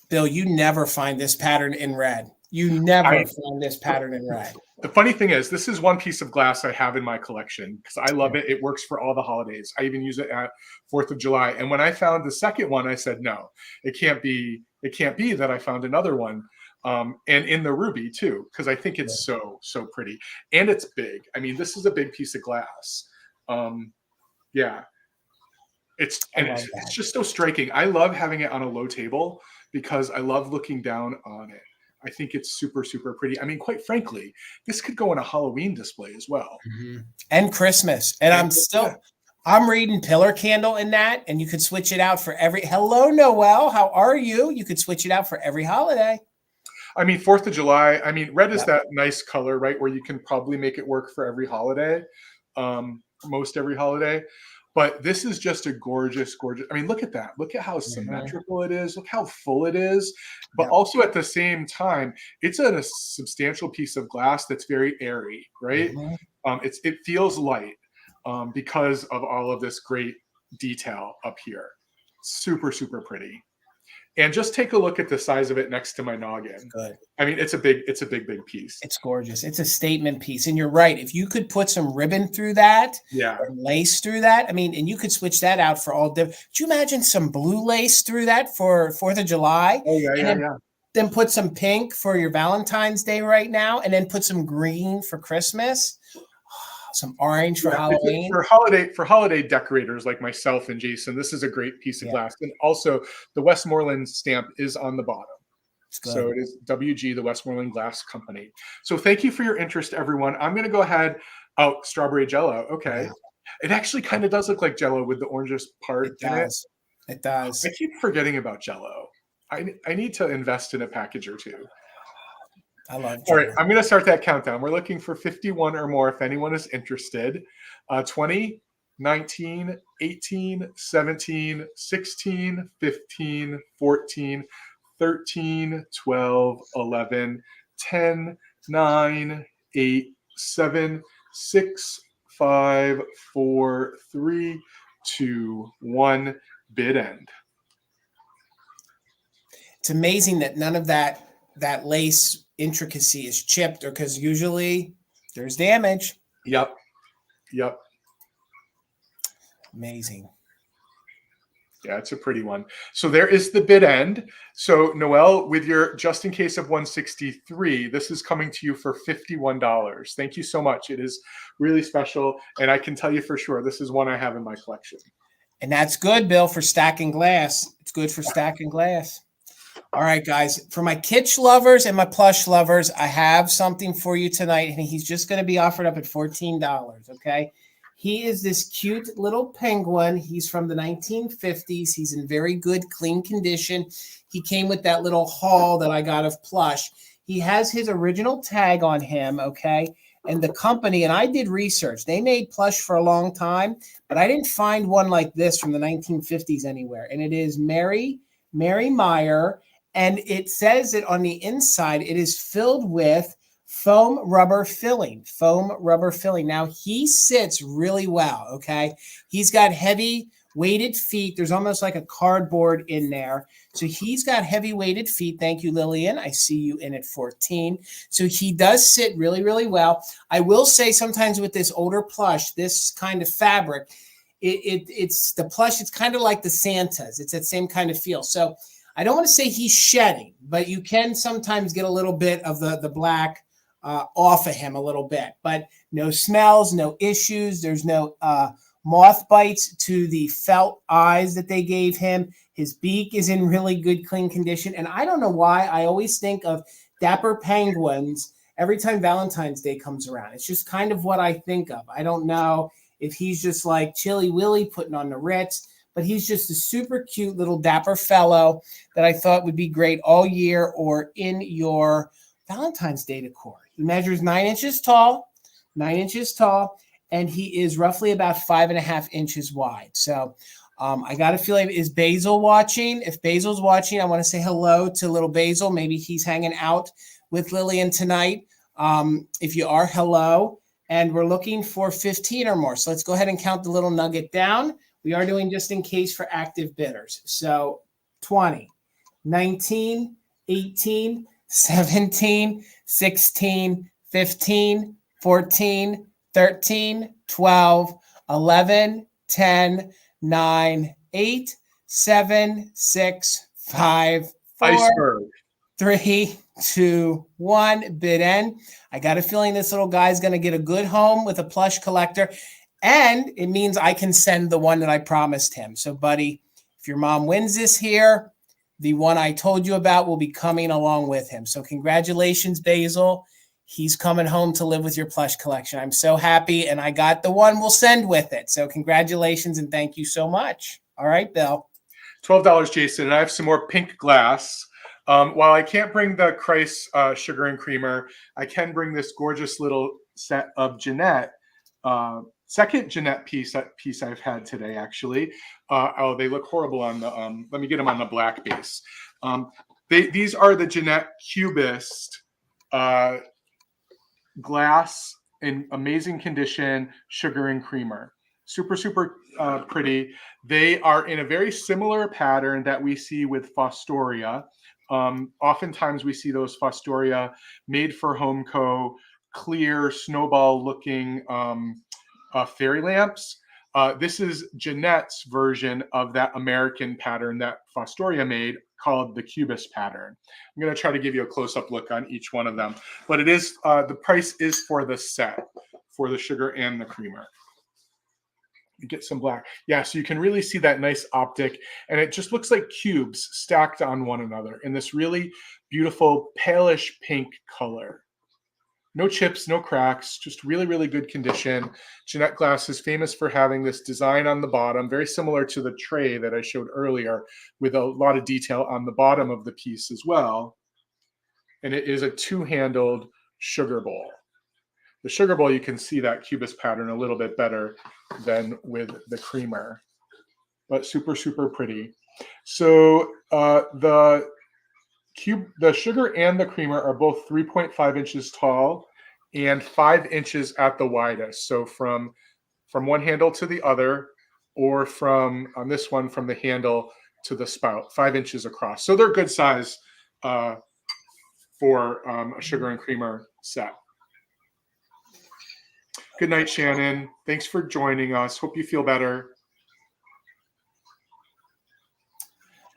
Bill, you never find this pattern in red. You never find this pattern in red. The funny thing is, this is one piece of glass I have in my collection because I love it. It works for all the holidays. I even use it at 4th of July. And when I found the second one, I said, no, it can't be that I found another one. And in the ruby too, because I think it's so pretty, and it's big. I mean, this is a big piece of glass. Yeah, it's just so striking. I love having it on a low table because I love looking down on it. I think it's super pretty. I mean, quite frankly, this could go in a Halloween display as well, and Christmas. And I'm reading pillar candle in that, and you could switch it out for every. Hello, Noel. How are you? You could switch it out for every holiday. I mean, 4th of July, I mean, red is that nice color, right? Where you can probably make it work for every holiday, most every holiday. But this is just a gorgeous, gorgeous. I mean, look at that. Look at how symmetrical it is. Look how full it is. But also at the same time, it's a substantial piece of glass that's very airy, right? It feels light because of all of this great detail up here. Super, super pretty. And just take a look at the size of it next to my noggin. Good. I mean, it's a big piece. It's gorgeous. It's a statement piece. And you're right. If you could put some ribbon through that, or lace through that, I mean, and you could switch that out for all different. Could you imagine some blue lace through that for 4th of July? Oh, yeah. Then put some pink for your Valentine's Day right now, and then put some green for Christmas. Some orange for Halloween. For holiday decorators like myself and Jason, this is a great piece of glass. And also the Westmoreland stamp is on the bottom. So it is WG, the Westmoreland Glass Company. So thank you for your interest, everyone. I'm going to go ahead. Oh, strawberry jello. Okay. It actually kind of does look like jello with the orangish part in it. It does. I keep forgetting about jello. I need to invest in a package or two. I love All right, I'm going to start that countdown. We're looking for 51 or more if anyone is interested. 20, 19, 18, 17, 16, 15, 14, 13, 12, 11, 10, 9, 8, 7, 6, 5, 4, 3, 2, 1. Bid end. It's amazing that none of that lace intricacy is chipped, or because usually there's damage. Yep. Amazing. Yeah, it's a pretty one. So there is the bid end. So Noelle, with your just in case of 163, this is coming to you for $51. Thank you so much. It is really special. And I can tell you for sure, this is one I have in my collection. And that's good, Bill, for stacking glass. It's good for stacking glass. All right, guys, for my kitsch lovers and my plush lovers, I have something for you tonight, and he's just going to be offered up at $14, okay? He is this cute little penguin. He's from the 1950s. He's in very good, clean condition. He came with that little haul that I got of plush. He has his original tag on him, okay? And the company, and I did research, they made plush for a long time, but I didn't find one like this from the 1950s anywhere. And it is Mary Meyer, and it says it on the inside, it is filled with foam rubber filling. Now, he sits really well, okay? He's got heavy weighted feet. There's almost like a cardboard in there. So he's got heavy weighted feet. Thank you, Lillian. I see you in at 14. So he does sit really, really well. I will say sometimes with this older plush, this kind of fabric, it's the plush. It's kind of like the Santas. It's that same kind of feel. So I don't want to say he's shedding, but you can sometimes get a little bit of the black off of him a little bit. But no smells, no issues. There's no moth bites to the felt eyes that they gave him. His beak is in really good, clean condition. And I don't know why I always think of dapper penguins every time Valentine's Day comes around. It's just kind of what I think of. I don't know if he's just like Chilly Willy putting on the Ritz, but he's just a super cute little dapper fellow that I thought would be great all year or in your Valentine's Day decor. He measures 9 inches tall, and he is roughly about 5.5 inches wide. So I got a feeling, is Basil watching? If Basil's watching, I want to say hello to little Basil. Maybe he's hanging out with Lillian tonight. If you are, hello. And we're looking for 15 or more. So let's go ahead and count the little nugget down. We are doing just in case for active bidders. So 20, 19, 18, 17, 16, 15, 14, 13, 12, 11, 10, 9, 8, 7, 6, 5, 4, Iceberg. 3, 2, 1. Bid end. I got a feeling this little guy's going to get a good home with a plush collector. And it means I can send the one that I promised him. So, buddy, if your mom wins this here, the one I told you about will be coming along with him. So congratulations, Basil. He's coming home to live with your plush collection. I'm so happy, and I got the one we'll send with it. So congratulations, and thank you so much. All right, Bill. $12, Jason, and I have some more pink glass. While I can't bring the Christ sugar and creamer, I can bring this gorgeous little set of Jeanette second Jeanette piece I've had today, actually. Oh, they look horrible on the, let me get them on the black base. These are the Jeanette Cubist glass in amazing condition, sugar and creamer. Super, super pretty. They are in a very similar pattern that we see with Fostoria. Oftentimes we see those Fostoria made for home clear snowball looking fairy lamps. This is Jeanette's version of that American pattern that Fostoria made, called the Cubist pattern. I'm going to try to give you a close-up look on each one of them, but it is the price is for the set, for the sugar and the creamer. You get some black. Yeah, so you can really see that nice optic, and it just looks like cubes stacked on one another in this really beautiful palish pink color. No chips, no cracks, just really, really good condition. Jeanette Glass is famous for having this design on the bottom, very similar to the tray that I showed earlier, with a lot of detail on the bottom of the piece as well. And it is a two-handled sugar bowl. The sugar bowl, you can see that Cubist pattern a little bit better than with the creamer, but super, super pretty. So the sugar and the creamer are both 3.5 inches tall and 5 inches at the widest. So from one handle to the other, or from on this one, from the handle to the spout, 5 inches across. So they're good size for a sugar and creamer set. Good night, Shannon. Thanks for joining us. Hope you feel better.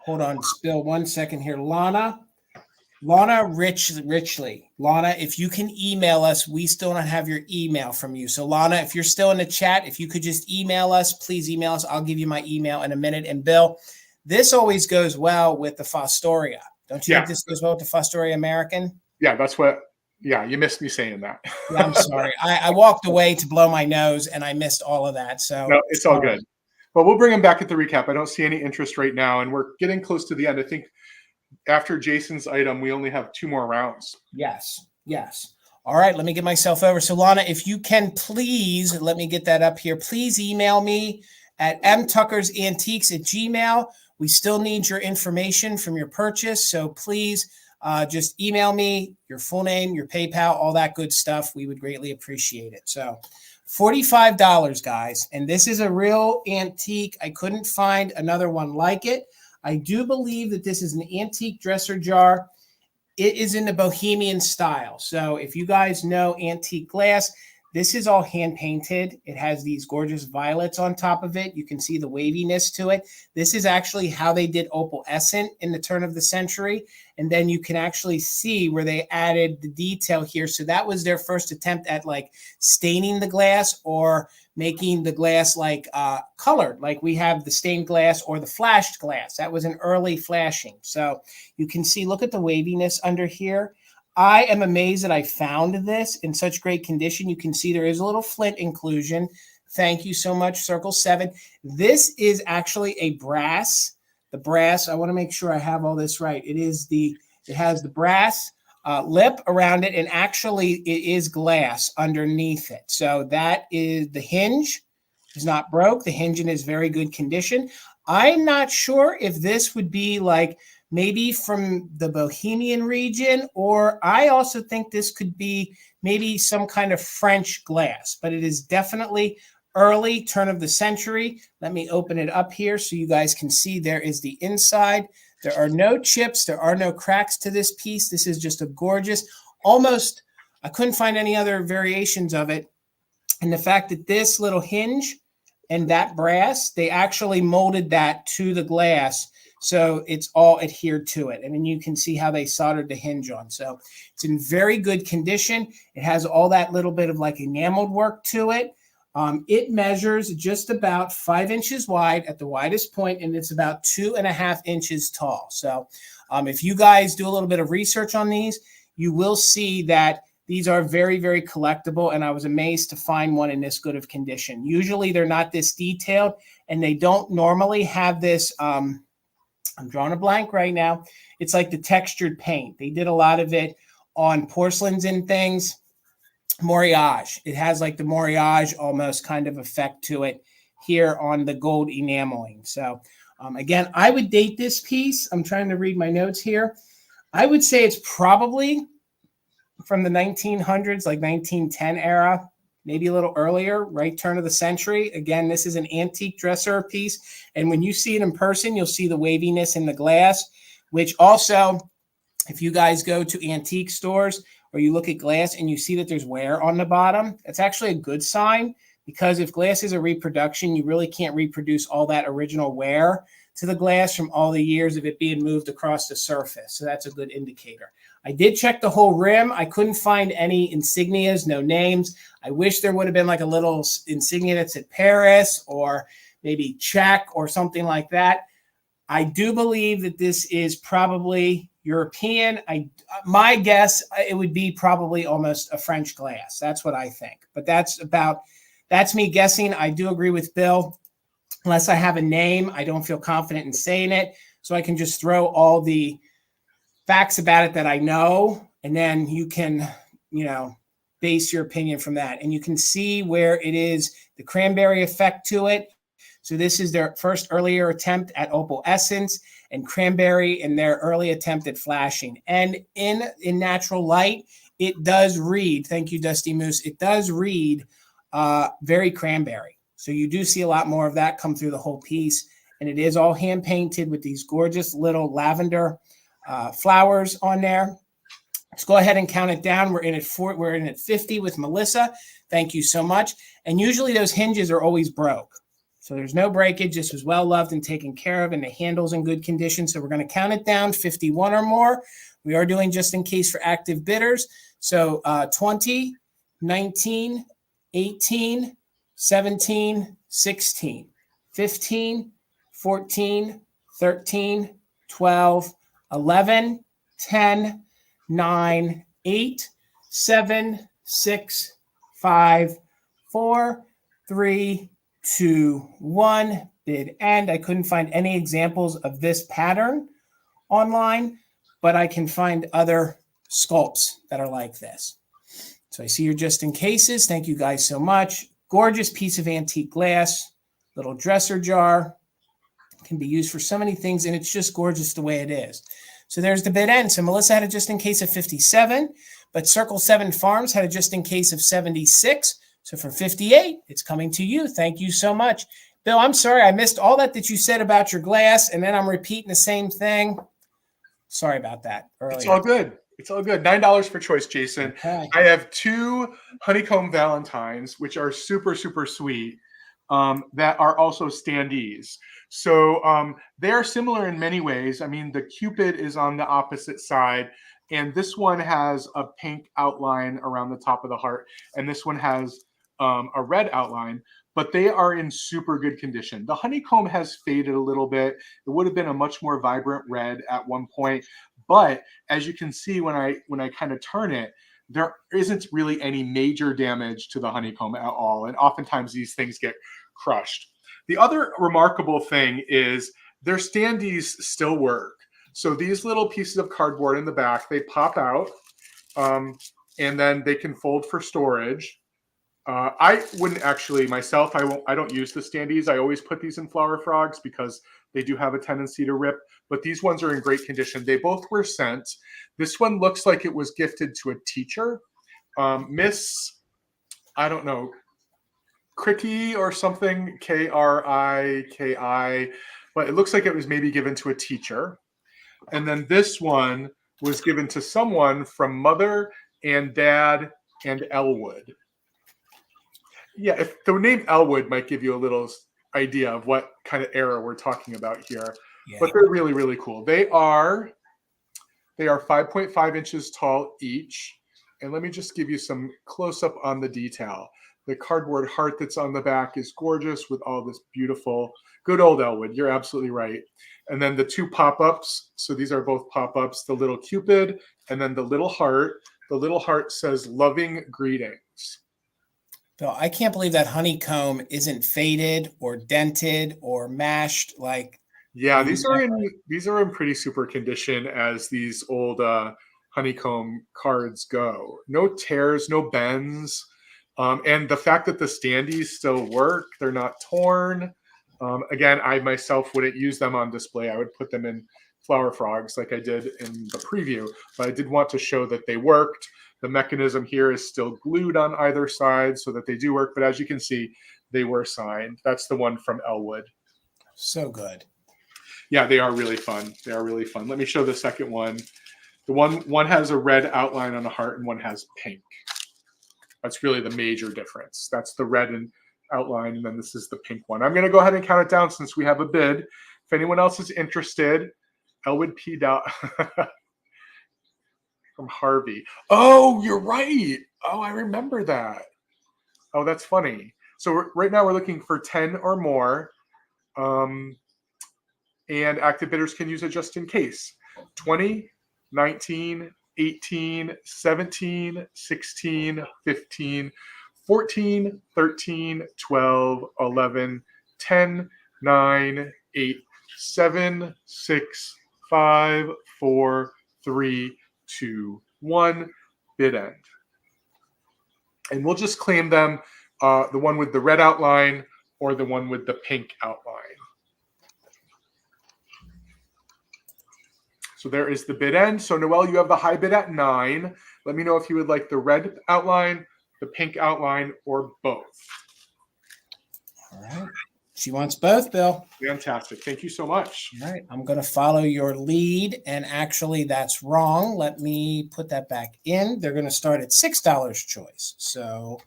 Hold on, Bill, 1 second here. Lana Richly. Lana, if you can email us, we still don't have your email from you. So Lana, if you're still in the chat, if you could just email us, please email us. I'll give you my email in a minute. And Bill, this always goes well with the Fostoria. Don't you think this goes well with the Fostoria American? Yeah, that's what, yeah, you missed me saying that. Yeah, I'm sorry. I walked away to blow my nose and I missed all of that. So no, it's all good. But we'll bring them back at the recap. I don't see any interest right now, and we're getting close to the end. I think after Jason's item, we only have 2 more rounds. Yes. All right, let me get myself over. So Lana, if you can please, let me get that up here. Please email me at mtuckersantiques@gmail.com. We still need your information from your purchase. So please just email me your full name, your PayPal, all that good stuff. We would greatly appreciate it. So $45, guys. And this is a real antique. I couldn't find another one like it. I do believe that this is an antique dresser jar. It is in the Bohemian style. So if you guys know antique glass, this is all hand painted. It has these gorgeous violets on top of it. You can see the waviness to it. This is actually how they did opalescent in the turn of the century. And then you can actually see where they added the detail here. So that was their first attempt at like staining the glass or making the glass like colored, like we have the stained glass or the flashed glass. That was an early flashing. So you can see, look at the waviness under here. I am amazed that I found this in such great condition. You can see there is a little flint inclusion. Thank you so much, Circle 7. This is actually a brass. The brass, I want to make sure I have all this right. It has the brass lip around it, and actually it is glass underneath it. So that is the hinge is not broke. The hinge is very good condition. I'm not sure if this would be like maybe from the Bohemian region, or I also think this could be maybe some kind of French glass, but it is definitely early turn of the century. Let me open it up here so you guys can see there is the inside. There are no chips. There are no cracks to this piece. This is just a gorgeous, almost, I couldn't find any other variations of it. And the fact that this little hinge and that brass, they actually molded that to the glass. So it's all adhered to it. And then you can see how they soldered the hinge on. So it's in very good condition. It has all that little bit of like enameled work to it. It measures just about 5 inches wide at the widest point, and it's about 2.5 inches tall. So if you guys do a little bit of research on these, you will see that these are very, very collectible, and I was amazed to find one in this good of condition. Usually they're not this detailed, and they don't normally have this, I'm drawing a blank right now. It's like the textured paint. They did a lot of it on porcelains and things. Moriage. It has like the Moriage almost kind of effect to it here on the gold enameling. So again, I would date this piece. I'm trying to read my notes here. I would say it's probably from the 1900s, like 1910 era, maybe a little earlier, right turn of the century. Again, this is an antique dresser piece. And when you see it in person, you'll see the waviness in the glass, which also, if you guys go to antique stores or you look at glass and you see that there's wear on the bottom, that's actually a good sign, because if glass is a reproduction, you really can't reproduce all that original wear to the glass from all the years of it being moved across the surface. So that's a good indicator. I did check the whole rim. I couldn't find any insignias, no names. I wish there would have been like a little insignia that said Paris or maybe Czech or something like that. I do believe that this is probably European. My guess, it would be probably almost a French glass. That's what I think. But that's me guessing. I do agree with Bill. Unless I have a name, I don't feel confident in saying it. So I can just throw all the facts about it that I know, and then you can, base your opinion from that. And you can see where it is the cranberry effect to it. So this is their first earlier attempt at opalescence, and cranberry in their early attempt at flashing. And in natural light, it does read, thank you, Dusty Moose, it does read very cranberry. So you do see a lot more of that come through the whole piece. And it is all hand painted with these gorgeous little lavender flowers on there. Let's go ahead and count it down. We're in at 50 with Melissa. Thank you so much. And usually those hinges are always broke. So there's no breakage. This was well loved and taken care of, and the handle's in good condition. So we're going to count it down, 51 or more. We are doing just in case for active bidders. So 20, 19, 18, 17, 16, 15, 14, 13, 12, 11, 10, 9, 8, 7, 6, 5, 4, 3, 2, 1. Bid end. I couldn't find any examples of this pattern online, but I can find other sculpts that are like this. So I see your just in cases. Thank you guys so much. Gorgeous piece of antique glass, little dresser jar. Can be used for so many things, and it's just gorgeous the way it is. So there's the bid end. So Melissa had a just in case of 57, but Circle 7 Farms had a just in case of 76. So for 58, it's coming to you. Thank you so much. Bill, I'm sorry I missed all that you said about your glass, and then I'm repeating the same thing. Sorry about that earlier. It's all good. It's all good. $9 for choice, Jason. Okay. I have 2 honeycomb valentines, which are super, super sweet, that are also standees. So they are similar in many ways. I mean, the Cupid is on the opposite side, and this one has a pink outline around the top of the heart, and this one has a red outline, but they are in super good condition. The honeycomb has faded a little bit. It would have been a much more vibrant red at one point, but as you can see when I kind of turn it, there isn't really any major damage to the honeycomb at all, and oftentimes these things get crushed. The other remarkable thing is their standees still work. So these little pieces of cardboard in the back, they pop out, and then they can fold for storage. I wouldn't actually myself. I don't use the standees. I always put these in flower frogs because they do have a tendency to rip. But these ones are in great condition. They both were sent. This one looks like it was gifted to a teacher, Miss, I don't know, Cricky or something, Kriki, but it looks like it was maybe given to a teacher. And then this one was given to someone from Mother and Dad and Elwood. Yeah, if the name Elwood might give you a little idea of what kind of era we're talking about here. Yeah. But they're really, really cool. They are 5.5 inches tall each. And let me just give you some close up on the detail. The cardboard heart that's on the back is gorgeous with all this beautiful, good old Elwood. You're absolutely right. And then the 2 pop-ups. So these are both pop-ups, the little Cupid and then the little heart. The little heart says loving greetings. Bill, I can't believe that honeycomb isn't faded or dented or mashed. Like, yeah, these are in pretty super condition as these old honeycomb cards go. No tears, no bends. And the fact that the standees still work, they're not torn. Again, I myself wouldn't use them on display. I would put them in flower frogs like I did in the preview, but I did want to show that they worked. The mechanism here is still glued on either side so that they do work, but as you can see, they were signed. That's the one from Elwood. So good. Yeah, they are really fun. They are really fun. Let me show the second one. The one has a red outline on the heart and one has pink. That's really the major difference. That's the red and outline, and then this is the pink one. I'm going to go ahead and count it down since we have a bid. If anyone else is interested, Elwood P. from Harvey. Oh, you're right. Oh, I remember that. Oh, that's funny. So right now we're looking for 10 or more. And active bidders can use it just in case. 20, 19, 18, 17, 16, 15, 14, 13, 12, 11, 10, 9, 8, 7, 6, 5, 4, 3, 2, 1. Bid end. And we'll just claim them, the one with the red outline or the one with the pink outline. So there is the bid end. So Noelle, you have the high bid at 9. Let me know if you would like the red outline, the pink outline, or both. All right. She wants both, Bill. Fantastic. Thank you so much. All right. I'm going to follow your lead. And actually, that's wrong. Let me put that back in. They're going to start at $6 choice. So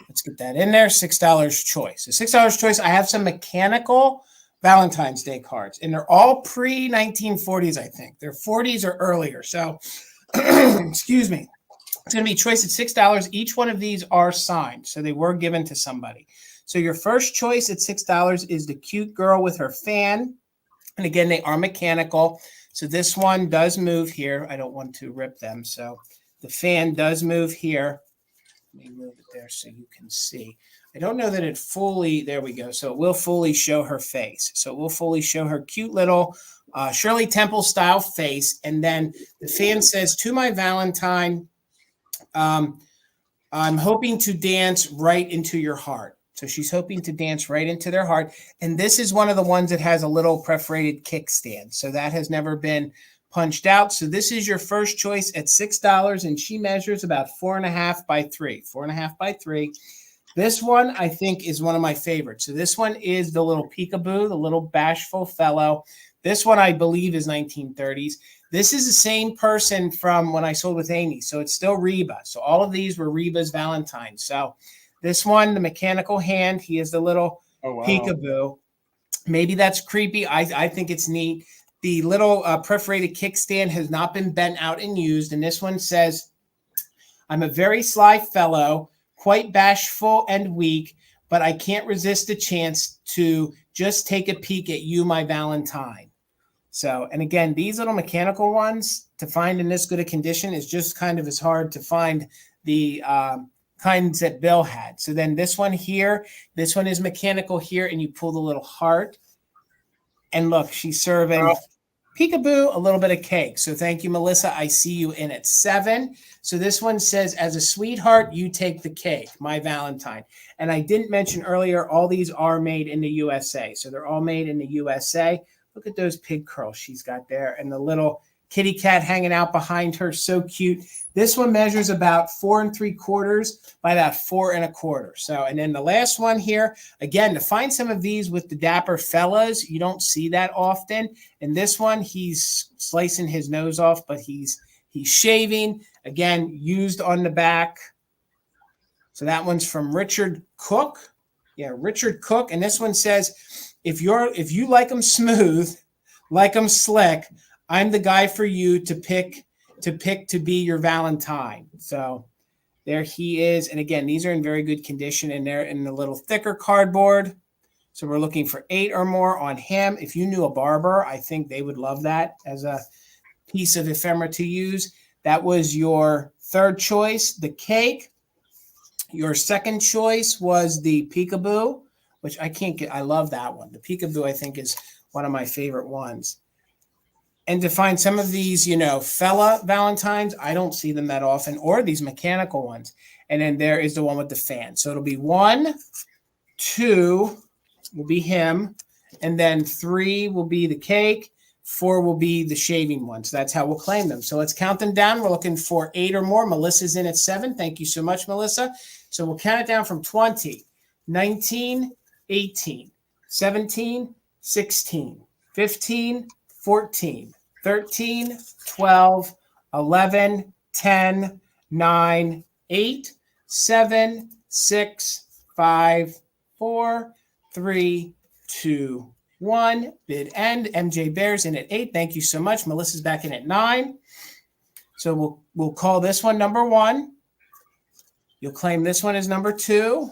let's get that in there. $6 choice. So $6 choice. I have some mechanical Valentine's Day cards, and they're all pre-1940s, I think. They're 40s or earlier. So, excuse me. It's going to be choice at $6. Each one of these are signed, so they were given to somebody. So your first choice at $6 is the cute girl with her fan. And again, they are mechanical. So this one does move here. I don't want to rip them. So the fan does move here. Let me move it there so you can see. I don't know that it fully, there we go. So it will fully show her face. So it will fully show her cute little Shirley Temple style face. And then the fan says, to my Valentine, I'm hoping to dance right into your heart. So she's hoping to dance right into their heart. And this is one of the ones that has a little perforated kickstand. So that has never been punched out. So this is your first choice at $6. And she measures about 4.5 by 3. 4.5 by 3. This one, I think, is one of my favorites. So this one is the little peekaboo, the little bashful fellow. This one, I believe, is 1930s. This is the same person from when I sold with Amy. So it's still Reba. So all of these were Reba's Valentine. So this one, the mechanical hand, he is the little peekaboo. Maybe that's creepy. I think it's neat. The little perforated kickstand has not been bent out and used. And this one says, I'm a very sly fellow, quite bashful and weak, but I can't resist the chance to just take a peek at you, my Valentine. So, and again, these little mechanical ones to find in this good a condition is just kind of as hard to find the kinds that Bill had. So then this one here, this one is mechanical here, and you pull the little heart. And look, she's serving peekaboo, a little bit of cake. So thank you, Melissa. I see you in at 7. So this one says, as a sweetheart, you take the cake, my Valentine. And I didn't mention earlier, all these are made in the USA. So they're all made in the USA. Look at those pig curls she's got there. And the little kitty cat hanging out behind her. So cute. This one measures about 4 3/4 by about 4 1/4. So, and then the last one here, again, to find some of these with the dapper fellas, you don't see that often. And this one, he's slicing his nose off, but he's shaving. Again, used on the back. So that one's from Richard Cook. Yeah, Richard Cook. And this one says, if you like them smooth, like them slick, I'm the guy for you to pick to be your Valentine. So there he is. And again, these are in very good condition, and they're in the little thicker cardboard. So we're looking for 8 or more on him. If you knew a barber, I think they would love that as a piece of ephemera to use. That was your third choice, the cake. Your second choice was the peekaboo, which I can't get. I love that one. The peekaboo, I think, is one of my favorite ones. And to find some of these, fella Valentines, I don't see them that often, or these mechanical ones. And then there is the one with the fan. So it'll be 1, 2 will be him, and then 3 will be the cake, 4 will be the shaving one. So that's how we'll claim them. So let's count them down. We're looking for 8 or more. Melissa's in at 7. Thank you so much, Melissa. So we'll count it down from 20, 19, 18, 17, 16, 15, 14, 13, 12, 11, 10, 9, 8, 7, 6, 5, 4, 3, 2, 1. Bid end. MJ Bears in at 8. Thank you so much. Melissa's back in at 9. So we'll call this one number 1. You'll claim this one as number 2.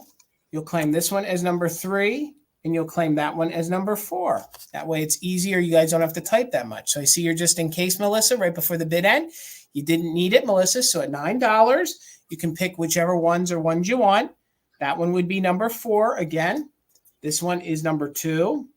You'll claim this one as number 3. And you'll claim that one as number 4. That way it's easier. You guys don't have to type that much. So I see you're just in case, Melissa, right before the bid end. You didn't need it, Melissa. So at $9, you can pick whichever ones you want. That one would be number 4 again. This one is number 2.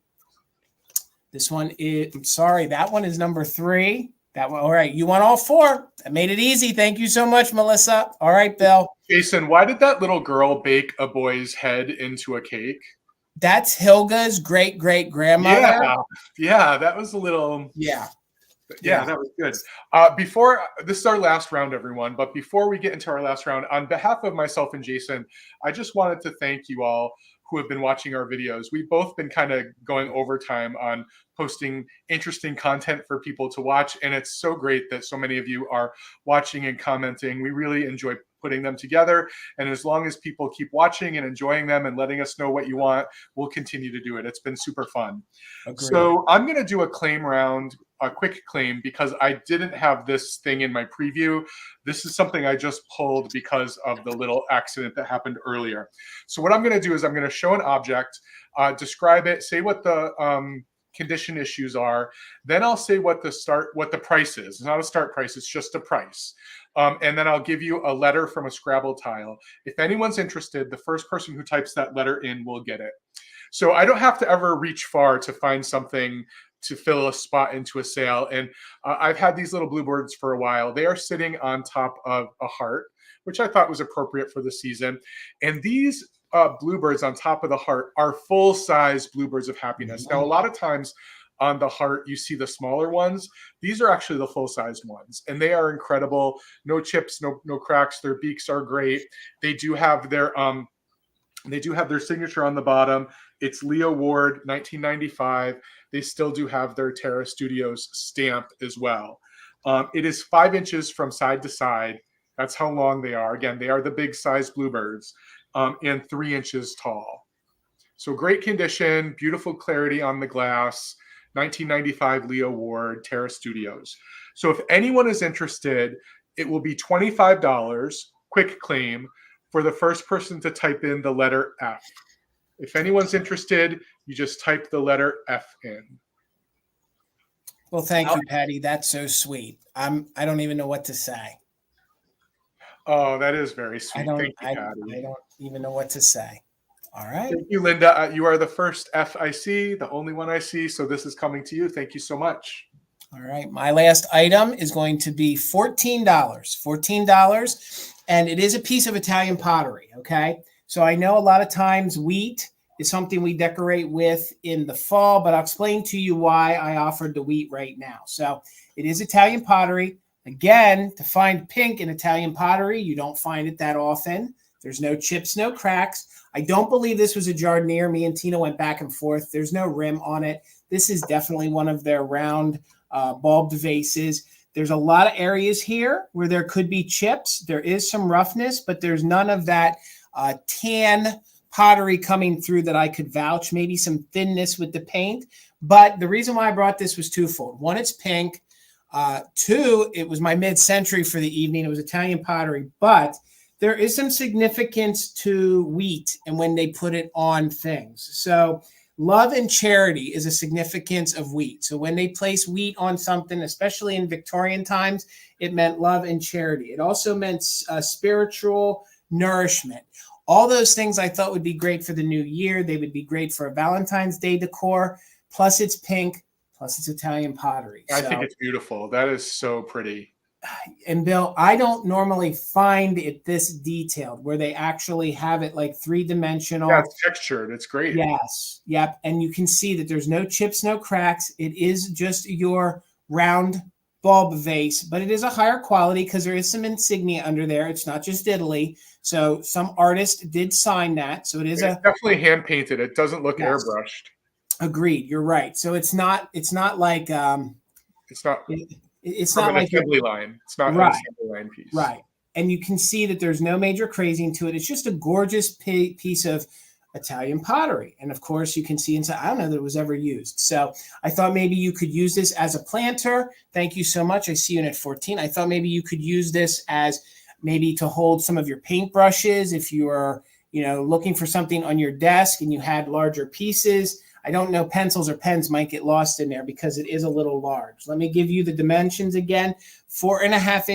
This one is, that one is number 3. That one, all right. You want all 4. I made it easy. Thank you so much, Melissa. All right, Bill. Jason, why did that little girl bake a boy's head into a cake? That's Hilga's great-great-grandmother. Yeah, that was a little... Yeah, that was good. This is our last round, everyone. But before we get into our last round, on behalf of myself and Jason, I just wanted to thank you all who have been watching our videos. We've both been kind of going overtime on posting interesting content for people to watch. And it's so great that so many of you are watching and commenting. We really enjoy putting them together. And as long as people keep watching and enjoying them and letting us know what you want, we'll continue to do it. It's been super fun. Agreed. So I'm going to do a claim round, a quick claim, because I didn't have this thing in my preview. This is something I just pulled because of the little accident that happened earlier. So what I'm going to do is I'm going to show an object, describe it, say what the condition issues are. Then I'll say what the price is. It's not a start price, it's just a price. And then I'll give you a letter from a Scrabble tile. If anyone's interested, the first person who types that letter in will get it. So I don't have to ever reach far to find something to fill a spot into a sale. And I've had these little bluebirds for a while. They are sitting on top of a heart, which I thought was appropriate for the season. And these bluebirds on top of the heart are full-size bluebirds of happiness. Now, a lot of times on the heart, you see the smaller ones. These are actually the full-sized ones, and they are incredible. No chips, no cracks. Their beaks are great. They do have their signature on the bottom. It's Leo Ward, 1995. They still do have their Terra Studios stamp as well. It is 5 inches from side to side. That's how long they are. Again, they are the big size bluebirds, and 3 inches tall. So great condition, beautiful clarity on the glass. 1995 Leo Ward, Terra Studios. So if anyone is interested, it will be $25, quick claim, for the first person to type in the letter F. If anyone's interested, you just type the letter F in. Well, thank you, Patty. That's so sweet. I don't even know what to say. Oh, that is very sweet. Thank you, Patty. I don't even know what to say. All right. Thank you, Linda. You are the first F I see, the only one I see. So this is coming to you. Thank you so much. All right. My last item is going to be $14. $14. And it is a piece of Italian pottery. Okay. So I know a lot of times wheat is something we decorate with in the fall, but I'll explain to you why I offered the wheat right now. So it is Italian pottery. Again, to find pink in Italian pottery, you don't find it that often. There's no chips, no cracks. I don't believe this was a jardiniere. Me and Tina went back and forth. There's no rim on it. This is definitely one of their round bulbed vases. There's a lot of areas here where there could be chips. There is some roughness, but there's none of that tan pottery coming through that I could vouch. Maybe some thinness with the paint. But the reason why I brought this was twofold. One, it's pink. 2, it was my mid-century for the evening. It was Italian pottery. But there is some significance to wheat and when they put it on things. So love and charity is a significance of wheat. So when they place wheat on something, especially in Victorian times, it meant love and charity. It also meant spiritual nourishment. All those things I thought would be great for the new year. They would be great for a Valentine's Day decor. Plus it's pink, Plus it's Italian pottery. I think it's beautiful. That is so pretty. And Bill, I don't normally find it this detailed where they actually have it like 3-dimensional. Yeah, it's textured. It's great. Yes. Yep. And you can see that there's no chips, no cracks. It is just your round bulb vase, but it is a higher quality because there is some insignia under there. It's not just Italy. So some artist did sign that. So it's definitely hand painted. It doesn't look airbrushed. Agreed. You're right. So it's not like it's not like assembly line. It's not right, an assembly line piece. Right. And you can see that there's no major crazing to it. It's just a gorgeous piece of Italian pottery. And of course, you can see inside. I don't know that it was ever used. So I thought maybe you could use this as a planter. Thank you so much. I see you in at 14. I thought maybe you could use this as maybe to hold some of your paintbrushes if you are, looking for something on your desk and you had larger pieces. I don't know, pencils or pens might get lost in there because it is a little large. Let me give you the dimensions again. 4.5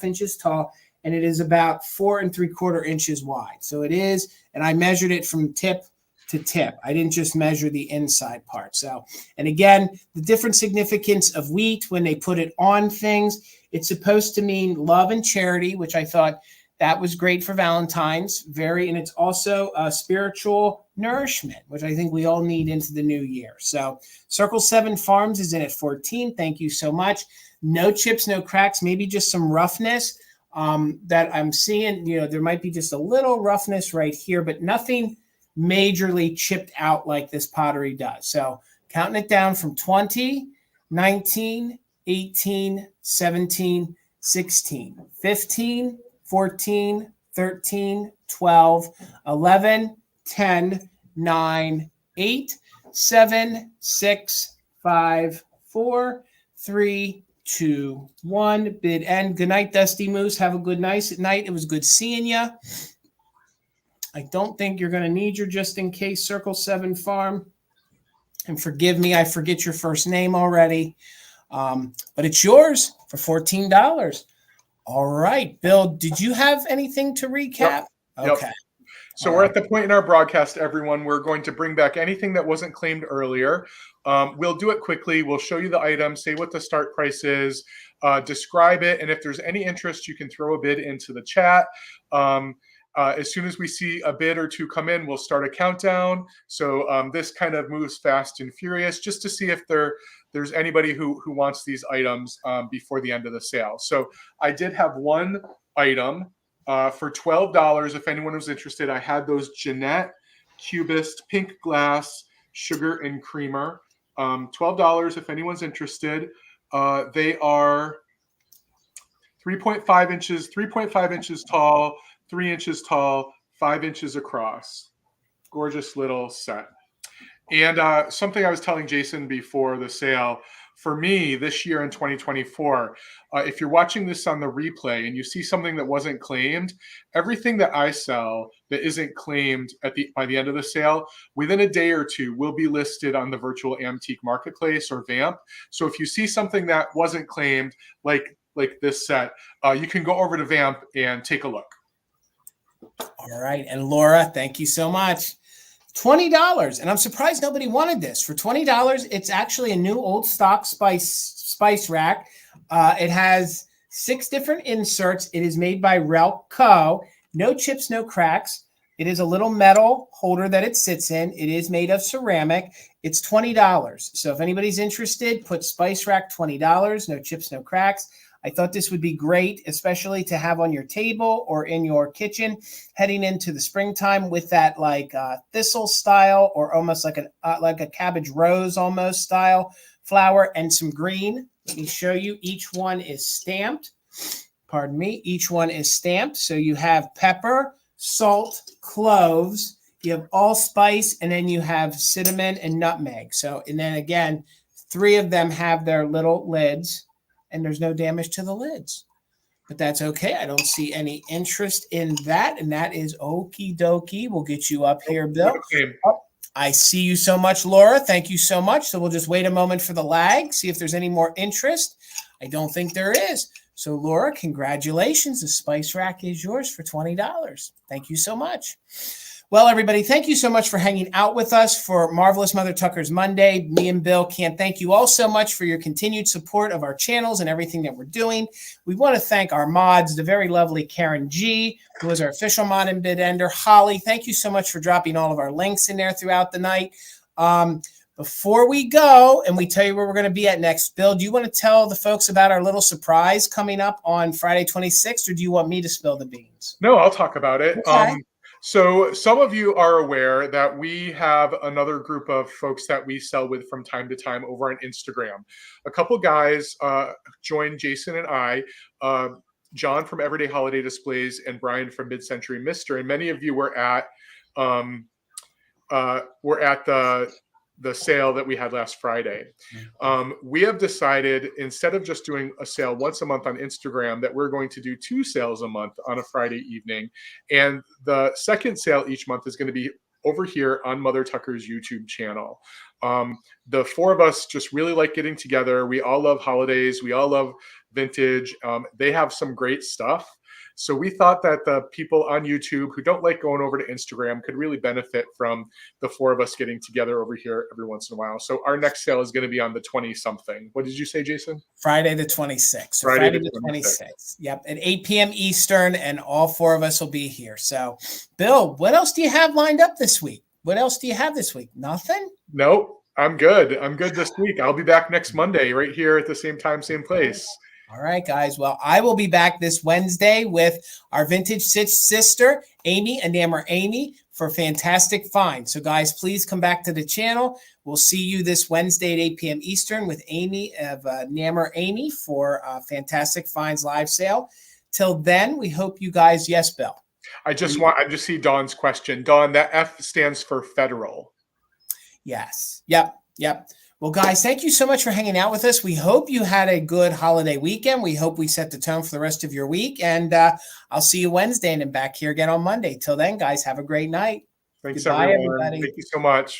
inches tall, and it is about 4 3/4 inches wide. So it is, and I measured it from tip to tip. I didn't just measure the inside part. So, and again, the different significance of wheat when they put it on things, it's supposed to mean love and charity, which I thought that was great for Valentine's. And it's also a spiritual nourishment, which I think we all need into the new year. So Circle 7 Farms is in at 14. Thank you so much. No chips, no cracks, maybe just some roughness that I'm seeing. There might be just a little roughness right here, but nothing majorly chipped out like this pottery does. So counting it down from 20, 19, 18, 17, 16, 15, 14, 13, 12, 11, 10, 9, 8, 7, 6, 5, 4, 3, 2, 1. Bid end. Good night, Dusty Moose. Have a good night. It was good seeing you. I don't think you're going to need your just in case Circle 7 Farm. And forgive me, I forget your first name already. But it's yours for $14. All right, Bill, did you have anything to recap? Yep. Okay. Yep. So we're at the point in our broadcast, everyone. We're going to bring back anything that wasn't claimed earlier. We'll do it quickly. We'll show you the item, say what the start price is, describe it. And if there's any interest, you can throw a bid into the chat. As soon as we see a bid or two come in, we'll start a countdown. So this kind of moves fast and furious just to see if there's anybody who wants these items before the end of the sale. So I did have one item for $12. If anyone was interested, I had those Jeanette Cubist pink glass sugar and creamer. $12 if anyone's interested. They are 3.5 inches tall, 3 inches tall, 5 inches across. Gorgeous little set. And something I was telling Jason before the sale, for me this year in 2024, if you're watching this on the replay and you see something that wasn't claimed, everything that I sell that isn't claimed by the end of the sale, within a day or two, will be listed on the virtual antique marketplace or VAMP. So if you see something that wasn't claimed, like this set, you can go over to VAMP and take a look. All right. And Laura, thank you so much. $20. And I'm surprised nobody wanted this. For $20, it's actually a new old stock spice rack. It has 6 different inserts. It is made by Relco. No chips, no cracks. It is a little metal holder that it sits in. It is made of ceramic. It's $20. So if anybody's interested, put spice rack $20. No chips, no cracks. I thought this would be great, especially to have on your table or in your kitchen heading into the springtime with that like thistle style or almost like a cabbage rose almost style flower and some green. Let me show you. Each one is stamped. Pardon me. Each one is stamped. So you have pepper, salt, cloves. You have allspice, and then you have cinnamon and nutmeg. So, and then again, 3 of them have their little lids. And there's no damage to the lids. But that's okay. I don't see any interest in that. And that is okie dokie. We'll get you up here, Bill. Okay. Oh, I see you so much, Laura. Thank you so much. So we'll just wait a moment for the lag, see if there's any more interest. I don't think there is. So, Laura, congratulations. The spice rack is yours for $20. Thank you so much. Well, everybody, thank you so much for hanging out with us for Marvelous Mother Tucker's Monday. Me and Bill can't thank you all so much for your continued support of our channels and everything that we're doing. We want to thank our mods, the very lovely Karen G, who is our official mod and bid ender. Holly, thank you so much for dropping all of our links in there throughout the night. Before we go and we tell you where we're going to be at next, Bill, do you want to tell the folks about our little surprise coming up on Friday 26th, or do you want me to spill the beans? No, I'll talk about it. Okay. So some of you are aware that we have another group of folks that we sell with from time to time over on Instagram. A couple guys joined Jason and I, John from Everyday Holiday Displays and Brian from Mid-Century Mister. And many of you were at the sale that we had last Friday. We have decided, instead of just doing a sale once a month on Instagram, that we're going to do 2 sales a month on a Friday evening. And the second sale each month is going to be over here on Mother Tucker's YouTube channel. The 4 of us just really like getting together. We all love holidays. We all love vintage. They have some great stuff. So we thought that the people on YouTube who don't like going over to Instagram could really benefit from the 4 of us getting together over here every once in a while. So our next sale is going to be on the 20-something. What did you say, Jason? Friday the 26th. So Friday the 26th. Yep. At 8 p.m. Eastern, and all 4 of us will be here. So, Bill, what else do you have lined up this week? What else do you have this week? Nothing? Nope. I'm good. I'm good this week. I'll be back next Monday right here at the same time, same place. All right, guys. Well, I will be back this Wednesday with our vintage sister, Amy, Enamour Amy, for fantastic finds. So, guys, please come back to the channel. We'll see you this Wednesday at 8 p.m. Eastern with Amy of Enamour Amy for Fantastic Finds live sale. Till then, we hope you guys. Yes, Bill. I just see Dawn's question. Dawn, that F stands for federal. Yes. Yep. Well, guys, thank you so much for hanging out with us. We hope you had a good holiday weekend. We hope we set the tone for the rest of your week. And I'll see you Wednesday and then back here again on Monday. Till then, guys, have a great night. Thanks, Goodbye, everyone. everybody. Thank you so much. Bye.